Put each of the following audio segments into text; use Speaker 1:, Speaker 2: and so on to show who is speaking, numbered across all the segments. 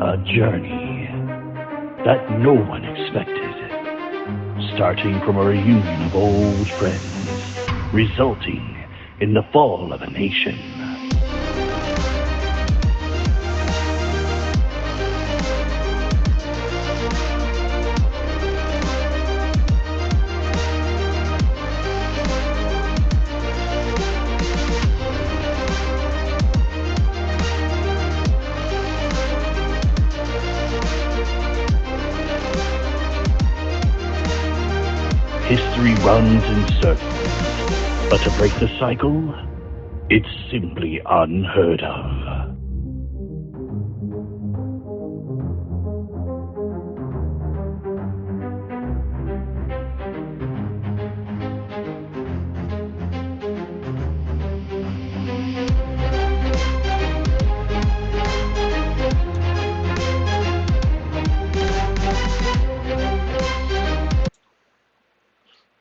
Speaker 1: A journey that no one expected, starting from a reunion of old friends, resulting in the fall of a nation. History runs in circles, but to break the cycle, it's simply unheard of.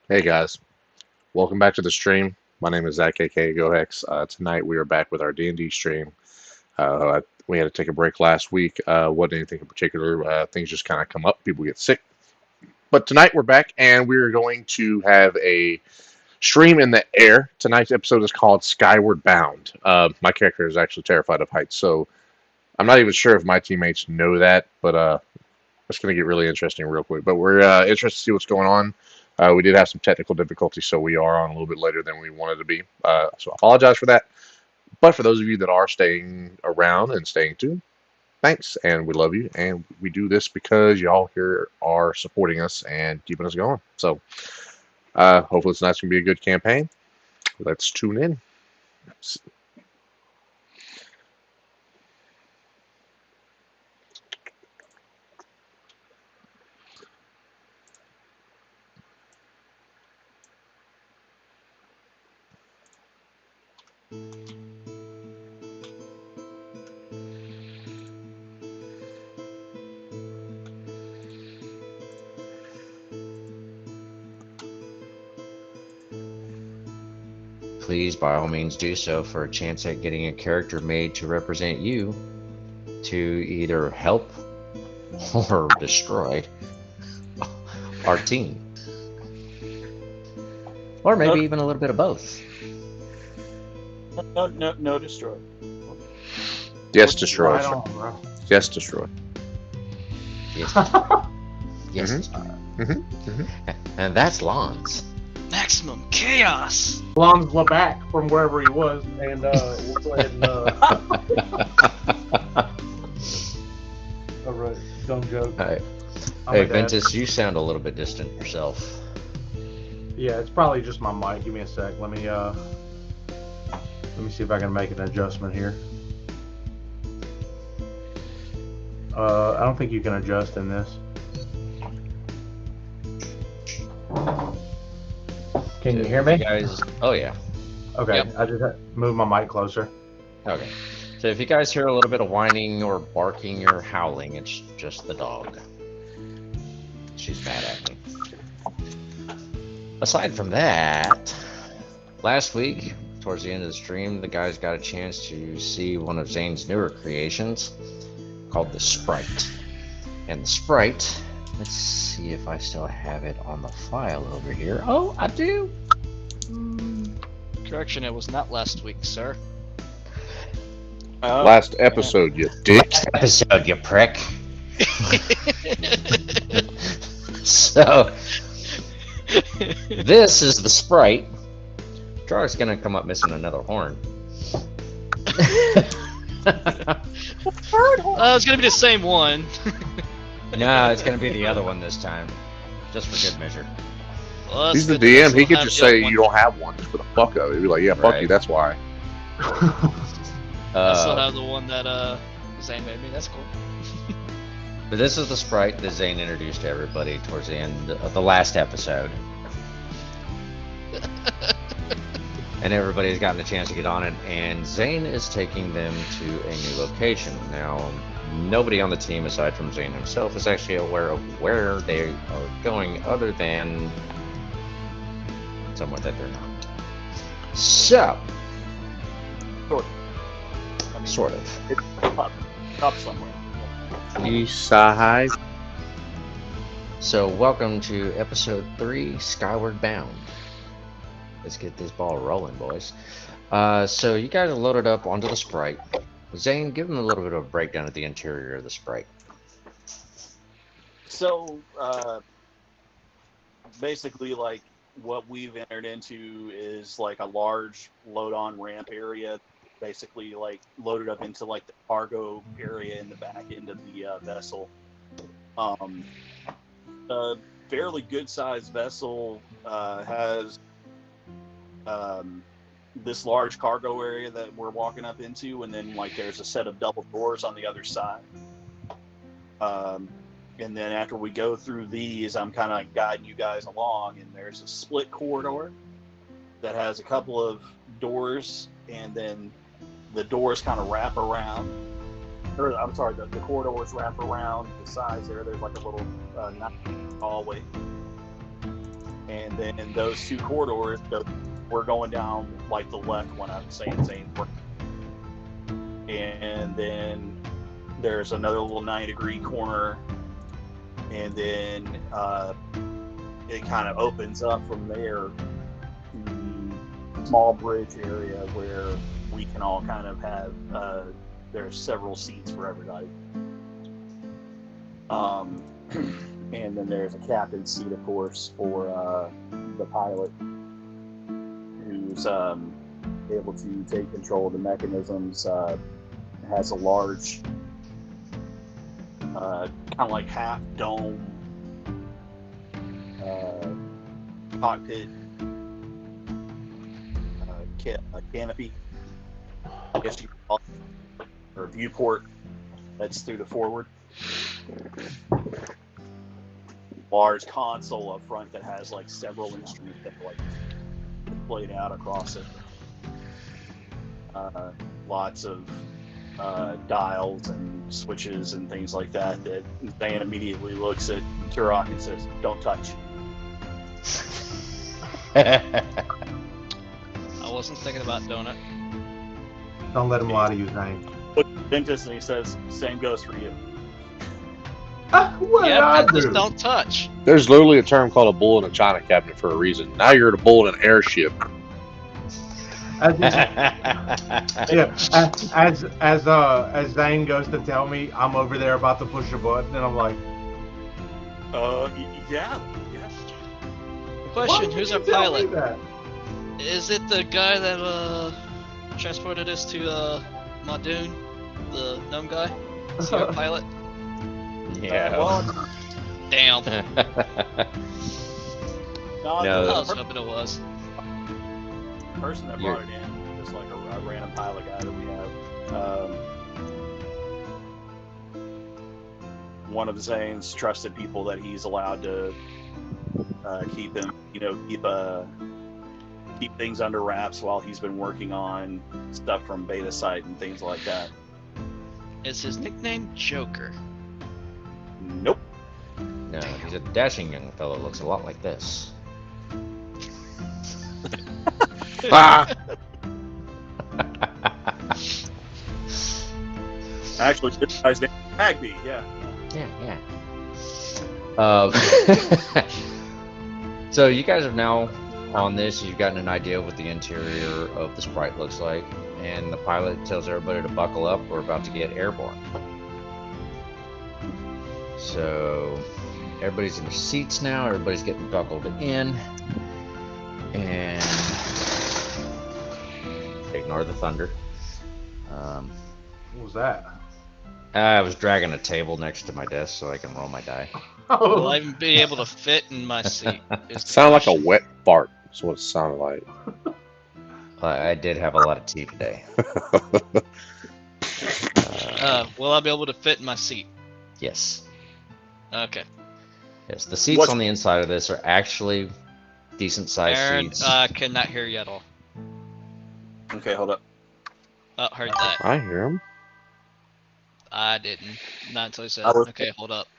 Speaker 2: Hey guys, welcome back to the stream. My name is Zach, aka GoHex. Tonight we are back with our D&D stream. We had to take a break last week. Wasn't anything in particular. Things just kind of come up. People get sick. But tonight we're back and we're going to have a stream in the air. Tonight's episode is called Skyward Bound. My character is actually terrified of heights, so I'm not even sure if my teammates know that, but it's going to get really interesting real quick. But we're interested to see what's going on. We did have some technical difficulties, so we are on a little bit later than we wanted to be. So I apologize for that. But for those of you that are staying around and staying tuned, thanks, and we love you. And we do this because y'all here are supporting us and keeping us going. So hopefully tonight's going to be a good campaign. Let's tune in.
Speaker 3: Please, by all means, do so for a chance at getting a character made to represent you to either help or destroy our team. Or maybe even a little bit of both.
Speaker 4: No, destroy.
Speaker 2: Yes, destroy.
Speaker 5: Right on, bro.
Speaker 2: Yes, destroy.
Speaker 3: Yes. Yes. And that's Lons.
Speaker 4: Maximum chaos.
Speaker 5: Lon's back from wherever he was, and we'll go ahead and. All right, dumb joke.
Speaker 3: Hey,
Speaker 5: I'm
Speaker 3: hey
Speaker 5: a dad.
Speaker 3: Ventus, you sound a little bit distant yourself.
Speaker 5: Yeah, it's probably just my mic. Give me a sec. Let me see if I can make an adjustment here. I don't think you can adjust in this. Can you hear me?
Speaker 3: Guys, oh yeah.
Speaker 5: Okay,
Speaker 3: Yep.
Speaker 5: I just had to move my mic closer.
Speaker 3: Okay. So if you guys hear a little bit of whining or barking or howling, it's just the dog. She's mad at me. Aside from that, last week, towards the end of the stream, the guys got a chance to see one of Zane's newer creations called the Sprite. And the Sprite, let's see if I still have it on the file over here. Oh, I do.
Speaker 4: Correction, it was not last week, sir.
Speaker 2: Last episode, you dick.
Speaker 3: Episode, you prick. So, this is the Sprite. Jar's gonna come up missing another horn.
Speaker 4: It's gonna be the same one.
Speaker 3: No, it's gonna be the other one this time. Just for good measure.
Speaker 4: Well,
Speaker 2: He's the
Speaker 4: that's good
Speaker 2: DM.
Speaker 4: that
Speaker 2: He
Speaker 4: we'll
Speaker 2: could
Speaker 4: have
Speaker 2: just
Speaker 4: the other
Speaker 2: say
Speaker 4: one.
Speaker 2: you don't have one just for the fuck of it. He'd be like, yeah, fuck
Speaker 3: Right.
Speaker 2: you, that's why.
Speaker 4: I still have the one that Zane made me. That's cool.
Speaker 3: But this is the Sprite that Zane introduced to everybody towards the end of the last episode. And everybody's gotten a chance to get on it, and Zane is taking them to a new location. Now, nobody on the team aside from Zane himself is actually aware of where they are going, other than somewhere that they're not. So,
Speaker 4: Sort of. I mean,
Speaker 3: sort of.
Speaker 4: It's up somewhere.
Speaker 2: Eastside.
Speaker 3: So, welcome to episode 3, Skyward Bound. Let's get this ball rolling, boys. So, you guys are loaded up onto the Sprite. Zane, give them a little bit of a breakdown of the interior of the Sprite.
Speaker 6: So, basically, like, what we've entered into is like a large load-on ramp area, basically like loaded up into like the cargo area in the back end of the vessel. A fairly good-sized vessel has this large cargo area that we're walking up into, and then like there's a set of double doors on the other side. And then after we go through these, I'm kind of guiding you guys along, and there's a split corridor that has a couple of doors, and then the doors kind of wrap around. Or, I'm sorry, the corridors wrap around the sides there. There's like a little hallway. And then those two corridors, we're going down like the left one, I'm saying. And then there's another little 90-degree corner. And then it kind of opens up from there to the small bridge area where we can all kind of have, there's several seats for everybody. And then there's a captain's seat, of course, for the pilot, who's able to take control of the mechanisms. Has a large kind of like half dome cockpit canopy, I guess you could call it, or viewport that's through the forward. Large console up front that has like several instruments that are like displayed out across it. Lots of dials and switches and things like that. That Dan immediately looks at Turok and says, "Don't touch."
Speaker 4: I wasn't thinking about donut.
Speaker 5: Don't let him lie to you, Zane.
Speaker 6: Look at Ventus and he says, "Same goes for you."
Speaker 5: What did
Speaker 4: Yeah,
Speaker 5: I
Speaker 4: but just
Speaker 5: do?
Speaker 4: don't touch.
Speaker 2: There's literally a term called a bull in a china cabinet for a reason. Now you're a bull in an airship.
Speaker 5: As Zane goes to tell me I'm over there about to push a button, and I'm like,
Speaker 6: Yeah.
Speaker 4: Question:
Speaker 5: "Why
Speaker 4: Who's
Speaker 5: would
Speaker 4: our
Speaker 5: you tell me
Speaker 4: pilot?
Speaker 5: that?"
Speaker 4: Is it the guy that transported us to Madoon, the gnome guy? Is he our pilot?
Speaker 3: Yeah.
Speaker 6: Well,
Speaker 4: Damn.
Speaker 3: No.
Speaker 4: I was hoping it was.
Speaker 6: The person that brought it in, just like a random pilot guy that we have. One of Zane's trusted people that he's allowed to keep him, keep things under wraps while he's been working on stuff from Beta Site and things like that.
Speaker 4: Is his nickname Joker?
Speaker 6: Nope.
Speaker 3: No, he's a dashing young fellow. Looks a lot like this.
Speaker 2: Ah!
Speaker 6: Actually, this guy's name is Magby. Yeah.
Speaker 3: Yeah. So you guys are now on this. You've gotten an idea of what the interior of the Sprite looks like, and the pilot tells everybody to buckle up. We're about to get airborne. So everybody's in their seats now. Everybody's getting buckled in, and ignore the thunder.
Speaker 5: What was that?
Speaker 3: I was dragging a table next to my desk so I can roll my die.
Speaker 4: Will I even be able to fit in my seat?
Speaker 2: It sounded like a wet fart. That's what it sounded like.
Speaker 3: I did have a lot of tea today.
Speaker 4: Will I be able to fit in my seat?
Speaker 3: Yes.
Speaker 4: Okay.
Speaker 3: Yes, the seats on the inside of this are actually decent sized
Speaker 4: Aaron,
Speaker 3: seats.
Speaker 4: cannot hear you at all.
Speaker 6: Okay, hold up.
Speaker 4: Heard that.
Speaker 2: I hear him.
Speaker 4: I didn't. Not until he said,
Speaker 6: I was-
Speaker 4: okay, hold up.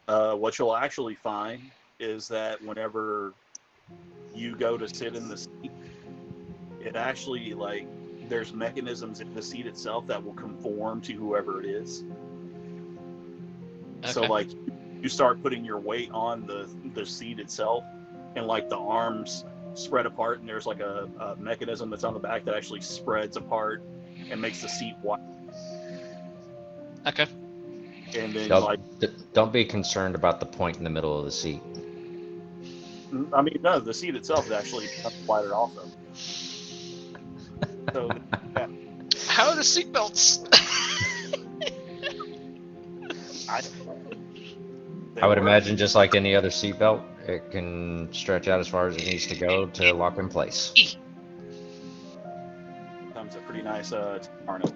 Speaker 6: What you'll actually find is that whenever you go to sit in the seat, it actually, there's mechanisms in the seat itself that will conform to whoever it is. So
Speaker 4: Okay.
Speaker 6: like you start putting your weight on the seat itself, and like the arms spread apart, and there's like a mechanism that's on the back that actually spreads apart and makes the seat wide.
Speaker 4: Okay.
Speaker 6: And then
Speaker 3: Don't be concerned about the point in the middle of the seat.
Speaker 6: I mean, no, the seat itself is actually wider also. So yeah,
Speaker 4: How are the seatbelts?
Speaker 6: they
Speaker 3: I would
Speaker 6: work.
Speaker 3: imagine just like any other seatbelt, it can stretch out as far as it needs to go to lock in place.
Speaker 6: Comes a pretty nice harness.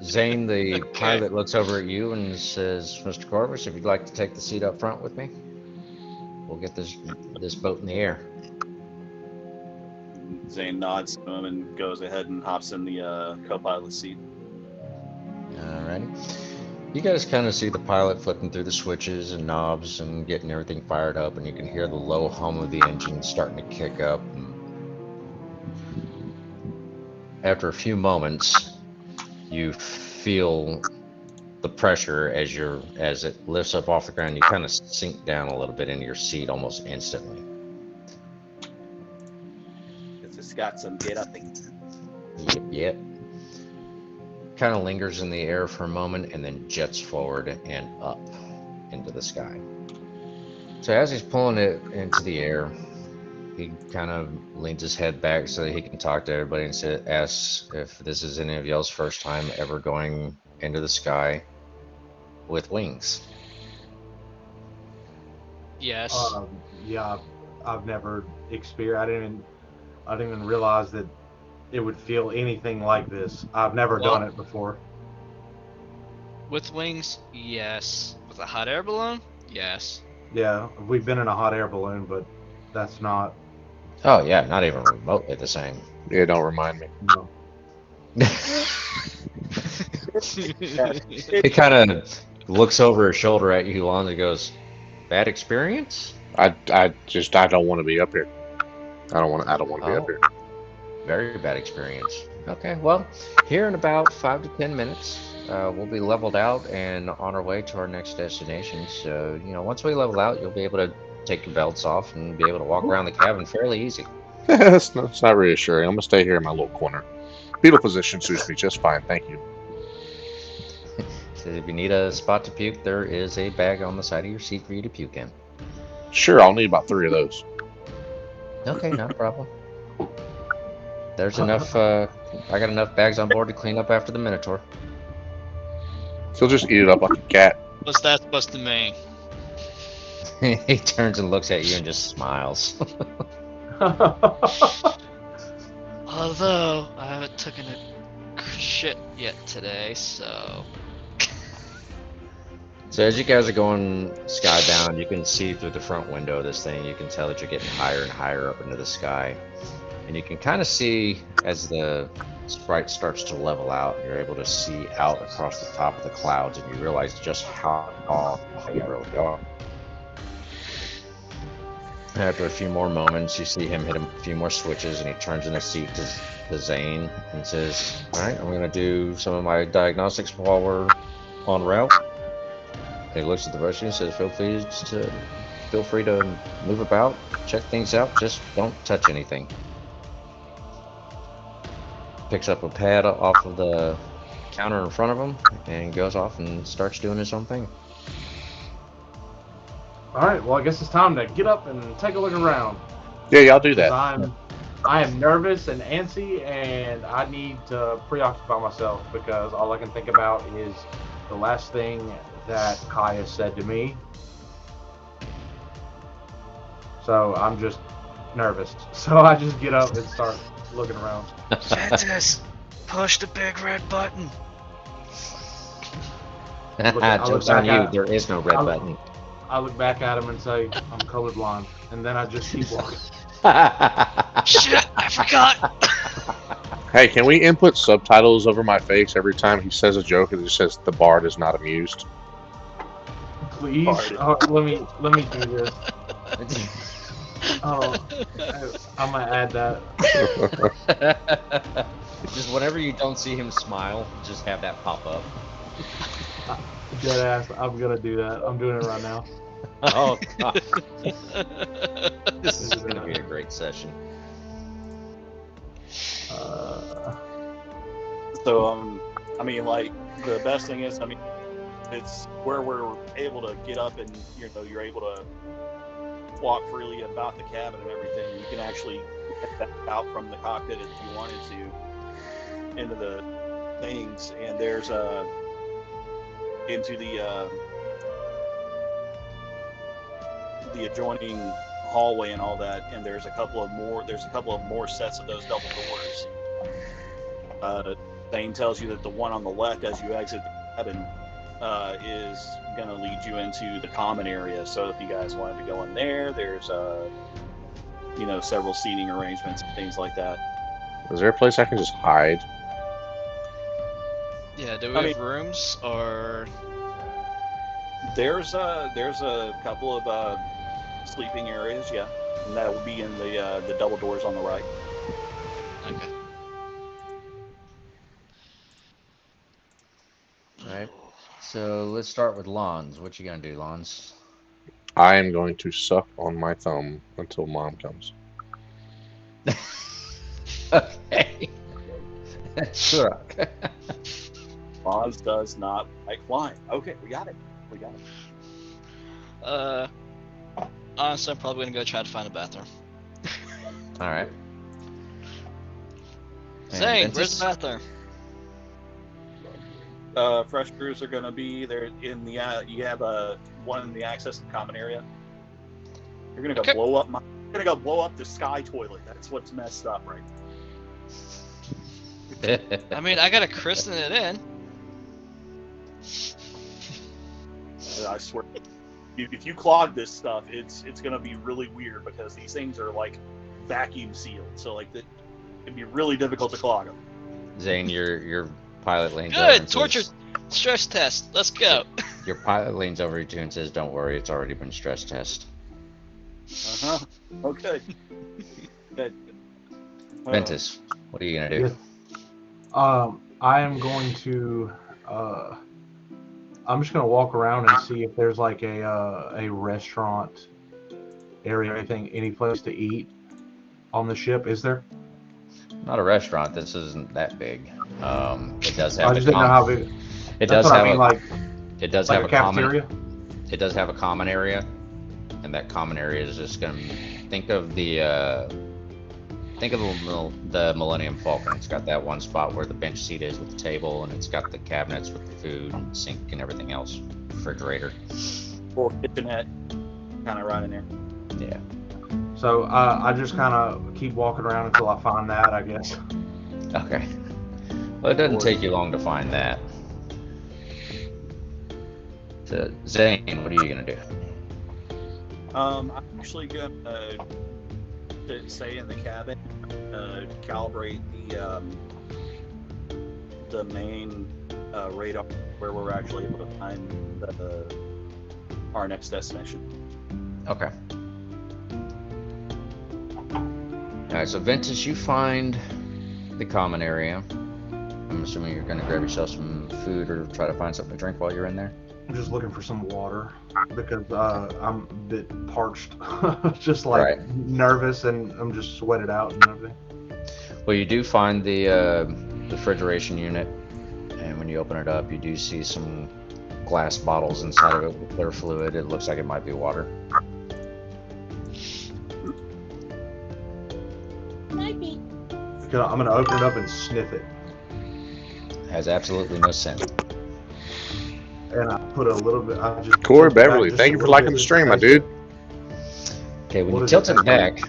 Speaker 3: Zane, the pilot, looks over at you and says, "Mr. Corvus, if you'd like to take the seat up front with me, we'll get this boat in the air."
Speaker 6: Zane nods to him and goes ahead and hops in the co-pilot seat.
Speaker 3: Alrighty. You guys kind of see the pilot flipping through the switches and knobs and getting everything fired up, and you can hear the low hum of the engine starting to kick up. And after a few moments, you feel the pressure as it lifts up off the ground. You kind of sink down a little bit into your seat almost instantly.
Speaker 6: It's just got some get upping.
Speaker 3: Yep. Kind of lingers in the air for a moment and then jets forward and up into the sky. So as he's pulling it into the air, he kind of leans his head back so that he can talk to everybody and asks if this is any of y'all's first time ever going into the sky with wings.
Speaker 4: Yes.
Speaker 5: Yeah, I've never experienced. I didn't even realize that it would feel anything like this. I've never done it before.
Speaker 4: With wings, yes. With a hot air balloon, yes.
Speaker 5: Yeah, we've been in a hot air balloon, but that's not.
Speaker 3: Oh yeah, not even remotely the same.
Speaker 2: Yeah, don't remind me.
Speaker 5: No.
Speaker 3: He kind of looks over his shoulder at you, Lon, and goes, "Bad experience?"
Speaker 2: I don't want to be up here. I don't want to be up here.
Speaker 3: Very bad experience. Okay, well, here in about 5 to 10 minutes, we'll be leveled out and on our way to our next destination. So, once we level out, you'll be able to take your belts off and be able to walk around the cabin fairly easy.
Speaker 2: It's not reassuring. I'm gonna stay here in my little corner. Fetal position suits me just fine, thank you.
Speaker 3: So if you need a spot to puke, there is a bag on the side of your seat for you to puke in.
Speaker 2: Sure, I'll need about 3 of those.
Speaker 3: Okay, not a problem. There's enough, I got enough bags on board to clean up after the Minotaur.
Speaker 2: So just eat it up like a cat.
Speaker 4: What's that supposed to mean?
Speaker 3: He turns and looks at you and just smiles.
Speaker 4: Although, I haven't taken a shit yet today, so...
Speaker 3: So as you guys are going skybound, you can see through the front window of this thing, you can tell that you're getting higher and higher up into the sky. And you can kind of see as the sprite starts to level out, you're able to see out across the top of the clouds, and you realize just how high you really are. After a few more moments, you see him hit a few more switches, and he turns in his seat to Zane and says, "Alright, I'm going to do some of my diagnostics while we're en route." He looks at the rest of you and says, feel free to move about, check things out, just don't touch anything. Picks up a pad off of the counter in front of him and goes off and starts doing his own thing.
Speaker 5: Alright, well I guess it's time to get up and take a look around.
Speaker 2: Yeah, y'all do that.
Speaker 5: I am nervous and antsy, and I need to preoccupy myself because all I can think about is the last thing that Kaya said to me. So I'm just nervous. So I just get up and start looking around.
Speaker 4: Ventus, push the big red button.
Speaker 3: Joke's on you, there is no red button.
Speaker 5: I look back at him and say, I'm colorblind. And then I just keep walking.
Speaker 4: Shit, I forgot.
Speaker 2: Hey, can we input subtitles over my face every time he says a joke and it just says the bard is not amused?
Speaker 5: Please, let me do this. I'm gonna add that.
Speaker 3: Just whenever you don't see him smile, just have that pop up.
Speaker 5: Dead ass. I'm gonna do that. I'm doing it right now.
Speaker 3: Oh god, this is gonna be a great session.
Speaker 6: So, I mean, like, the best thing is, I mean, it's where we're able to get up and, you know, you're able to walk freely about the cabin and everything. You can actually get back out from the cockpit if you wanted to into the things, and there's into the adjoining hallway and all that, and there's a couple of more sets of those double doors. Thane tells you that the one on the left as you exit the cabin is going to lead you into the common area. So if you guys wanted to go in there, there's you know, several seating arrangements and things like that.
Speaker 2: Is there a place I can just hide?
Speaker 4: Yeah, do we have rooms or?
Speaker 6: There's a couple of sleeping areas, yeah, and that will be in the double doors on the right.
Speaker 4: Okay.
Speaker 3: Alright. So let's start with Lons. What you gonna do, Lons?
Speaker 2: I am going to suck on my thumb until Mom comes.
Speaker 3: Okay. Sure.
Speaker 6: Oz does not like flying. Okay, we got it.
Speaker 4: Honestly, I'm probably gonna go try to find a bathroom.
Speaker 3: Alright.
Speaker 4: Zane, where's the bathroom?
Speaker 6: Fresh crews are going to be there in the. You have one in the access and common area. You're going to go blow up blow up the sky toilet. That's what's messed up right now.
Speaker 4: I mean, I gotta christen it in.
Speaker 6: I swear, if you clog this stuff, it's going to be really weird because these things are like vacuum sealed. So like it'd be really difficult to clog them.
Speaker 3: Zane, your pilot leans over
Speaker 4: Good
Speaker 3: and
Speaker 4: torture
Speaker 3: says,
Speaker 4: stress test. Let's go.
Speaker 3: your pilot leans over to you and says, "Don't worry, it's already been stress tested."
Speaker 6: Okay. Good.
Speaker 3: Ventus, what are you gonna do?
Speaker 5: Yes. I am going to. I'm just gonna walk around and see if there's like a restaurant area, any place to eat on the ship. Is there?
Speaker 3: Not a restaurant. This isn't that big. It does
Speaker 5: I
Speaker 3: have.
Speaker 5: just didn't know how big.
Speaker 3: It
Speaker 5: That's
Speaker 3: does
Speaker 5: what
Speaker 3: have
Speaker 5: I mean, like
Speaker 3: It does
Speaker 5: like
Speaker 3: have
Speaker 5: a
Speaker 3: a
Speaker 5: cafeteria.
Speaker 3: common. It does have a common area, and that common area is just gonna think of the Millennium Falcon. It's got that one spot where the bench seat is with the table, and it's got the cabinets with the food and sink and everything else. Refrigerator.
Speaker 6: Or kitchenette, kind of right in there.
Speaker 3: Yeah.
Speaker 5: So I just kind of keep walking around until I find that, I guess.
Speaker 3: Okay. Well, it doesn't take you long to find that. So, Zane, what are you gonna do?
Speaker 6: I'm actually gonna stay in the cabin, calibrate the main radar where we're actually able to find our next destination.
Speaker 3: Okay. Alright, so Ventus, you find the common area. I'm assuming you're gonna grab yourself some food or try to find something to drink while you're in there.
Speaker 5: I'm just looking for some water because I'm a bit parched, just like nervous, and I'm just sweated out and everything.
Speaker 3: Well, you do find the refrigeration unit, and when you open it up, you do see some glass bottles inside of it with clear fluid. It looks like it might be water.
Speaker 5: I'm gonna open it up and sniff it,
Speaker 3: Has absolutely no scent.
Speaker 5: and I put a little bit. I just
Speaker 2: Corey
Speaker 5: tilt it back
Speaker 2: Beverly,
Speaker 5: just
Speaker 2: thank
Speaker 5: a
Speaker 2: you for
Speaker 5: little
Speaker 2: liking
Speaker 5: bit
Speaker 2: the
Speaker 5: just
Speaker 2: stream,
Speaker 5: to
Speaker 2: my
Speaker 5: taste
Speaker 2: dude.
Speaker 5: it.
Speaker 3: Okay, when
Speaker 5: What
Speaker 3: you
Speaker 5: does
Speaker 3: tilt
Speaker 5: it
Speaker 3: it
Speaker 5: taste
Speaker 3: back,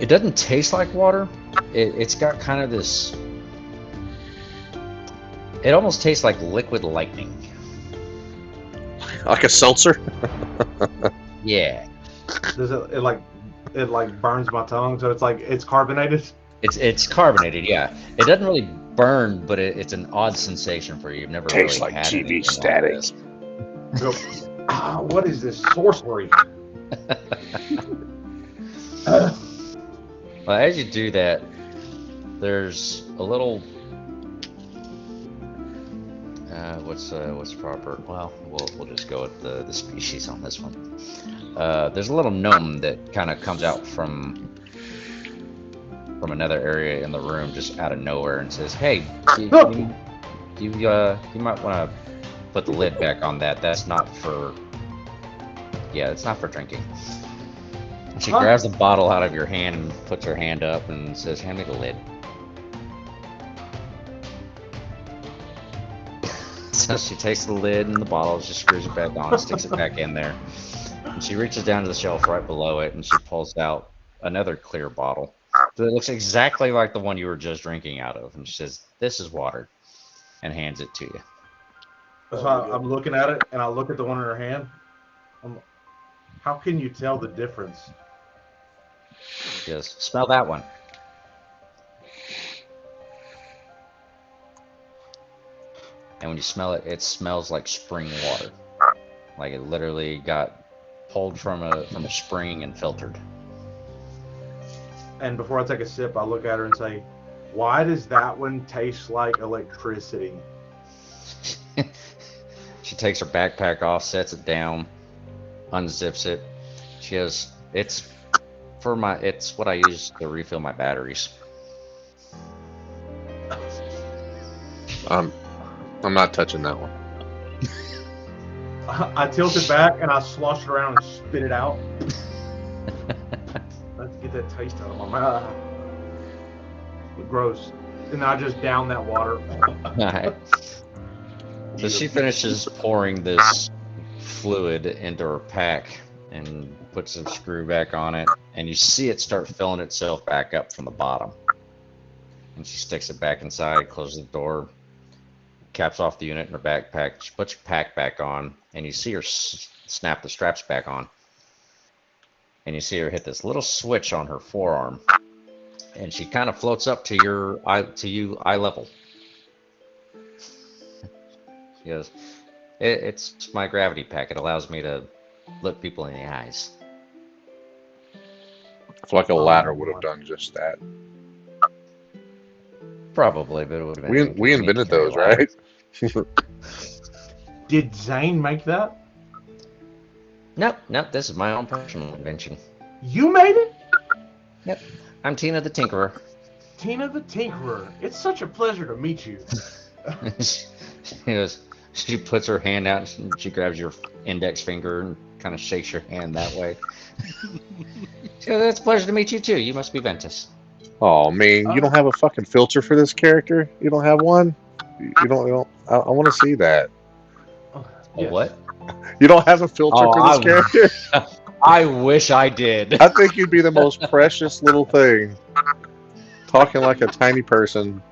Speaker 3: it doesn't taste like water. It's got kind of this. It almost tastes like liquid lightning.
Speaker 2: Like a seltzer?
Speaker 3: Yeah.
Speaker 5: Does it like burns my tongue? So it's carbonated.
Speaker 3: It's carbonated, yeah. It doesn't really burn, but it's an odd sensation for you. You've never
Speaker 2: Tastes
Speaker 3: really
Speaker 2: like
Speaker 3: had
Speaker 2: TV
Speaker 3: anything
Speaker 2: static.
Speaker 3: Like this.
Speaker 5: What is this sorcery?
Speaker 3: Well, as you do that, there's a little What's proper? Well, we'll just go with the species on this one. There's a little gnome that kind of comes out from another area in the room, just out of nowhere, and says, "Hey, you might want to put the lid back on that. That's not for. Yeah, it's not for drinking." And she grabs the bottle out of your hand and puts her hand up and says, "Hand me the lid." So she takes the lid and the bottle, she screws it back on, sticks it back in there. And she reaches down to the shelf right below it, and she pulls out another clear bottle that looks exactly like the one you were just drinking out of. And she says, "This is water," and hands it to you.
Speaker 5: So I'm looking at it, and I look at the one in her hand. How can you tell the difference?
Speaker 3: She goes, "Smell that one." And when you smell it, it smells like spring water. Like it literally got pulled from a spring and filtered.
Speaker 5: And before I take a sip, I look at her and say, "Why does that one taste like electricity?"
Speaker 3: She takes her backpack off, sets it down, unzips it. She goes, "It's what I use to refill my batteries."
Speaker 2: I'm not touching that one.
Speaker 5: I tilt it back and I slosh it around and spit it out. Let's get that taste out of my mouth. Gross. And I just down that water.
Speaker 3: Alright. So she finishes pouring this fluid into her pack and puts a screw back on it, and you see it start filling itself back up from the bottom. And she sticks it back inside, closes the door, caps off the unit in her backpack. She puts her pack back on, and you see her snap the straps back on. And you see her hit this little switch on her forearm, and she kind of floats up to you eye level. She goes, "It's my gravity pack. It allows me to look people in the eyes."
Speaker 2: I feel like a ladder would have done just that.
Speaker 3: Probably, but it would have been.
Speaker 2: We invented those, right?
Speaker 5: Did Zane make that?
Speaker 3: Nope. This is my own personal invention.
Speaker 5: You made it?
Speaker 3: Yep. I'm Tina the Tinkerer.
Speaker 5: Tina the Tinkerer. It's such a pleasure to meet you.
Speaker 3: She puts her hand out and she grabs your index finger and kind of shakes your hand that way. She goes, "It's a pleasure to meet you too. You must be Ventus."
Speaker 2: Oh man, you don't have a fucking filter for this character? You don't have one? You don't. I want to see that.
Speaker 5: Yes.
Speaker 3: What?
Speaker 2: You don't have a filter for this character?
Speaker 3: I wish I did.
Speaker 2: I think you'd be the most precious little thing. Talking like a tiny person.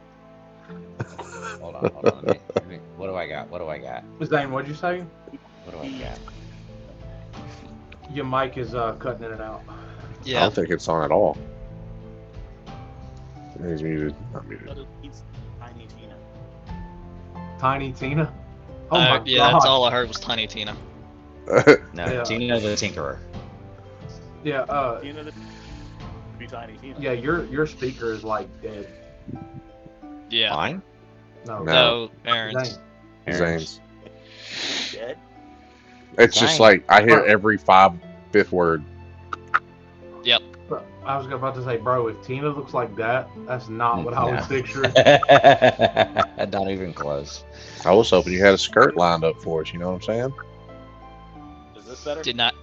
Speaker 3: Hold on. What do I got?
Speaker 5: Zane, what'd you say?
Speaker 3: What do I got?
Speaker 5: Your mic is cutting in and out.
Speaker 2: I
Speaker 4: Yeah.
Speaker 2: don't think it's on at all. He's muted. Not muted.
Speaker 6: It's Tiny Tina.
Speaker 5: Tiny Tina? Oh my
Speaker 4: Yeah,
Speaker 5: god.
Speaker 4: that's all I heard was Tiny Tina.
Speaker 3: No,
Speaker 5: Yeah.
Speaker 3: Tina the Tinkerer.
Speaker 5: Yeah,
Speaker 6: Tina the be Tiny Tina.
Speaker 5: yeah, your speaker is like dead.
Speaker 4: Yeah.
Speaker 3: Mine?
Speaker 5: No.
Speaker 4: No, Aaron's.
Speaker 5: Zane.
Speaker 2: Zane's.
Speaker 6: Dead?
Speaker 2: It's just
Speaker 3: Zane.
Speaker 2: like I hear every fifth word.
Speaker 5: But I was about to say, bro, if Tina looks like that, that's not what I was
Speaker 3: No.
Speaker 5: picturing.
Speaker 3: Not even close.
Speaker 2: I was hoping you had a skirt lined up for us. You know what I'm saying?
Speaker 6: Is this better?
Speaker 4: Did not.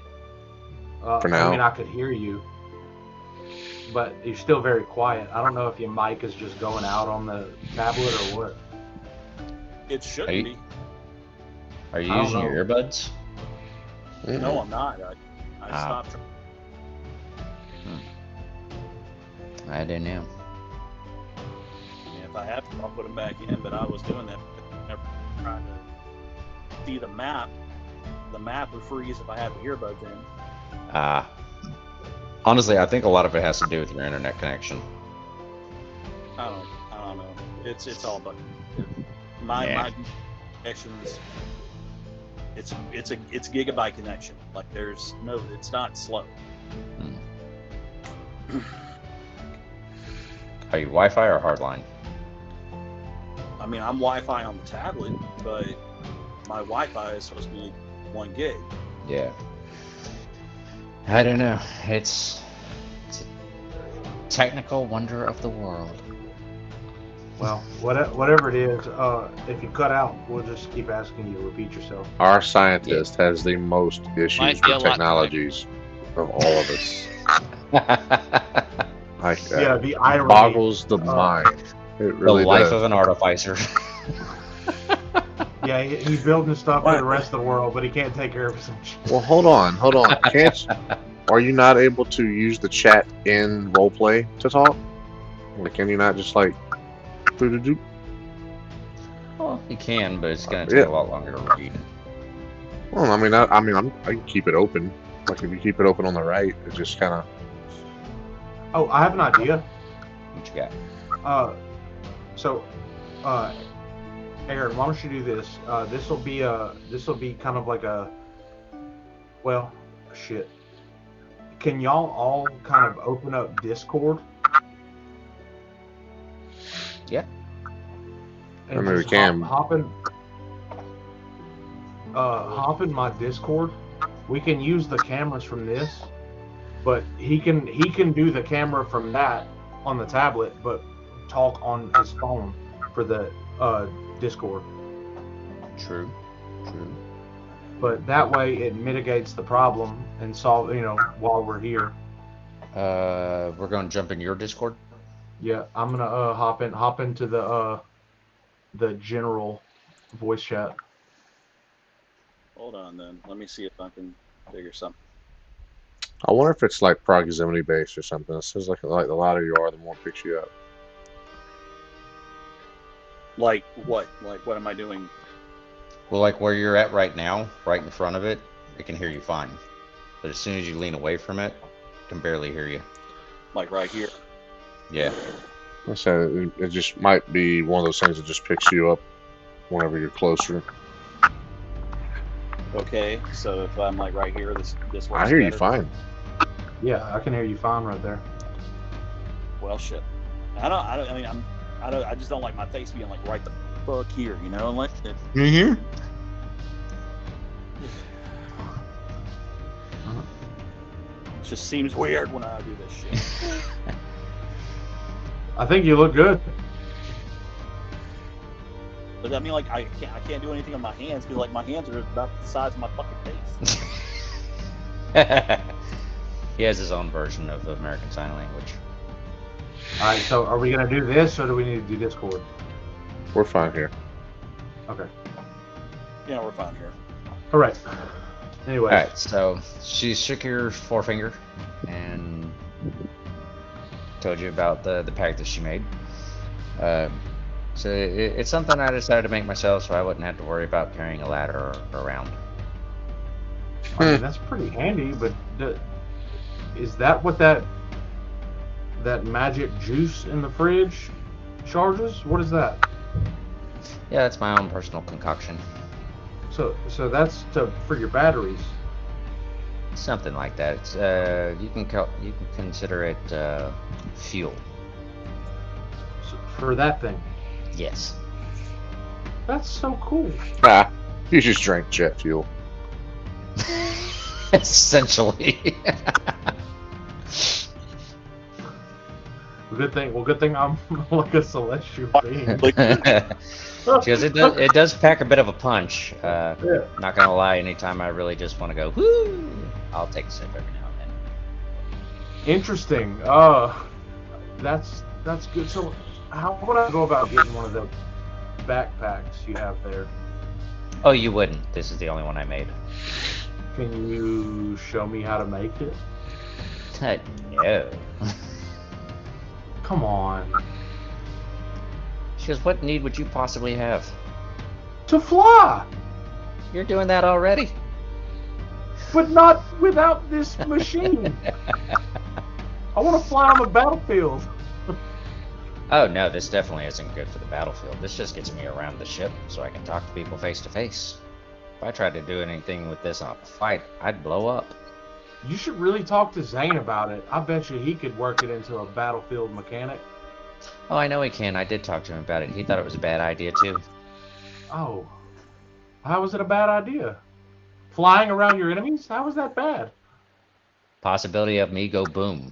Speaker 2: For now.
Speaker 5: I mean, I could hear you, but you're still very quiet. I don't know if your mic is just going out on the tablet or what.
Speaker 6: It shouldn't
Speaker 3: Are you-
Speaker 6: be.
Speaker 3: Are you
Speaker 5: I don't
Speaker 3: using
Speaker 5: know.
Speaker 3: your earbuds?
Speaker 6: No, I'm not. I stopped.
Speaker 3: I do now.
Speaker 6: If I have to, I'll put them back in. But I was doing that. Never trying to see the map. The map would freeze if I had the earbuds in.
Speaker 3: Honestly, I think a lot of it has to do with your internet connection.
Speaker 6: I don't know. It's all but my connections. It's gigabyte connection. Like it's not slow.
Speaker 3: Are you Wi-Fi or hardline?
Speaker 6: I mean, I'm Wi-Fi on the tablet, but my Wi-Fi is supposed to be 1 gig.
Speaker 3: Yeah. I don't know. It's a technical wonder of the world.
Speaker 5: Well, whatever it is, if you cut out, we'll just keep asking you to repeat yourself.
Speaker 2: Our scientist has the most issues
Speaker 4: Might
Speaker 2: with
Speaker 4: be a lot
Speaker 2: technologies of all of us. Like,
Speaker 5: Yeah, the irony.
Speaker 2: boggles the mind. It really
Speaker 3: the life
Speaker 2: does.
Speaker 3: of an artificer.
Speaker 5: Yeah, he's building stuff for the rest of the world, but he can't take care of his own shit.
Speaker 2: Well, hold on. Are you not able to use the chat in roleplay to talk? Like, can you not just like, doo-doo-doo?
Speaker 3: Well, you can, but it's gonna take a lot longer to read.
Speaker 2: Well, I can keep it open. Like, if you keep it open on the right, it just kind of.
Speaker 5: Oh, I have an idea.
Speaker 3: What you got?
Speaker 5: Aaron, why don't you do this? This will be kind of like a, well, shit. Can y'all all kind of open up Discord?
Speaker 3: Yeah.
Speaker 5: And
Speaker 2: I mean, we
Speaker 5: just
Speaker 2: can.
Speaker 5: hop in my Discord. We can use the cameras from this, but he can do the camera from that on the tablet, but talk on his phone for the Discord.
Speaker 3: True.
Speaker 5: But that way it mitigates the problem and solve, while we're here.
Speaker 3: We're gonna jump in your Discord.
Speaker 5: Yeah, I'm gonna hop into the general voice chat.
Speaker 6: Hold on, then. Let me see if I can figure something.
Speaker 2: I wonder if it's like proximity based or something. It says like the louder you are, the more it picks you up.
Speaker 6: Like what? Like what am I doing?
Speaker 3: Well, like where you're at right now, right in front of it, it can hear you fine. But as soon as you lean away from it, it can barely hear you.
Speaker 6: Like right here?
Speaker 3: Yeah.
Speaker 2: I said it just might be one of those things that just picks you up whenever you're closer.
Speaker 6: Okay, so if I'm like right here, this works
Speaker 2: I hear you
Speaker 6: better.
Speaker 2: fine.
Speaker 5: Yeah, I can hear you fine right there.
Speaker 6: Well, shit. I just don't like my face being like right the fuck here, like it.
Speaker 3: Mm-hmm.
Speaker 6: Just seems weird when I do this shit.
Speaker 5: I think you look good.
Speaker 6: But I mean, like I can't do anything on my hands because like my hands are about the size of my fucking face.
Speaker 3: He has his own version of American Sign Language.
Speaker 5: All right, so are we gonna do this, or do we need to do Discord?
Speaker 2: We're fine here.
Speaker 5: Okay.
Speaker 6: Yeah, we're fine here.
Speaker 5: All right. Anyway.
Speaker 3: All right, so she shook your forefinger and told you about the pact that she made. So it's something I decided to make myself, so I wouldn't have to worry about carrying a ladder around.
Speaker 5: I mean, that's pretty handy, but is that what that magic juice in the fridge charges? What is that?
Speaker 3: Yeah, that's my own personal concoction.
Speaker 5: So that's for your batteries.
Speaker 3: Something like that. It's you can consider it fuel.
Speaker 5: So for that thing.
Speaker 3: Yes.
Speaker 5: That's so cool.
Speaker 2: Ah, you just drank jet fuel.
Speaker 3: Essentially.
Speaker 5: Good thing I'm like a celestial being.
Speaker 3: Because it does pack a bit of a punch.
Speaker 5: Yeah.
Speaker 3: Not gonna lie, anytime I really just want to go whoo, I'll take a sip every now and then.
Speaker 5: Interesting. That's good. So how would I go about getting one of the backpacks you have there?
Speaker 3: Oh, you wouldn't. This is the only one I made.
Speaker 5: Can you show me how to make it?
Speaker 3: No.
Speaker 5: Come on.
Speaker 3: She goes, what need would you possibly have?
Speaker 5: To fly!
Speaker 3: You're doing that already.
Speaker 5: But not without this machine. I want to fly on the battlefield.
Speaker 3: Oh no, this definitely isn't good for the battlefield. This just gets me around the ship so I can talk to people face to face. If I tried to do anything with this on a fight, I'd blow up.
Speaker 5: You should really talk to Zane about it. I bet you he could work it into a battlefield mechanic.
Speaker 3: Oh, I know he can. I did talk to him about it. He thought it was a bad idea too.
Speaker 5: Oh, how was it a bad idea? Flying around your enemies? How was that bad?
Speaker 3: Possibility of me go boom.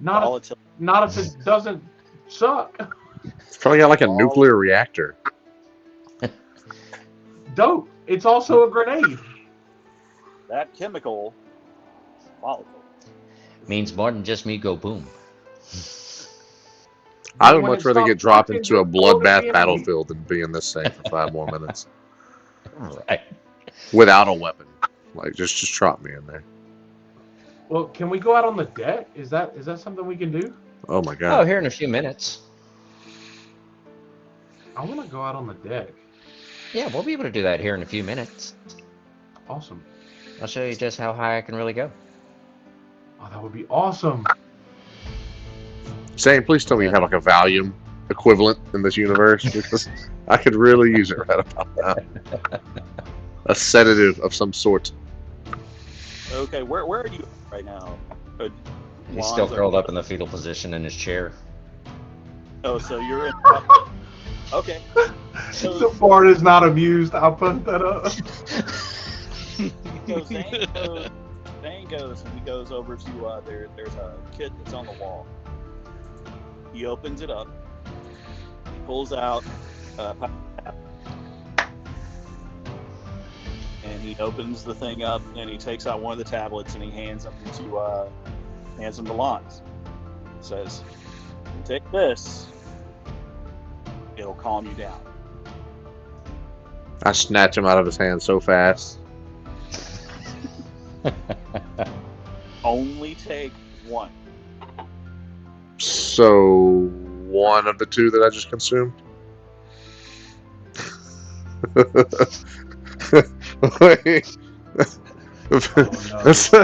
Speaker 5: Not
Speaker 6: Volatility.
Speaker 5: not if it doesn't suck.
Speaker 2: It's probably got like a nuclear reactor.
Speaker 5: Dope. It's also a grenade.
Speaker 6: That chemical volatile.
Speaker 3: Means more than just me go boom.
Speaker 2: I would
Speaker 5: When
Speaker 2: much
Speaker 5: it
Speaker 2: rather
Speaker 5: stops
Speaker 2: get dropped
Speaker 5: working,
Speaker 2: into a
Speaker 5: just throw it at the
Speaker 2: bloodbath
Speaker 5: enemy.
Speaker 2: battlefield than be in this thing for 5 more minutes
Speaker 3: Right.
Speaker 2: without a weapon. Like just drop me in there.
Speaker 5: Well, can we go out on the deck? Is that something we can do?
Speaker 2: Oh my
Speaker 3: Oh,
Speaker 2: god.
Speaker 3: here in a few minutes.
Speaker 5: I want to go out on the deck.
Speaker 3: Yeah, we'll be able to do that here in a few minutes.
Speaker 5: Awesome.
Speaker 3: I'll show you just how high I can really go.
Speaker 5: Oh, that would be awesome.
Speaker 2: Zane, please tell me you have like a Valium equivalent in this universe because I could really use it right about now. A sedative of some sort.
Speaker 6: Okay, where are you right now?
Speaker 3: He's still curled up in the fetal position in his chair.
Speaker 6: Oh, so you're in. Okay.
Speaker 5: The Bard is not amused. I'll put that up.
Speaker 6: So Zane goes and he goes over to there's a kit that's on the wall. He opens it up. He pulls out and he opens the thing up and he takes out one of the tablets and he hands them to Lons. Says, "Take this. It'll calm you down."
Speaker 2: I snatch him out of his hand so fast.
Speaker 6: Only take one.
Speaker 2: So one of the 2 that I just consumed. Wait. It's a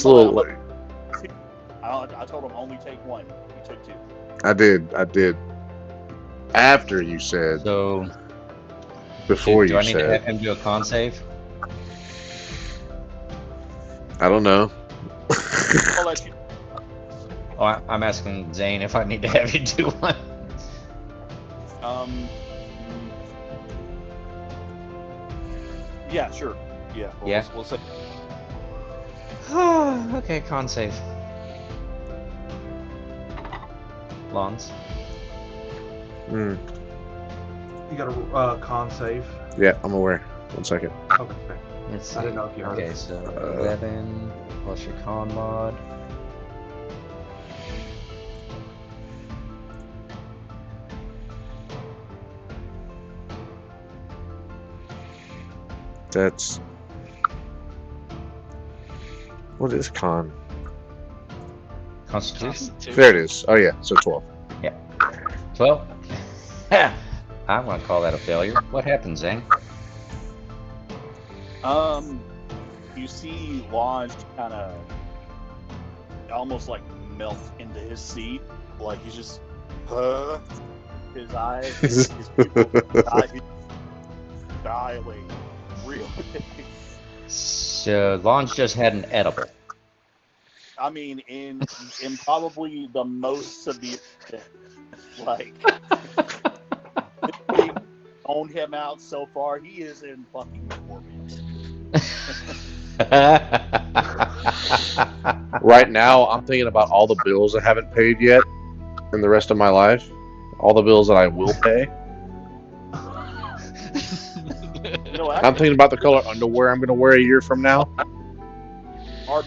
Speaker 2: little late.
Speaker 6: I told him only take one. He took 2.
Speaker 2: I did. After you said,
Speaker 3: So,
Speaker 2: before
Speaker 3: do
Speaker 2: you
Speaker 3: I need to have
Speaker 2: said,
Speaker 3: him do a con save?
Speaker 2: I don't know.
Speaker 6: I'll let you.
Speaker 3: Oh, I'm asking Zane if I need to have you do one.
Speaker 6: Yeah, sure. Yeah.
Speaker 3: Yeah.
Speaker 6: We'll say.
Speaker 3: Okay, con save. Lons.
Speaker 2: Hmm.
Speaker 5: You got a con save.
Speaker 2: Yeah, I'm aware. 1 second.
Speaker 5: Okay.
Speaker 3: Let's see.
Speaker 5: I didn't know if you heard
Speaker 3: Okay,
Speaker 5: it.
Speaker 3: so 11 plus your con mod.
Speaker 2: That's... What is con?
Speaker 3: Constitution?
Speaker 2: There it is. Oh yeah, so 12.
Speaker 3: 12? I'm gonna call that a failure. What happened, Zane?
Speaker 6: You see Lodge kind of almost like melt into his seat, like he's just, his eyes, his dilate real big.
Speaker 3: So, Lons just had an edible.
Speaker 6: I mean, in probably the most severe thing. Like, we owned him out so far. He is in fucking torment.
Speaker 2: Right now, I'm thinking about all the bills I haven't paid yet in the rest of my life. All the bills that I will pay.
Speaker 6: You know,
Speaker 2: I'm thinking about the color underwear I'm going to wear a year from now.
Speaker 6: Are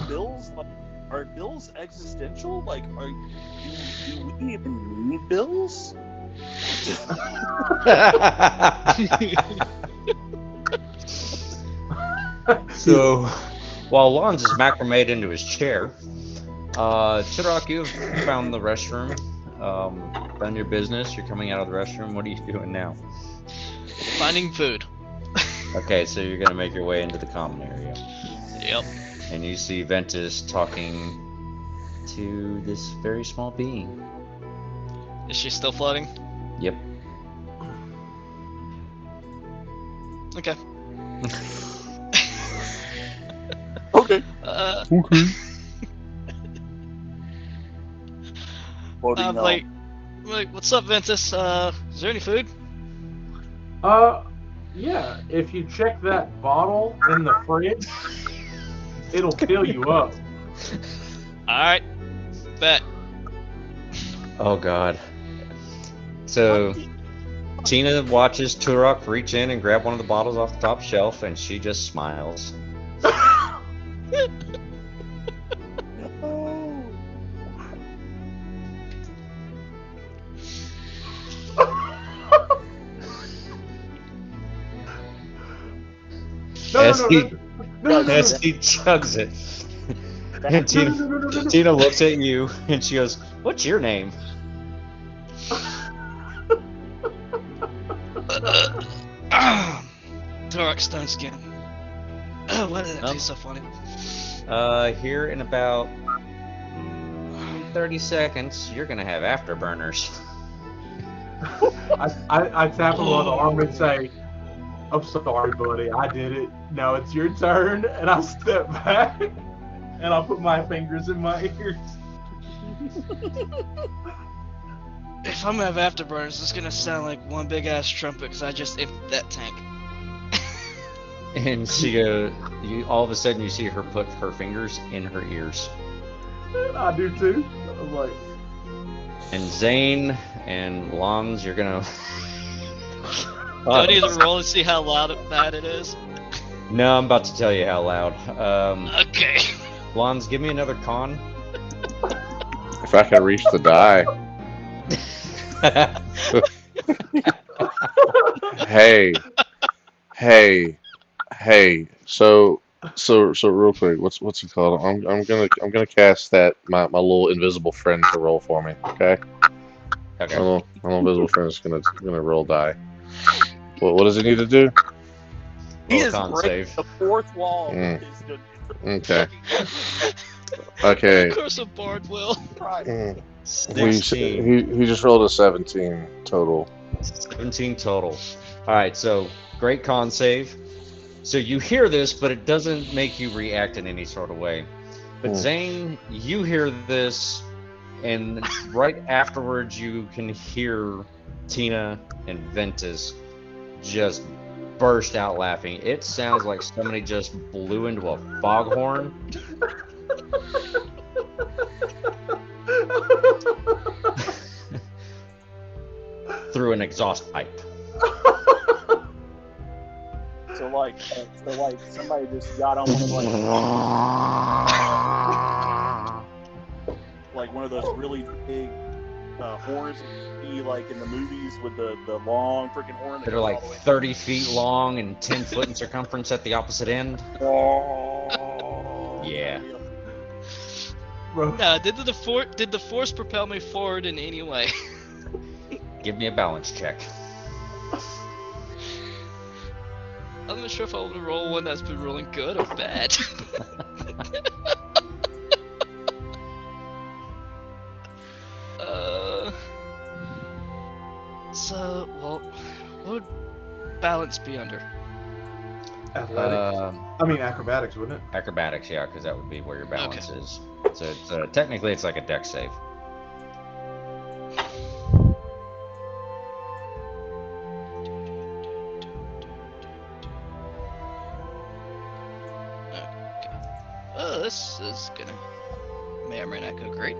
Speaker 6: bills existential? Like, do we even need bills?
Speaker 3: So, while Lons is macrame into his chair, Chidrock, you've found the restroom, done your business, you're coming out of the restroom. What are you doing now?
Speaker 4: Finding food.
Speaker 3: Okay, so you're gonna make your way into the common area.
Speaker 4: Yep.
Speaker 3: And you see Ventus talking to this very small being.
Speaker 4: Is she still floating?
Speaker 3: Yep.
Speaker 4: Okay.
Speaker 6: Okay.
Speaker 2: Okay.
Speaker 6: Quoting,
Speaker 4: I'm like, what's up, Ventus? Is there any food?
Speaker 5: Yeah. If you check that bottle in the fridge, it'll fill you up.
Speaker 4: Alright. Bet.
Speaker 3: Oh God. So Tina watches Turok reach in and grab one of the bottles off the top shelf, and she just smiles. As he chugs it, and Tina looks at you and she goes, "What's your name?"
Speaker 4: Turok Stoneskin. Why did that taste so funny?
Speaker 3: Here in about 30 seconds, you're gonna have afterburners.
Speaker 5: I tap him on the arm and say, "I'm sorry, buddy. I did it. Now it's your turn." And I step back and I'll put my fingers in my ears.
Speaker 4: If I'm gonna have afterburners, it's gonna sound like one big ass trumpet because I just emptied that tank.
Speaker 3: And she goes, all of a sudden you see her put her fingers in her ears.
Speaker 5: I do too. I'm like,
Speaker 3: And Zane and Lons, you're gonna.
Speaker 4: Do I need to roll and see how loud bad it is?
Speaker 3: No, I'm about to tell you how loud.
Speaker 4: Okay.
Speaker 3: Lons, give me another con.
Speaker 2: If I can reach the die. Hey. So real quick, what's it called? I'm gonna cast that my little invisible friend to roll for me. Okay.
Speaker 3: Okay.
Speaker 2: My little invisible friend is gonna roll die. What does he need to do?
Speaker 6: He
Speaker 3: Roll
Speaker 6: is
Speaker 3: con
Speaker 6: breaking
Speaker 3: save.
Speaker 6: the fourth wall.
Speaker 2: Mm.
Speaker 6: With his
Speaker 2: Okay. Okay.
Speaker 4: Of course, a bard will.
Speaker 2: Mm.
Speaker 3: 16.
Speaker 2: He just rolled a 17 total.
Speaker 3: 17 total. Alright, so great con save. So you hear this, but it doesn't make you react in any sort of way. But Zane, you hear this, and right afterwards you can hear Tina and Ventus just burst out laughing. It sounds like somebody just blew into a foghorn. Through an exhaust pipe.
Speaker 6: So like somebody just got on one of like one of those really big horns that you see like in the movies with the long freaking horn that
Speaker 3: That are
Speaker 6: goes
Speaker 3: like
Speaker 6: all the way
Speaker 3: 30 feet long and 10 foot in circumference at the opposite end.
Speaker 6: down.
Speaker 3: Yeah.
Speaker 5: bro,
Speaker 4: Did the force propel me forward in any way?
Speaker 3: Give me a balance check.
Speaker 4: I'm not sure if I want to roll one that's been rolling good or bad. What would balance be under?
Speaker 5: athletics. I mean acrobatics, wouldn't it?
Speaker 3: Acrobatics, yeah, because that would be where your balance is. So it's, technically it's like a dex save.
Speaker 4: Oh, this is gonna may or may not go great.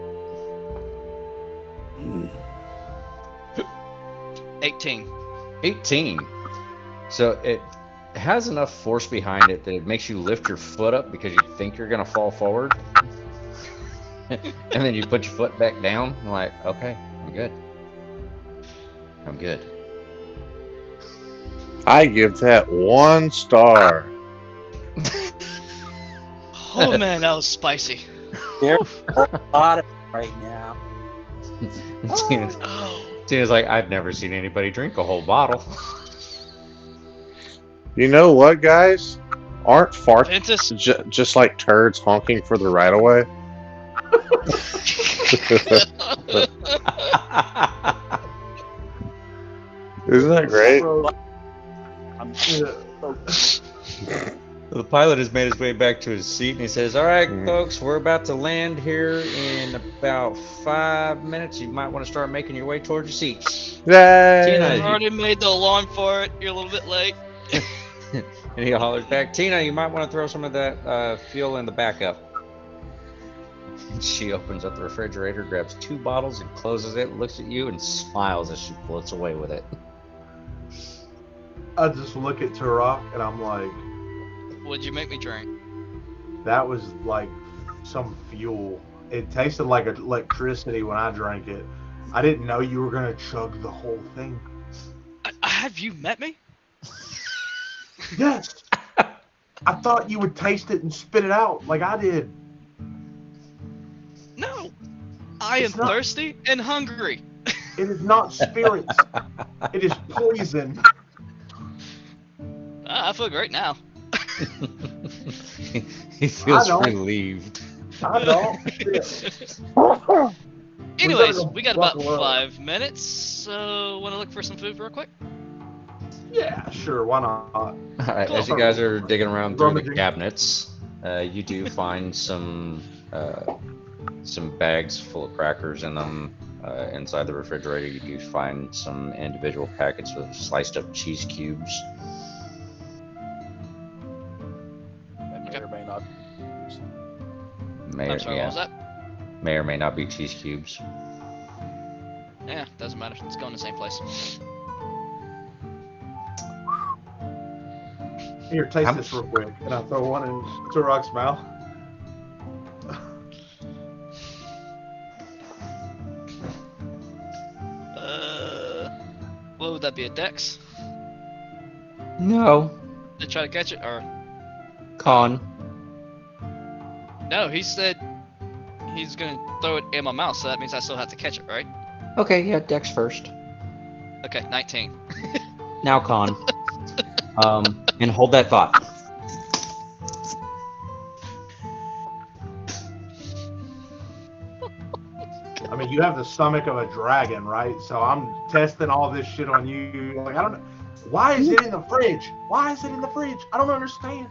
Speaker 4: 18.
Speaker 3: 18. So it has enough force behind it that it makes you lift your foot up because you think you're gonna fall forward. And then you put your foot back down and like, okay, I'm good. I'm good.
Speaker 2: I give that 1 star.
Speaker 4: Oh man, that was spicy.
Speaker 6: There's a lot of right now.
Speaker 3: Tina's like, I've never seen anybody drink a whole bottle.
Speaker 2: You know what, guys? Aren't farts
Speaker 4: Ventus.
Speaker 2: just like turds honking for the right of way? Isn't that great?
Speaker 5: Bro,
Speaker 6: I'm
Speaker 5: yeah.
Speaker 3: The pilot has made his way back to his seat, and he says, "All right,
Speaker 2: Mhm.
Speaker 3: folks, we're about to land here in about 5 minutes. You might want to start making your way towards your seats."
Speaker 2: Yay!
Speaker 4: I've
Speaker 3: Tina,
Speaker 4: already made the alarm for it. You're a little bit late.
Speaker 3: and he hollers back, "Tina, you might want to throw some of that fuel in the backup." She opens up the refrigerator, grabs 2 bottles, and closes it, looks at you, and smiles as she floats away with it.
Speaker 5: I just look at Turok and I'm like,
Speaker 4: What'd you make me drink?
Speaker 5: that was like some fuel. It tasted like electricity when I drank it. I didn't know you were gonna chug the whole thing.
Speaker 4: Have you met me?
Speaker 5: Yes. I thought you would taste it and spit it out like I did.
Speaker 4: No. I am
Speaker 5: It's not-
Speaker 4: thirsty and hungry.
Speaker 5: It is not spirits. It is poison.
Speaker 4: I feel great now.
Speaker 3: He feels
Speaker 5: don't.
Speaker 3: relieved.
Speaker 5: I don't. Shit.
Speaker 4: Anyways,
Speaker 5: go
Speaker 4: we got about
Speaker 5: buckle up.
Speaker 4: 5 minutes, so want to look for some food real quick?
Speaker 5: Yeah, sure. Why not?
Speaker 3: All right, as you guys are digging around through the
Speaker 5: Rummaging.
Speaker 3: cabinets, you do find some bags full of crackers in them. Inside the refrigerator, you do find some individual packets with sliced up cheese cubes.
Speaker 6: That may or may not.
Speaker 4: I'm sorry, what was that?
Speaker 3: May or may not be cheese cubes.
Speaker 4: Yeah, doesn't matter. It's going to the same place.
Speaker 5: Here, taste
Speaker 3: How
Speaker 5: this
Speaker 3: much-
Speaker 5: real quick. And I throw one in Turok's mouth.
Speaker 4: What would that be, a Dex?
Speaker 3: No.
Speaker 4: To try to catch it, or
Speaker 3: Con.
Speaker 4: no? He said he's gonna throw it in my mouth, so that means I still have to catch it, right?
Speaker 3: Okay, yeah, Dex first.
Speaker 4: Okay, 19.
Speaker 3: Now con. And hold that thought.
Speaker 5: I mean, you have the stomach of a dragon, right? So I'm testing all this shit on you. Like, I don't know. Why is it in the fridge? Why is it in the fridge? I don't understand.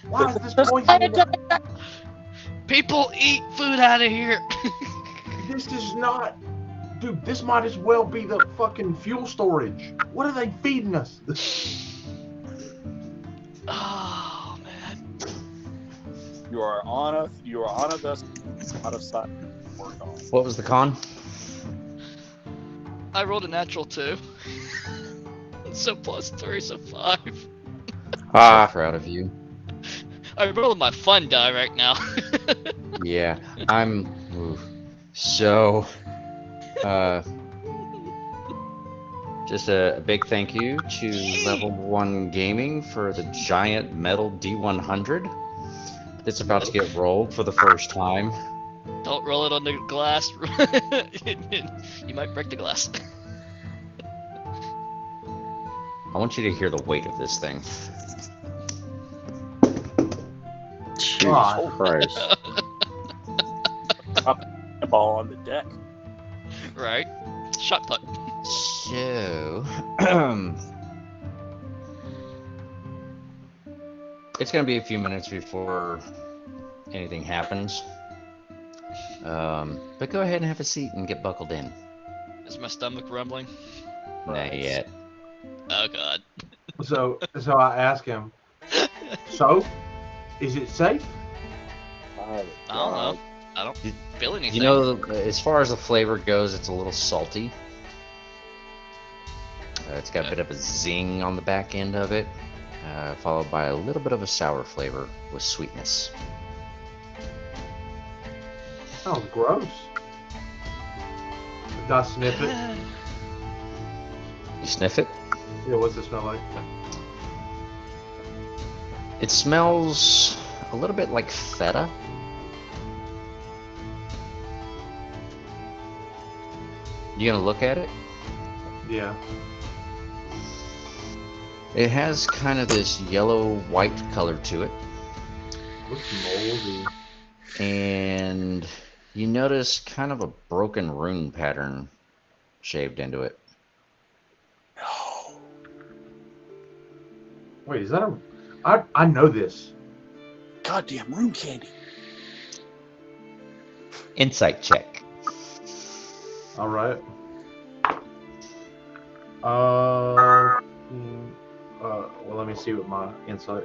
Speaker 5: Why is this poison in the...
Speaker 4: People eat food out of here.
Speaker 5: This is not... Dude, this might as well be the fucking fuel storage. What are they feeding us?
Speaker 4: Oh man.
Speaker 6: You are on a vessel out of sight. Work on.
Speaker 3: What was the con?
Speaker 4: I rolled a natural 2. So +3, so 5.
Speaker 3: So proud of you.
Speaker 4: I'm rolling my fun die right now.
Speaker 3: Yeah, I'm. Oof. So, just a big thank you to Level 1 Gaming for the giant metal D100 that's about to get rolled for the first time.
Speaker 4: Don't roll it on the glass. You might break the glass.
Speaker 3: I want you to hear the weight of this thing.
Speaker 2: Jesus
Speaker 5: God.
Speaker 2: Christ.
Speaker 6: The ball on the deck.
Speaker 4: Right? Shot put.
Speaker 3: So, it's going to be a few minutes before anything happens. But go ahead and have a seat and get buckled in.
Speaker 4: Is my stomach rumbling?
Speaker 3: Not yet.
Speaker 4: Oh god.
Speaker 5: So I ask him, so, is it safe?
Speaker 4: I don't know. I don't feel anything.
Speaker 3: You know, as far as the flavor goes, it's a little salty. It's got a bit of a zing on the back end of it, followed by a little bit of a sour flavor with sweetness.
Speaker 5: Sounds gross. Did I sniff it?
Speaker 3: You sniff it?
Speaker 5: Yeah, what's it smell like?
Speaker 3: It smells a little bit like feta. You gonna look at it?
Speaker 5: Yeah.
Speaker 3: It has kind of this yellow-white color to it.
Speaker 5: Looks moldy.
Speaker 3: And you notice kind of a broken rune pattern shaved into it.
Speaker 5: Wait, is that a... I know this.
Speaker 6: Goddamn room candy.
Speaker 3: Insight check.
Speaker 5: All right. Well, let me see what my insight.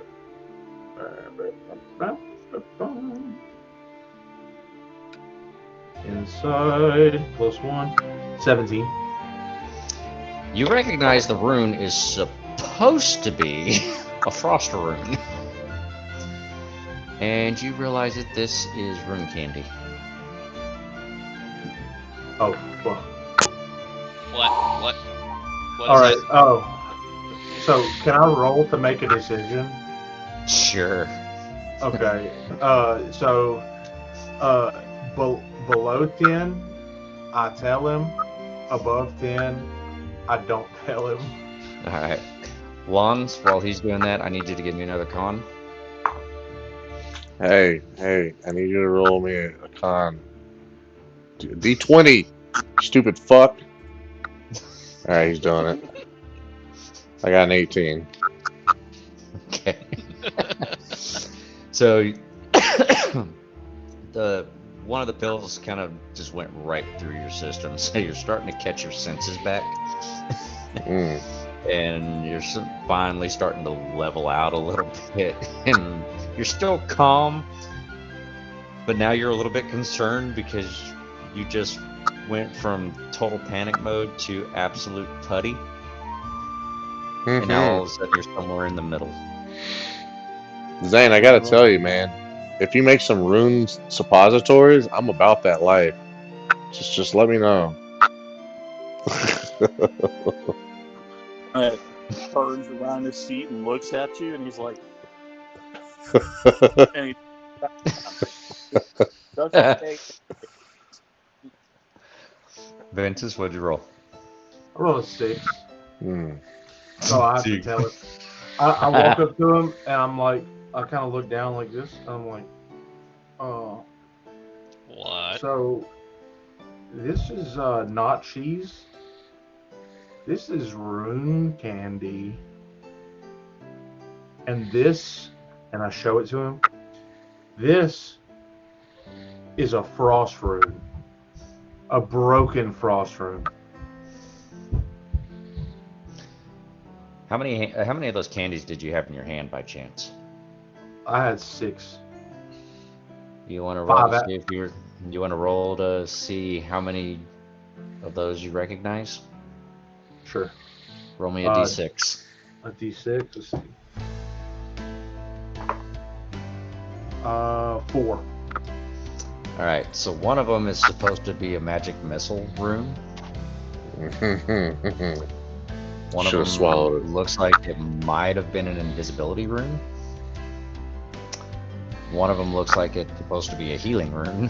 Speaker 5: Inside +1, 17.
Speaker 3: You recognize the rune is supposed to be a frost rune. And you realize that this is rune candy.
Speaker 5: Oh, well.
Speaker 4: What? What
Speaker 5: All
Speaker 4: is
Speaker 5: right.
Speaker 4: it?
Speaker 5: Oh, so can I roll to make a decision?
Speaker 3: Sure.
Speaker 5: Okay. Below 10, I tell him. Above 10, I don't tell him.
Speaker 3: Alright. Wands, while he's doing that, I need you to give me another con.
Speaker 2: Hey, I need you to roll me a con. D20, stupid fuck. Alright, he's doing it. I got an 18.
Speaker 3: Okay. So, one of the pills kind of just went right through your system, so you're starting to catch your senses back. And you're finally starting to level out a little bit, and you're still calm, but now you're a little bit concerned because you just went from total panic mode to absolute putty, and now all of a sudden you're somewhere in the middle.
Speaker 2: Zane, I gotta tell you, man, if you make some rune suppositories, I'm about that life. Just let me know.
Speaker 6: Turns around his seat and looks at you, and he's like, and he doesn't take.
Speaker 3: Ventus, what'd you roll?
Speaker 5: I rolled a 6.
Speaker 2: Hmm.
Speaker 5: So I have to tell it. I walk up to him and I'm like, I kind of look down like this. And I'm like, oh.
Speaker 4: What?
Speaker 5: So this is not cheese. This is rune candy. And this, and I show it to him, this is a frost rune. A broken frost rune.
Speaker 3: How many of those candies did you have in your hand by chance?
Speaker 5: I had 6.
Speaker 3: You want to roll to
Speaker 5: 5.
Speaker 3: see if you want to roll to see how many of those you recognize?
Speaker 5: Sure.
Speaker 3: Roll me a d6.
Speaker 5: A D6. Let's see. 4.
Speaker 3: All right. So one of them is supposed to be a magic missile rune. One
Speaker 2: Should've
Speaker 3: of them
Speaker 2: swallowed it.
Speaker 3: looks like it might have been an invisibility rune. One of them looks like it's supposed to be a healing rune.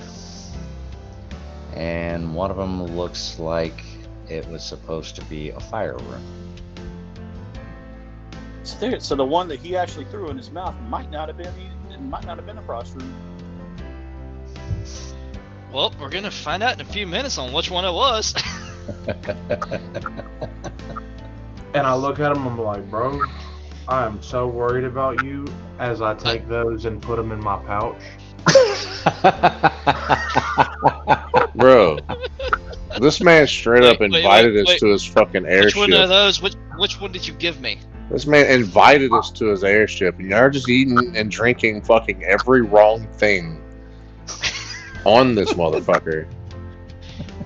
Speaker 3: And one of them looks like it was supposed to be a fire rune.
Speaker 6: So the one that he actually threw in his mouth might not have been a frost rune.
Speaker 4: Well, we're gonna find out in a few minutes on which one it was.
Speaker 5: And I look at him and I'm like, bro, I am so worried about you as I take those and put them in my pouch.
Speaker 2: Bro, this man straight up
Speaker 4: Wait,
Speaker 2: invited us
Speaker 4: wait.
Speaker 2: to his fucking
Speaker 4: Which
Speaker 2: airship.
Speaker 4: one are those? Which one did you give me?
Speaker 2: This man invited us to his airship, and you're just eating and drinking fucking every wrong thing on this motherfucker.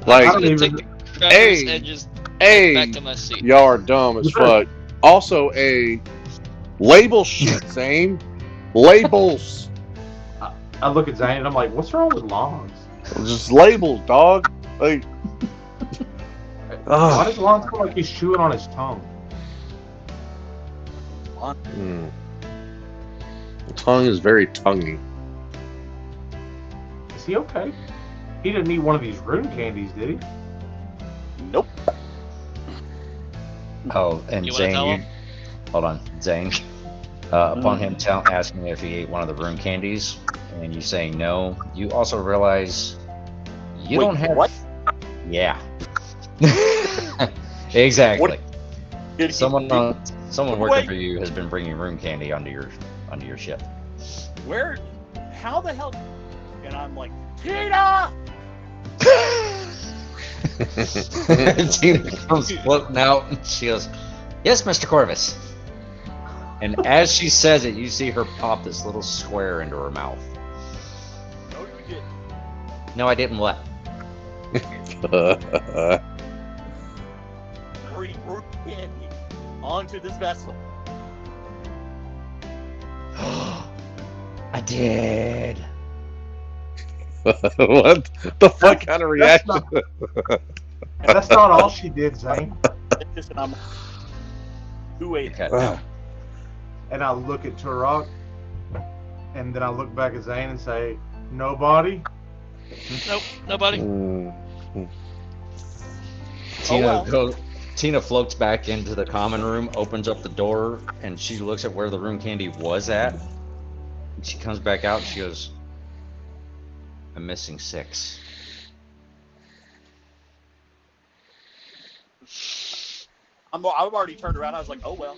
Speaker 5: I
Speaker 2: Like,
Speaker 5: don't even-
Speaker 4: Take the crackers and just get back to my seat.
Speaker 2: y'all are dumb as fuck. Also, label shit, Zane. Labels.
Speaker 5: I look at Zane and I'm like, what's wrong with Lawns?
Speaker 2: Just labels, dog. Like,
Speaker 5: Why does Lawns feel like he's chewing on his tongue?
Speaker 2: The tongue is very tonguey.
Speaker 5: Is he okay? He didn't eat one of these rune candies, did he?
Speaker 6: Nope.
Speaker 3: Oh, and
Speaker 4: You wanna tell
Speaker 3: Zane,
Speaker 4: him?
Speaker 3: hold on, Zane. Upon him asking if he ate one of the rune candies, and you saying no, you also realize you
Speaker 6: Wait,
Speaker 3: don't have.
Speaker 6: what?
Speaker 3: Yeah. Exactly.
Speaker 6: Did he-
Speaker 3: Someone Someone working
Speaker 6: Wait.
Speaker 3: for you has been bringing room candy onto your ship.
Speaker 6: Where? How the hell? And I'm like, Tina!
Speaker 3: Tina comes floating out and she goes, "Yes, Mr. Corvus." And as she says it, you see her pop this little square into her mouth.
Speaker 6: No, you didn't.
Speaker 3: No, I didn't what?
Speaker 6: Bring room candy onto this vessel.
Speaker 3: I did.
Speaker 2: What the fuck kind of reaction?
Speaker 5: That's not all she did, Zane.
Speaker 6: And I'm like, who ate it?
Speaker 3: Okay, now,
Speaker 5: And I look at Turok, and then I look back at Zane and say, "Nobody."
Speaker 4: Nope, nobody.
Speaker 3: Tina floats back into the common room, opens up the door, and she looks at where the room candy was at. And she comes back out and she goes, "I'm missing 6."
Speaker 6: I've already turned around. I was like, oh well.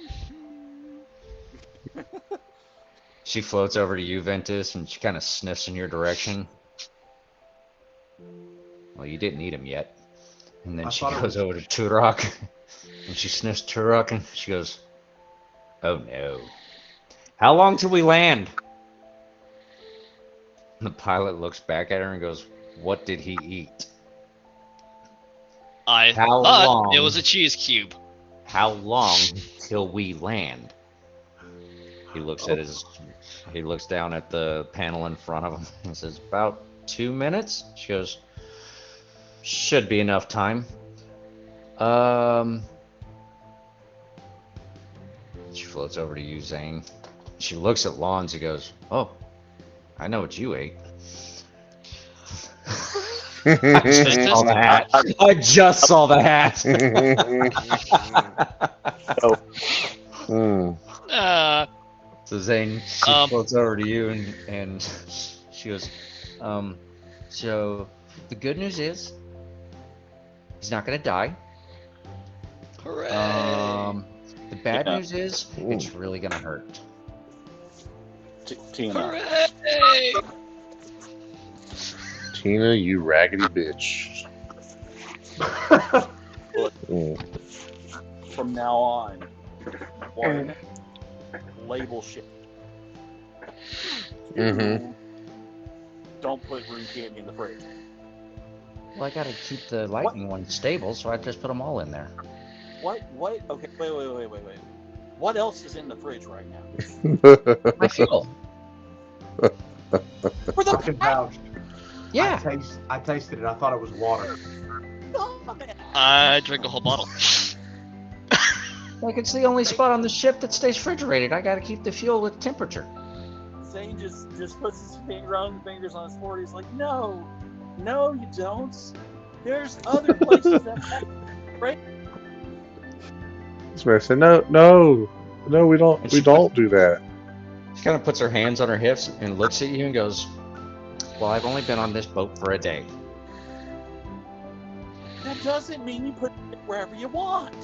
Speaker 3: She floats over to you, Ventus, and she kind of sniffs in your direction. Well, you didn't eat him yet. And then
Speaker 5: I
Speaker 3: she
Speaker 5: thought it
Speaker 3: goes
Speaker 5: was-
Speaker 3: over to Turok, and she sniffs Turok, and she goes, "Oh no. How long till we land?" And the pilot looks back at her and goes, "What did he eat?
Speaker 4: I
Speaker 3: How
Speaker 4: thought
Speaker 3: long?
Speaker 4: it was a cheese cube.
Speaker 3: How long till we land?" He looks he looks down at the panel in front of him and says, "About 2 minutes." She goes, "Should be enough time." She floats over to you, Zane. She looks at Lawns and goes, "Oh, I know what you ate." I just saw the hat. I just saw the hat. So Zane, she floats over to you and she goes, "So the good news is he's not gonna die.
Speaker 4: Hooray!
Speaker 3: The bad news is it's really gonna hurt."
Speaker 6: Tina.
Speaker 4: Hooray!
Speaker 2: Tina, you raggedy bitch.
Speaker 6: From now on, one, label shit.
Speaker 2: Mm-hmm.
Speaker 6: Don't put room candy in the fridge.
Speaker 3: Well, I gotta keep the lightning ones stable, so I just put them all in there.
Speaker 6: What? Okay, wait. What else is in the fridge right now?
Speaker 3: My fuel.
Speaker 6: For the
Speaker 5: Fucking pouch.
Speaker 3: Yeah.
Speaker 5: I tasted it. I thought it was water.
Speaker 4: I drank a whole bottle.
Speaker 3: Like it's the only spot on the ship that stays refrigerated. I gotta keep the fuel at temperature.
Speaker 6: Zane just puts his fingers on his forehead. He's like, no, you don't. There's other places that have right.
Speaker 2: This man said, no, we don't.
Speaker 3: And
Speaker 2: We
Speaker 3: she
Speaker 2: don't do that.
Speaker 3: She kind of puts her hands on her hips and looks at you and goes, "Well, I've only been on this boat for a day."
Speaker 6: That doesn't mean you put it wherever you want.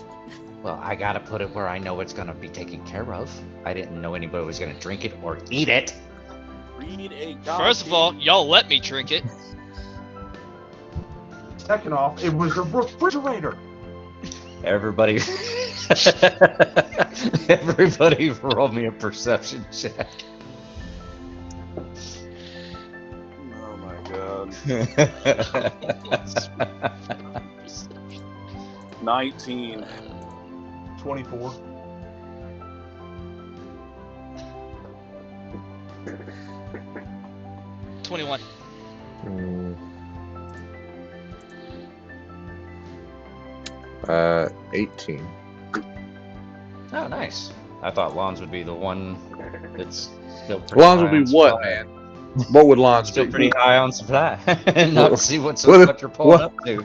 Speaker 3: Well, I gotta put it where I know it's gonna be taken care of. I didn't know anybody was gonna drink it or eat it.
Speaker 6: Read a
Speaker 4: First of all, y'all let me drink it.
Speaker 5: Second off, it was a refrigerator.
Speaker 3: Everybody, everybody, roll me a perception check.
Speaker 6: Oh my god. 19.
Speaker 5: 24.
Speaker 4: $21.
Speaker 2: 18.
Speaker 3: Oh, nice. I thought Lons would be the one that's still pretty
Speaker 2: Lons
Speaker 3: high
Speaker 2: would
Speaker 3: on
Speaker 2: be what,
Speaker 3: supply.
Speaker 2: man? What would Lons
Speaker 3: Still
Speaker 2: be?
Speaker 3: pretty high on supply. Not see what you're pulling
Speaker 2: what-
Speaker 3: up to.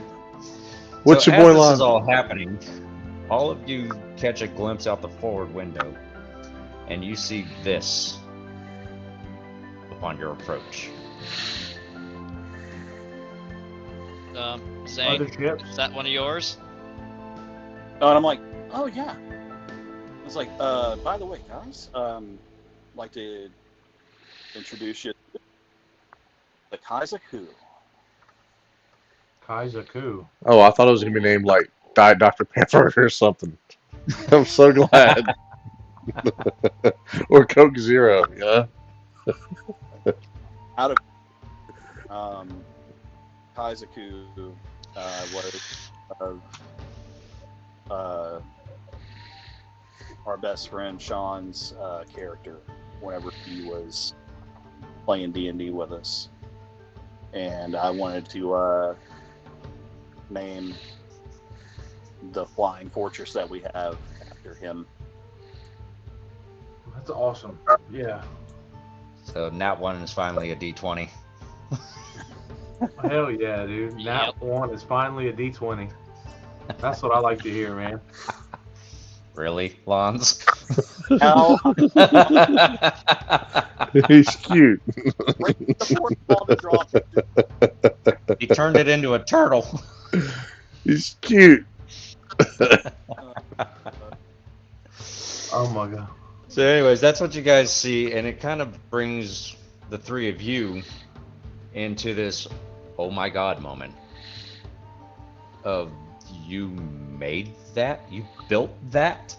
Speaker 2: What's
Speaker 3: So
Speaker 2: your boy
Speaker 3: as this
Speaker 2: Lons?
Speaker 3: is all happening, all of you catch a glimpse out the forward window, and you see this upon your approach.
Speaker 4: Zane,
Speaker 5: Other ships.
Speaker 4: is that one of yours?
Speaker 6: Oh, and I'm like, oh yeah. It's like, by the way, guys, like to introduce you to the Kaizaku.
Speaker 5: Kaizaku.
Speaker 2: Oh, I thought it was gonna be named like Diet Dr. Pepper or something. I'm so glad. Or Coke Zero, yeah.
Speaker 6: Out of Kaizaku was our best friend Sean's character whenever he was playing D&D with us, and I wanted to name the flying fortress that we have after him.
Speaker 5: That's awesome. Yeah.
Speaker 3: So Nat 1 is finally a D20.
Speaker 5: Hell yeah, dude. Nat 1 is finally a D20. That's what I like to hear, man.
Speaker 3: Really, Lons?
Speaker 6: Now,
Speaker 2: He's cute.
Speaker 6: right the fourth ball to drop.
Speaker 3: He turned it into a turtle.
Speaker 2: He's cute.
Speaker 5: Oh my god.
Speaker 3: So anyways, that's what you guys see, and it kind of brings the three of you into this oh my god moment of you made that? You built that?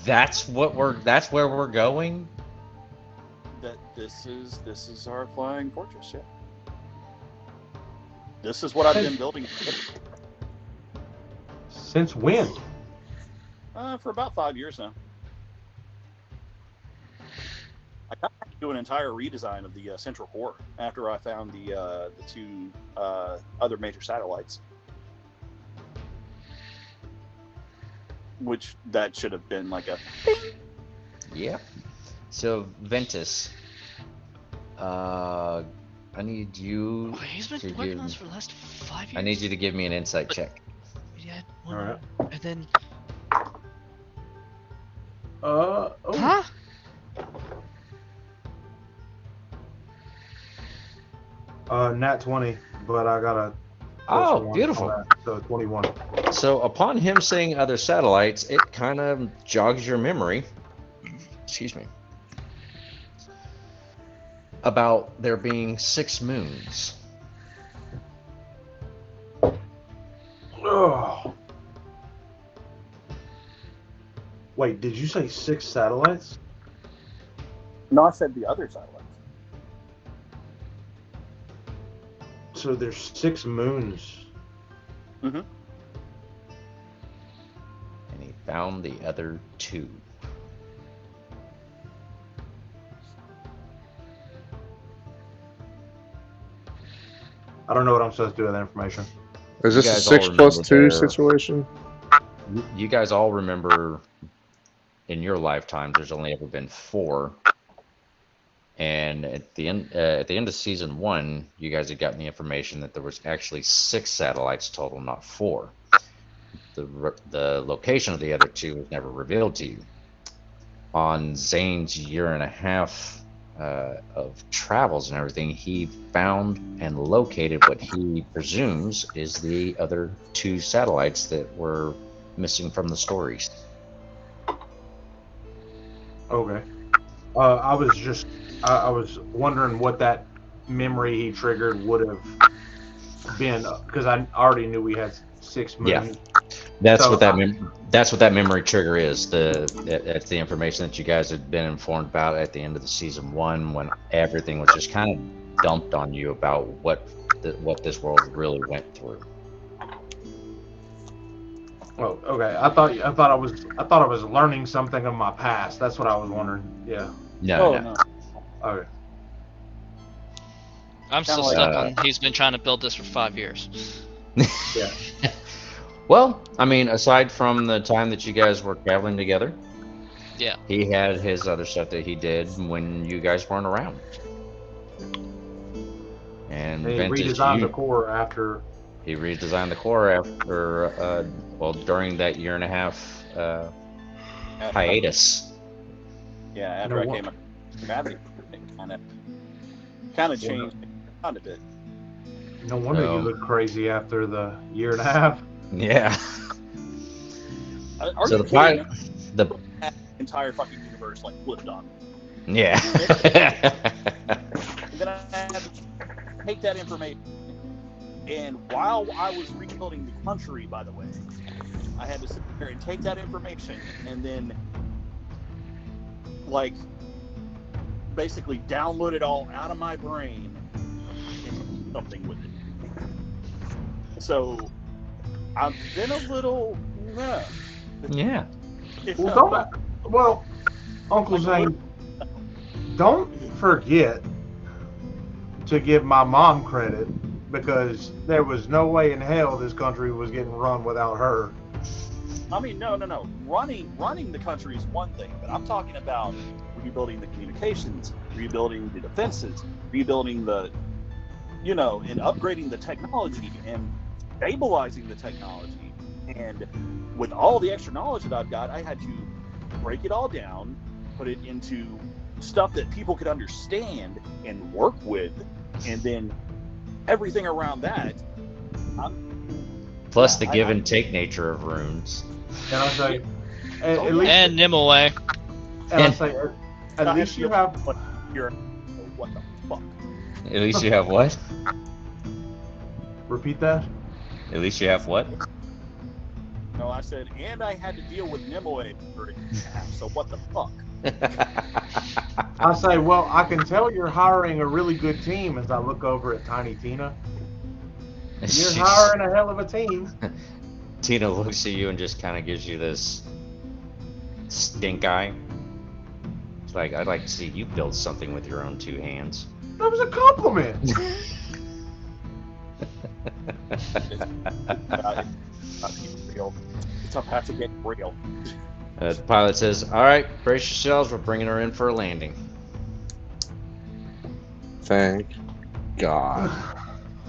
Speaker 3: That's where we're going?
Speaker 6: That this is our flying fortress, yeah. This is what I've been building
Speaker 5: Since when?
Speaker 6: for about 5 years now. I got to do an entire redesign of the central core after I found the two other major satellites, which that should have been like a.
Speaker 3: Yep. So Ventus, I need you.
Speaker 4: Oh, he's been
Speaker 3: to
Speaker 4: working
Speaker 3: give-
Speaker 4: on this for the last 5 years.
Speaker 3: I need you to give me an insight check.
Speaker 4: Yeah.
Speaker 5: All right.
Speaker 4: And then.
Speaker 5: Oh.
Speaker 4: Huh?
Speaker 5: Nat 20, but I got a.
Speaker 3: Oh,
Speaker 5: +1
Speaker 3: beautiful.
Speaker 5: on that, so 21.
Speaker 3: So upon him seeing other satellites, it kind of jogs your memory. Excuse me. About there being 6 moons.
Speaker 5: Ugh. Wait, did you say 6 satellites?
Speaker 6: No, I said the other satellites.
Speaker 5: So there's 6 moons.
Speaker 6: Mm-hmm.
Speaker 3: And he found the other 2.
Speaker 5: I don't know what I'm supposed to do with that information.
Speaker 2: Is
Speaker 3: You
Speaker 2: this a
Speaker 3: guys
Speaker 2: 6
Speaker 3: all
Speaker 2: plus
Speaker 3: remember
Speaker 2: 2 situation?
Speaker 3: You guys all remember in your lifetimes there's only ever been 4. And at the end of season 1, you guys had gotten the information that there was actually 6 satellites total, not 4. The location of the other 2 was never revealed to you. On Zane's year and a half of travels and everything, he found and located what he presumes is the other 2 satellites that were missing from the stories.
Speaker 5: Okay. I was wondering what that memory he triggered would have been, because I already knew we had 6 moons.
Speaker 3: Yeah. That's
Speaker 5: So,
Speaker 3: what that memory trigger is. That's the information that you guys had been informed about at the end of the season 1, when everything was just kind of dumped on you about what this world really went through.
Speaker 5: Oh, okay. I thought I was learning something of my past. That's what I was wondering. Yeah.
Speaker 3: No.
Speaker 5: Okay.
Speaker 4: I'm still
Speaker 6: Kinda
Speaker 4: stuck
Speaker 3: like-
Speaker 4: on. He's been trying to build this for 5 years.
Speaker 5: Yeah.
Speaker 3: Well, I mean, aside from the time that you guys were traveling together,
Speaker 4: Yeah.
Speaker 3: he had his other stuff that he did when you guys weren't around. And
Speaker 5: They
Speaker 3: Ventus,
Speaker 5: redesigned the core after.
Speaker 3: he redesigned the core after, during that year and a half hiatus.
Speaker 6: Yeah, after
Speaker 5: No,
Speaker 6: I
Speaker 5: what-
Speaker 6: came up with gravity, it kind of changed around a bit.
Speaker 5: No wonder
Speaker 3: No.
Speaker 5: you look crazy after the year and a half.
Speaker 3: Yeah.
Speaker 6: Are
Speaker 3: So
Speaker 6: you
Speaker 3: the
Speaker 6: kidding
Speaker 3: pilot,
Speaker 6: me?
Speaker 3: The
Speaker 6: entire fucking universe like flipped on me.
Speaker 3: yeah.
Speaker 6: And then I had to take that information, and while I was rebuilding the country, by the way, I had to sit there and take that information and then, like, basically download it all out of my brain and do something with it. So I've been a little,
Speaker 3: Yeah.
Speaker 5: Well, Uncle Zane, don't forget to give my mom credit, because there was no way in hell this country was getting run without her.
Speaker 6: I mean, no. Running the country is one thing, but I'm talking about rebuilding the communications, rebuilding the defenses, rebuilding the, and upgrading the technology and stabilizing the technology. And with all the extra knowledge that I've got, I had to break it all down, put it into stuff that people could understand and work with, and then everything around that.
Speaker 3: Plus the give and take nature of runes.
Speaker 5: And I say, at least,
Speaker 4: And Nimue.
Speaker 5: and I say, at least you have.
Speaker 6: What the fuck?
Speaker 3: At least you have what?
Speaker 5: Repeat that.
Speaker 3: At least you have what?
Speaker 6: No, I said, and I had to deal with Nimue for a half, so what the fuck?
Speaker 5: I say, well, I can tell you're hiring a really good team as I look over at Tiny Tina. You're hiring a hell of a team.
Speaker 3: Tina looks at you and just kind of gives you this stink eye. It's like, I'd like to see you build something with your own two hands.
Speaker 5: That was a compliment.
Speaker 6: It's about to get real.
Speaker 3: The pilot says, all right, brace yourselves, we're bringing her in for a landing.
Speaker 2: Thank God.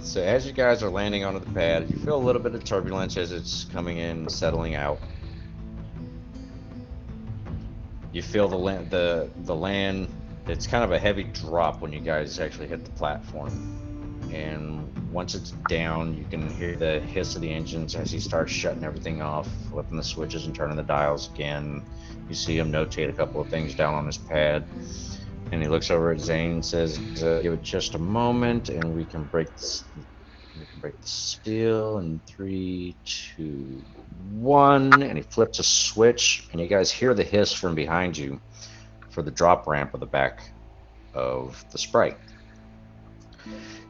Speaker 3: So as you guys are landing onto the pad, you feel a little bit of turbulence as it's coming in, settling out. You feel the land, it's kind of a heavy drop when you guys actually hit the platform. And once it's down, you can hear the hiss of the engines as he starts shutting everything off, flipping the switches and turning the dials again. You see him notate a couple of things down on his pad. And he looks over at Zane and says, give it just a moment and we can break the seal in 3, 2, 1. And he flips a switch and you guys hear the hiss from behind you for the drop ramp of the back of the Sprite.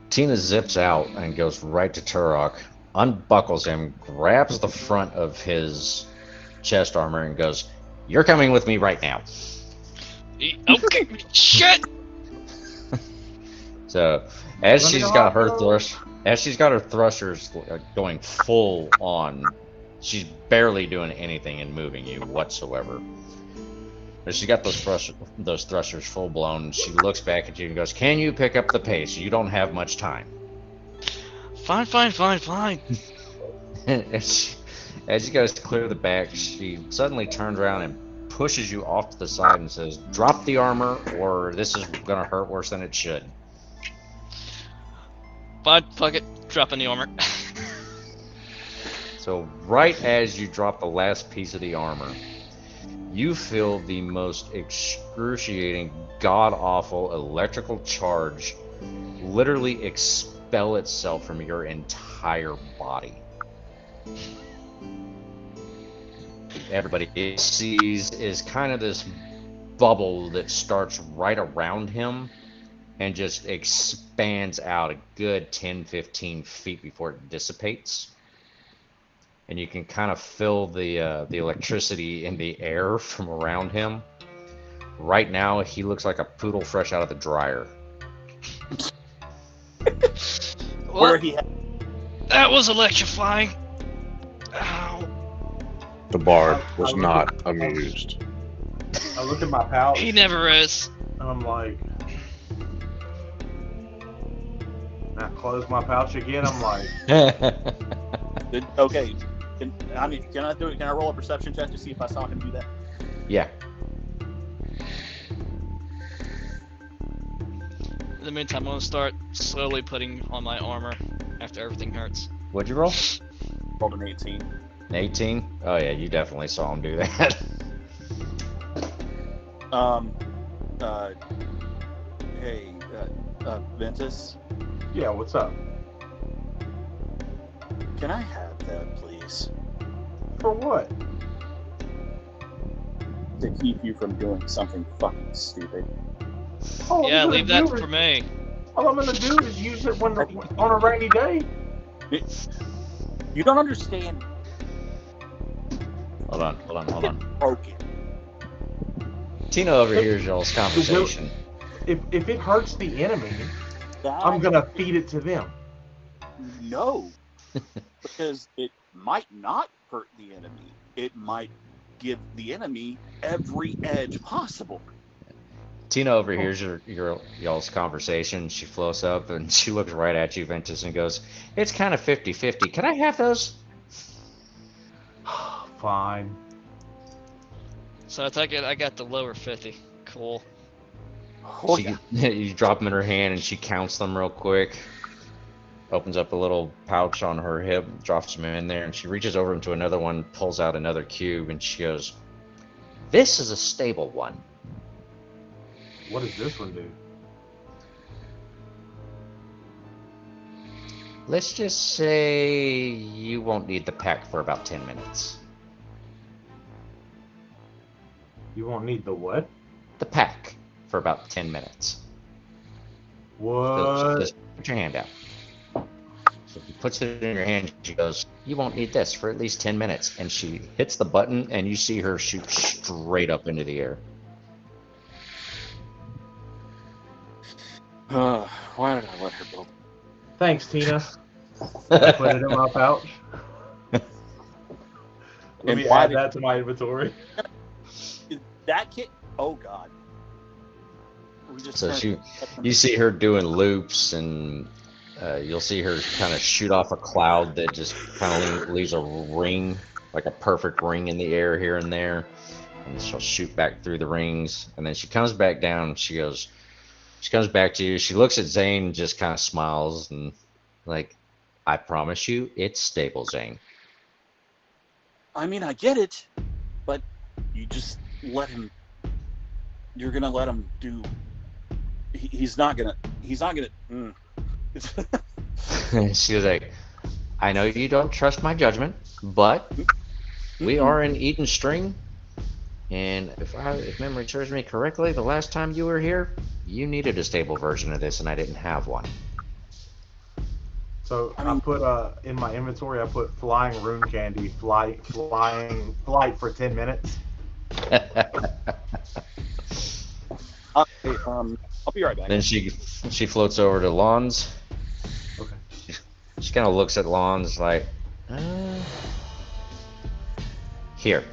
Speaker 3: Tina zips out and goes right to Turok, unbuckles him, grabs the front of his chest armor and goes, you're coming with me right now.
Speaker 4: Okay, shit!
Speaker 3: So, as she's got her thrusters going full on, she's barely doing anything and moving you whatsoever. But she's got those thrusters full blown. She looks back at you and goes, "Can you pick up the pace? You don't have much time."
Speaker 4: Fine.
Speaker 3: As you guys clear the back, she suddenly turns around and pushes you off to the side and says, "Drop the armor, or this is gonna hurt worse than it should."
Speaker 4: Fine, fuck it. Dropping the armor.
Speaker 3: So right as you drop the last piece of the armor, you feel the most excruciating, god-awful electrical charge literally expel itself from your entire body. Everybody sees is kind of this bubble that starts right around him and just expands out a good 10-15 feet before it dissipates. And you can kind of feel the electricity in the air from around him. Right now, he looks like a poodle fresh out of the dryer.
Speaker 6: Where he
Speaker 4: That was electrifying. Ow.
Speaker 2: The bard was not amused.
Speaker 5: I look at my pouch
Speaker 4: He never is.
Speaker 5: and I'm like, and I close my pouch again. I'm like,
Speaker 6: okay. Can I do it? Can I roll a perception check to see if I saw him do that?
Speaker 3: Yeah.
Speaker 4: In the meantime, I'm gonna start slowly putting on my armor after everything hurts.
Speaker 3: What'd you roll?
Speaker 6: Rolled an 18.
Speaker 3: 18? Oh yeah, you definitely saw him do that.
Speaker 6: Hey, Ventus,
Speaker 5: Yeah, what's up?
Speaker 6: can I have that, please?
Speaker 5: For what?
Speaker 6: To keep you from doing something fucking stupid.
Speaker 5: All I'm
Speaker 4: Yeah,
Speaker 5: gonna
Speaker 4: leave that
Speaker 5: do is-
Speaker 4: for me.
Speaker 5: All I'm gonna do is use it on a rainy day.
Speaker 6: You don't understand.
Speaker 3: Hold on.
Speaker 6: Broken.
Speaker 3: Tina overhears y'all's conversation.
Speaker 5: If it hurts the enemy,
Speaker 6: That,
Speaker 5: I'm gonna feed it to them.
Speaker 6: No, because it might not hurt the enemy. It might give the enemy every edge possible.
Speaker 3: Tina overhears y'all's conversation. She floats up and she looks right at you, Ventus, and goes, "It's kind of 50-50. Can I have those?"
Speaker 5: Fine.
Speaker 4: So I take it I got the lower 50. Cool.
Speaker 6: Oh,
Speaker 3: She-
Speaker 6: yeah.
Speaker 3: You drop them in her hand and she counts them real quick. Opens up a little pouch on her hip, drops them in there, and she reaches over into another one, pulls out another cube, and she goes, "This is a stable one.
Speaker 5: What does this one do?
Speaker 3: Let's just say you won't need the pack for about 10 minutes.
Speaker 5: You won't need the what?
Speaker 3: The pack for about 10 minutes.
Speaker 5: What?
Speaker 3: Just put your hand out." So she puts it in your hand. She goes, "You won't need this for at least 10 minutes." And she hits the button, and you see her shoot straight up into the air.
Speaker 6: Why did I let her build?
Speaker 5: Thanks, Tina. I put it in my pouch. Let
Speaker 6: And
Speaker 5: me
Speaker 6: why
Speaker 5: add
Speaker 6: did-
Speaker 5: that to my inventory.
Speaker 6: That kid? Oh God. We just
Speaker 3: So
Speaker 6: turned-
Speaker 3: you see her doing loops, and you'll see her kind of shoot off a cloud that just kind of leaves a ring, like a perfect ring in the air here and there. And she'll shoot back through the rings, and then she comes back down. She comes back to you. She looks at Zane and just kind of smiles and like, "I promise you, it's stable, Zane."
Speaker 6: I mean, I get it, but you just let him. You're gonna let him do. He's not gonna.
Speaker 3: She was like, "I know you don't trust my judgment, but we are in Eden String, and if memory serves me correctly, the last time you were here, you needed a stable version of this, and I didn't have one."
Speaker 5: So I put in my inventory. I put flying rune candy, flight for 10 minutes.
Speaker 6: Hey, I'll be right back.
Speaker 3: Then she floats over to Lawns.
Speaker 5: Okay.
Speaker 3: She kind of looks at Lawns like, "Here."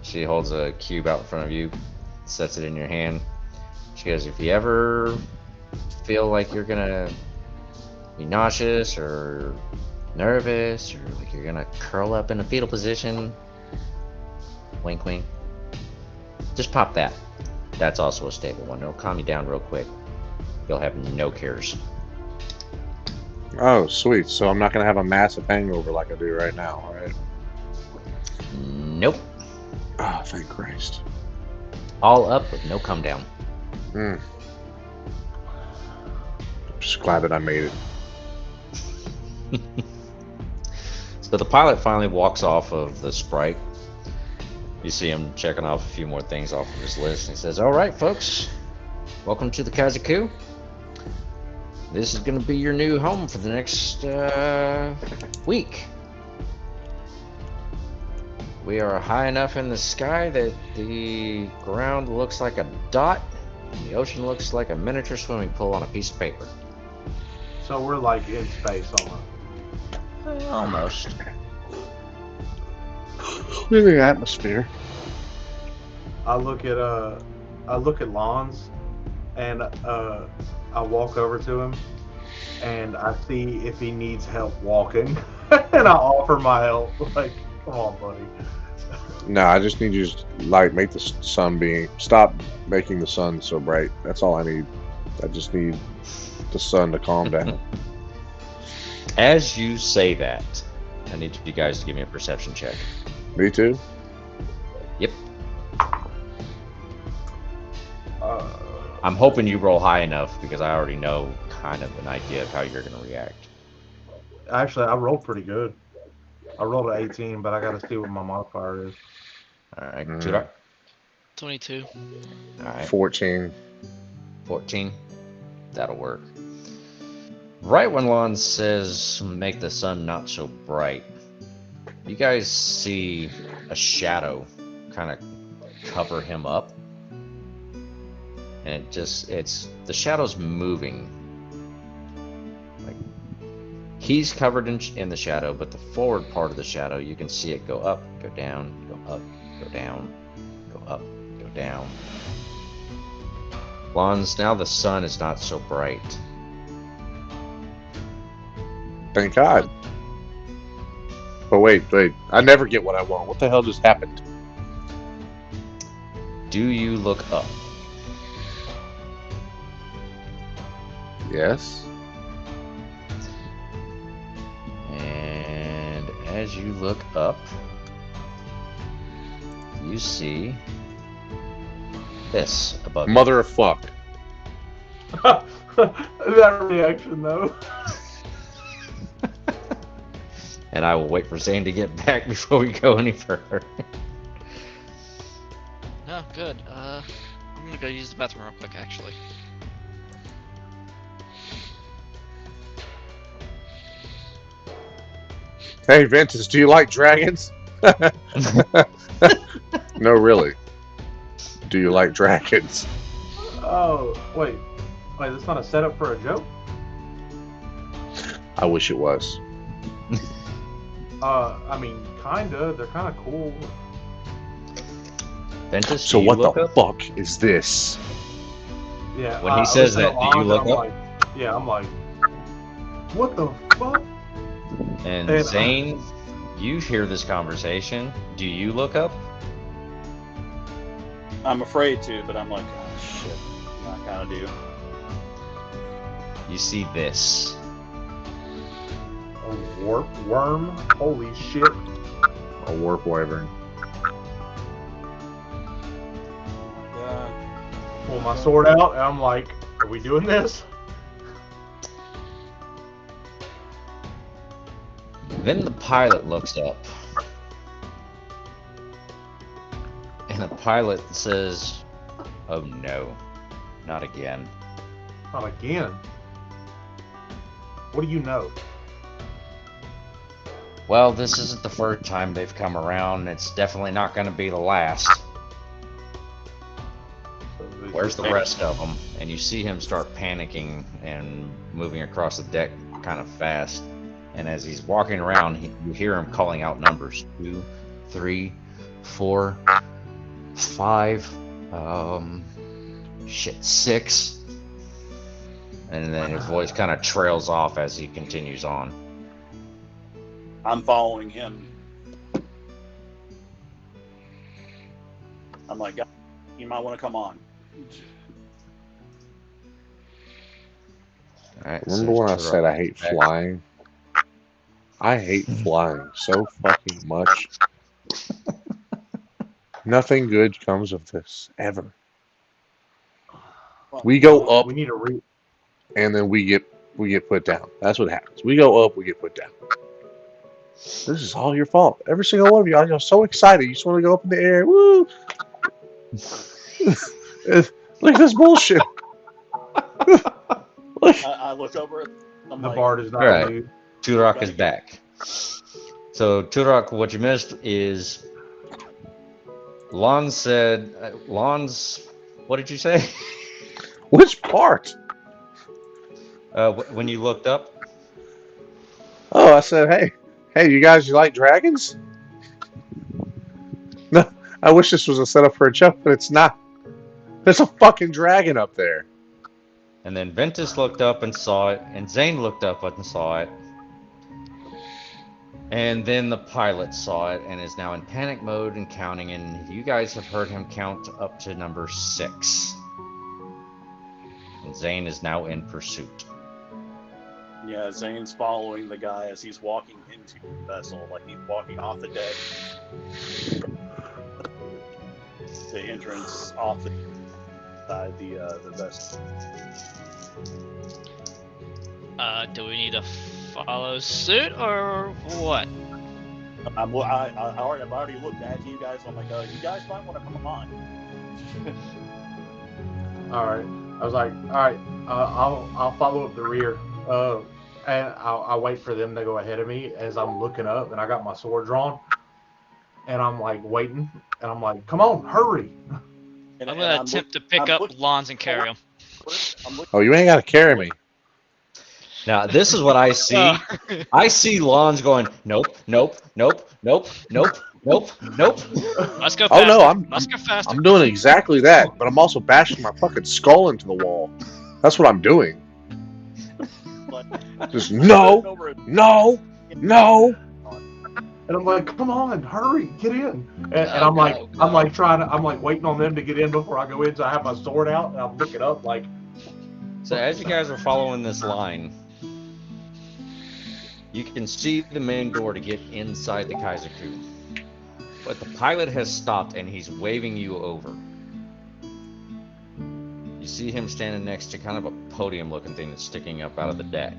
Speaker 3: She holds a cube out in front of you, sets it in your hand. She goes, "If you ever feel like you're gonna be nauseous or nervous or like you're gonna curl up in a fetal position, wink wink, just pop that. That's also a stable one. It'll calm you down real quick. You'll have no cares."
Speaker 2: Oh, sweet. So I'm not going to have a massive hangover like I do right now, all right?
Speaker 3: Nope.
Speaker 2: Oh, thank Christ.
Speaker 3: All up with no come down.
Speaker 2: I'm just glad that I made it.
Speaker 3: So the pilot finally walks off of the Sprite. You see him checking off a few more things off of his list. And he says, "All right, folks, welcome to the Kazaku. This is going to be your new home for the next week. We are high enough in the sky that the ground looks like a dot, and the ocean looks like a miniature swimming pool on a piece of paper."
Speaker 5: So we're like in space almost.
Speaker 3: Almost.
Speaker 2: Look at the atmosphere.
Speaker 5: I look at Lawns, and I walk over to him, and I see if he needs help walking, and I offer my help. Like, come on, buddy.
Speaker 2: No, I just need you to make the sun stop making the sun so bright. That's all I need. I just need the sun to calm down.
Speaker 3: As you say that, I need you guys to give me a perception check.
Speaker 2: Me too?
Speaker 3: Yep. I'm hoping you roll high enough because I already know kind of an idea of how you're going to react.
Speaker 5: Actually, I rolled pretty good. I rolled an 18, but I got to see what my modifier is.
Speaker 3: All right,
Speaker 2: Mm.
Speaker 3: Tudor?
Speaker 4: 22.
Speaker 3: All right,
Speaker 2: 14.
Speaker 3: 14. That'll work. Right when Lon says, make the sun not so bright, you guys see a shadow kind of cover him up. And the shadow's moving. Like, he's covered in the shadow, but the forward part of the shadow, you can see it go up, go down, go up, go down, go up, go down. Lons, now the sun is not so bright.
Speaker 2: Thank God. But wait. I never get what I want. What the hell just happened?
Speaker 3: Do you look up?
Speaker 2: Yes.
Speaker 3: And as you look up, you see this above you.
Speaker 2: Mother of fuck.
Speaker 5: That reaction, though.
Speaker 3: And I will wait for Zane to get back before we go any further.
Speaker 4: No, good. I'm gonna go use the bathroom real quick, actually.
Speaker 2: Hey, Ventus, do you like dragons? No, really. Do you like dragons?
Speaker 5: Oh, wait, that's not a setup for a joke?
Speaker 2: I wish it was.
Speaker 5: I mean, kinda. They're kinda cool.
Speaker 3: Ventus,
Speaker 2: So
Speaker 3: do you
Speaker 2: what
Speaker 3: look
Speaker 2: the
Speaker 3: up?
Speaker 2: fuck is this?
Speaker 5: Yeah.
Speaker 3: When he says
Speaker 5: listen
Speaker 3: that,
Speaker 5: to
Speaker 3: do you
Speaker 5: Lon,
Speaker 3: look
Speaker 5: I'm
Speaker 3: up?
Speaker 5: like, yeah, I'm like, what the fuck?
Speaker 3: And
Speaker 5: And,
Speaker 3: Zane, you hear this conversation. Do you look up?
Speaker 6: I'm afraid to, but I'm like, oh shit, I'm not gonna do.
Speaker 3: You see this.
Speaker 5: A warp worm? Holy shit.
Speaker 2: A warp wyvern.
Speaker 5: Pull my sword out, and I'm like, are we doing this?
Speaker 3: Then the pilot looks up. And the pilot says, oh no, not again.
Speaker 5: Not again. What do you know?
Speaker 3: Well, this isn't the first time they've come around. It's definitely not going to be the last. Where's the rest of them? And you see him start panicking and moving across the deck kind of fast. And as he's walking around, you hear him calling out numbers. 2, 3, 4, 5, 6. And then his voice kind of trails off as he continues on.
Speaker 6: I'm following him. I'm like, you might want to come on.
Speaker 3: All right,
Speaker 2: Remember when I said I hate flying? I hate flying so fucking much. Nothing good comes of this, ever.
Speaker 6: Well,
Speaker 2: We go up
Speaker 5: We need to
Speaker 2: and then we get put down. That's what happens. We go up, we get put down. This is all your fault. Every single one of you. You're so excited. You just want to go up in the air. Woo! Look at this bullshit.
Speaker 6: I look over. I'm
Speaker 5: the
Speaker 6: like,
Speaker 5: bard is not
Speaker 3: Alright.
Speaker 5: dude.
Speaker 3: Turok is back. So, Turok, what you missed is Lon said, Lon's, what did you say?
Speaker 2: Which part?
Speaker 3: When you looked up?
Speaker 2: Oh, I said, hey, you guys, you like dragons? No, I wish this was a setup for a joke, but it's not. There's a fucking dragon up there.
Speaker 3: And then Ventus looked up and saw it, and Zane looked up and saw it. And then the pilot saw it and is now in panic mode and counting, and you guys have heard him count up to number 6. And Zane is now in pursuit.
Speaker 6: yeah, Zane's following the guy as he's walking into the vessel, like he's walking off the deck. The entrance off the inside the vessel.
Speaker 4: Do we need to follow suit or what?
Speaker 6: I've already looked at you guys. I'm like, you guys might want to come on.
Speaker 5: All right. I was like, all right, I'll follow up the rear. And I'll wait for them to go ahead of me as I'm looking up, and I got my sword drawn, and I'm like waiting, and I'm like, come on, hurry.
Speaker 6: And,
Speaker 4: I'm gonna attempt to pick up Lons and carry him.
Speaker 2: Oh, you ain't got to carry me.
Speaker 3: Now, this is what I see. I see Lons going, nope, nope, nope, nope, nope, nope, nope.
Speaker 4: Let's go faster.
Speaker 2: Oh no,
Speaker 4: Let's go faster.
Speaker 2: I'm doing exactly that, but I'm also bashing my fucking skull into the wall. That's what I'm doing. Just no.
Speaker 5: And I'm like, come on, hurry, get in. And I'm like trying to, I'm like waiting on them to get in before I go in. So I have my sword out and I'm looking up like.
Speaker 3: So as you guys are following this line, you can see the main door to get inside the Kaizoku. But the pilot has stopped and he's waving you over. You see him standing next to kind of a podium-looking thing that's sticking up out of the deck.